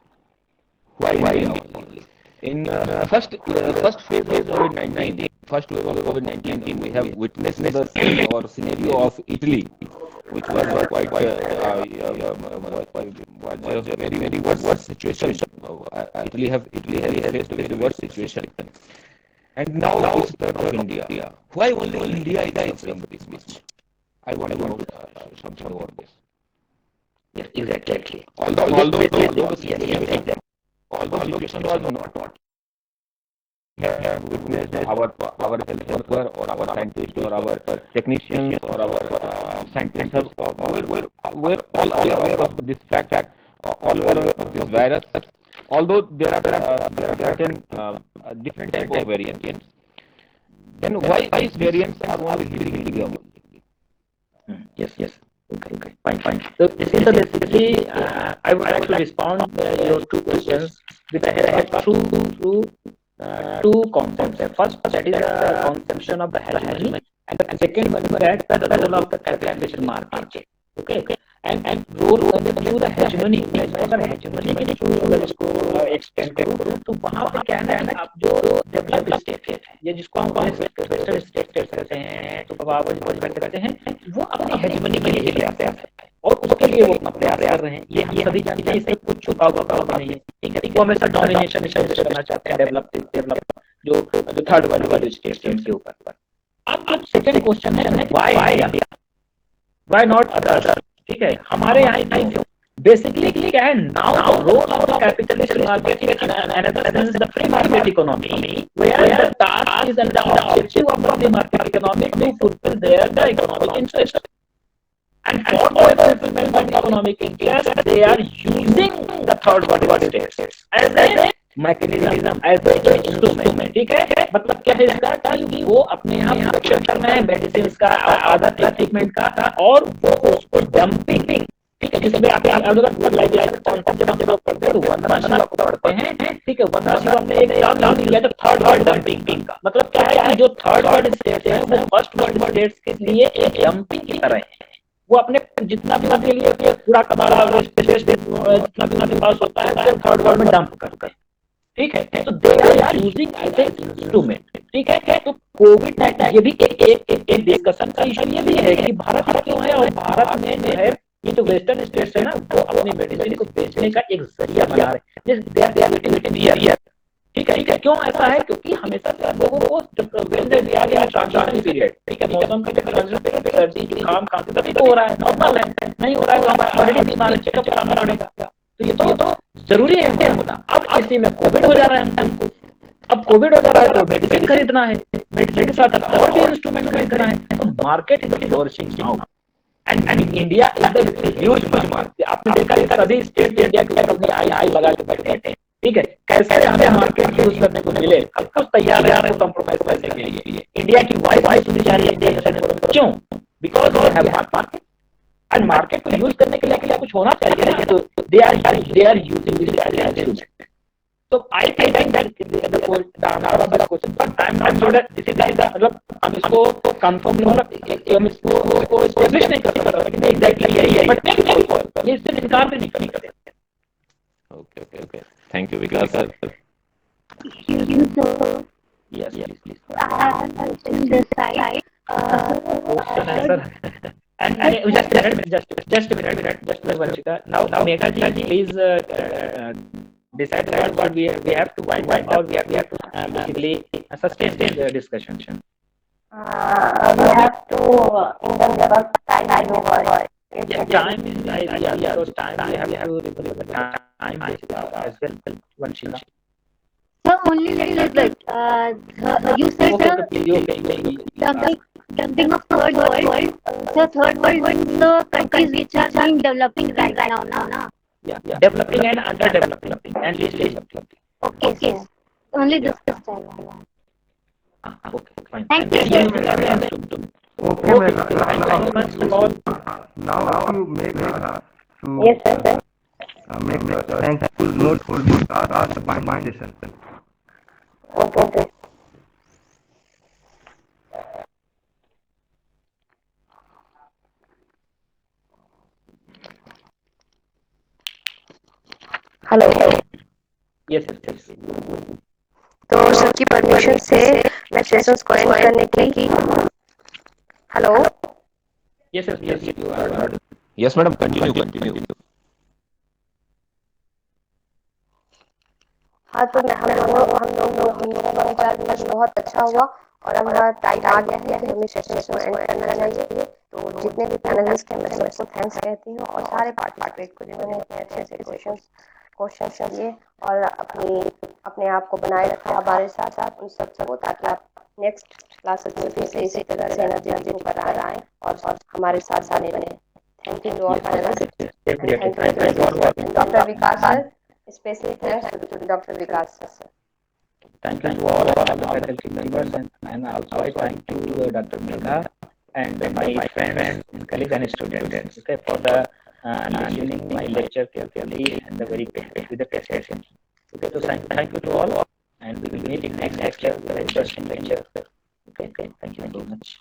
S10: Why India only? In first phase of COVID-19, first wave of COVID-19, we have witnessed the scene or scenario of Italy, which was quite was a very worst situation. Italy has faced a very worst situation. And now it's the turn of India. Why only India is suffering this much? I want to know something about this. Yes, exactly. Although the situation was not. Our health worker or our scientists or our technicians or our scientists were all aware of this fact, all aware of this virus. Although there are certain different type of variants, then why these variants are only hitting India? Yes. Okay. Fine. So basically, I would like to respond your two questions which I have through two concepts. First, that is the conception of the hegemony, and the second one that the role of the capitalization market. Okay. And role of the hegemony, अगर hegemony में इसको extend करूँ तो वहाँ पे क्या है ना, आप जो developed state है या जिसको हम western state कहते हैं, तो बाबा कहते हैं, वो अपनी hegemony के लिए प्रयास कर रहे हैं और उसके लिए वो अपना प्रयास कर रहे हैं। ये हम सभी जानते हैं, इससे कुछ छुपा हुआ नहीं है। ठीक है, वो हमेशा डोमिनेशन करना चाहते हैं, डेवलप जो थर्ड वर्ल्ड स्टेट्स के ऊपर। अब सेकंड क्वेश्चन है व्हाई नॉट अदर्स? ठीक है, हमारे यहाँ नहीं क्यों? बेसिकली क्या है, now role of the capitalist market in another sense the free market economy, where the task is and the objective of the market economy to fulfil their the economic interest, and for the fulfillment of economic interest they are using the third world states as a mechanism, as a instrument. ठीक है, मतलब क्या है इसका, कि वो अपने यहाँ प्रोडक्शन करना है मेडिसिन का, अदर ट्रीटमेंट का, और वो उसको डंपिंग, ठीक है, जिसमें आप अगर लाइक कॉन्सेप्ट जब हम डेवलप करते हैं तो वंदना शिवा को पढ़ते हैं। ठीक है, वंदना शिवा ने एक नाम दिया था थर्ड वर्ल्ड डंपिंग का। मतलब क्या है, जो थर्ड वर्ल्ड स्टेट्स है वो फर्स्ट वर्ल्ड स्टेट्स के लिए एक डंपिंग की तरह है। वो अपने जितना भी उनके लिए पूरा कबाड़ा जितना भी उनके पास होता है वो थर्ड वर्ल्ड में डंप करते हैं।
S11: ठीक है, तो they are using as a instrument, ठीक है। तो कोविड-19 ये भी एक डिस्कशन का इशू ये भी है कि भारत में क्यों है, और भारत में जो है ये जो वेस्टर्न स्टेट्स है ना, वो अपनी मेडिसिन को बेचने का एक जरिया बना रहे हैं, दे आर गेटिंग ईयर, ठीक है। क्यों ऐसा है? क्योंकि हमेशा से लोगों को दिया गया ट्रांजिशन पीरियड, ठीक है, मौसम का ट्रांजिशन पीरियड, सर्दी जुकाम खांसी तभी तो हो रहा है, नॉर्मल है, नहीं हो रहा है तो हमारा ऑलरेडी बीमार चेकअप कराना पड़ेगा, तो ये तो जरूरी है होना। अब इसी में कोविड हो जा रहा है हमको, अब कोविड हो जा रहा है तो मेडिसिन खरीदना है, मेडिसिन के साथ और भी इंस्ट्रूमेंट खरीदना है, तो market is flourishing now and India is a huge market. आपने देखा है सभी स्टेट इंडिया के अपनी आई लगा के बैठे हैं, ठीक है। कैसे हमें मार्केट यूज करने को मिले, अब कुछ तैयार है कंप्रोमाइज करने के लिए। इंडिया की वॉइस सुनी जा रही है, क्यों? Because we have market, and market को यूज करने के लिए कुछ होना चाहिए ना, तो they are using this as an instrument. So I think that the answer of the question, but I'm not sure that this is the मतलब हम इसको कंफर्म मतलब हम इसको एस्टैब्लिश नहीं कर सकते कि एग्जैक्टली यही है, बट नहीं ये इससे इनकार भी नहीं करते।
S10: Okay. Thank you, Vikas sir.
S11: Yes, please.
S6: This side.
S11: Question answer. And just a minute, Vanshika. Now Megha ji, please decide what we have to wind up, or we have to basically sustain the discussion.
S2: We have to in the level time over.
S11: Time is so time we have to remember the time as well, Vanshika.
S6: So only like you said dumping of third world. So third world, the countries which are being developing right now.
S11: Yeah. Developing and underdeveloping and least developing.
S6: Okay. Only this time.
S11: Okay, fine.
S6: Thank you.
S1: Okay, now you make to
S2: Yes, sir.
S1: make a thankful note for the mind session.
S2: Okay. Hello.
S11: Yes.
S2: तो सर की परमिशन से मैं सेशंस को एंड करने की hello.
S11: Yes, you are.
S10: Yes, madam. Continue.
S2: हाँ, तो हम लोगों का आज बहुत अच्छा हुआ और अब हमारा टाइम आ गया है कि हमें सेशंस को एंड करना चाहिए। तो जितने भी पैनलिस्ट हैं मैं सबको थैंक्स कहती हूँ, और सारे पार्टिसिपेट को जिन्होंने इतने अच्छे क्वेश्चन किए और अपने आप को बनाए रखा हमारे साथ उन सबको, ताकि आप नेक्स्ट क्लासेस में फिर से इसी तरह से एनर्जी कर आए और हमारे साथ बने। Thank you to all panellist, doctor Vikas sir, especially thanks to Dr. Vikas sir.
S11: Thank you to all the faculty members, and also I thank you Dr. Megha and my friends, colleagues and students, okay, for the listening my lecture carefully and the very with the precision. Okay, so thank you to all, and we will meet in next lecture, very interesting lecture. Okay, thank you very much.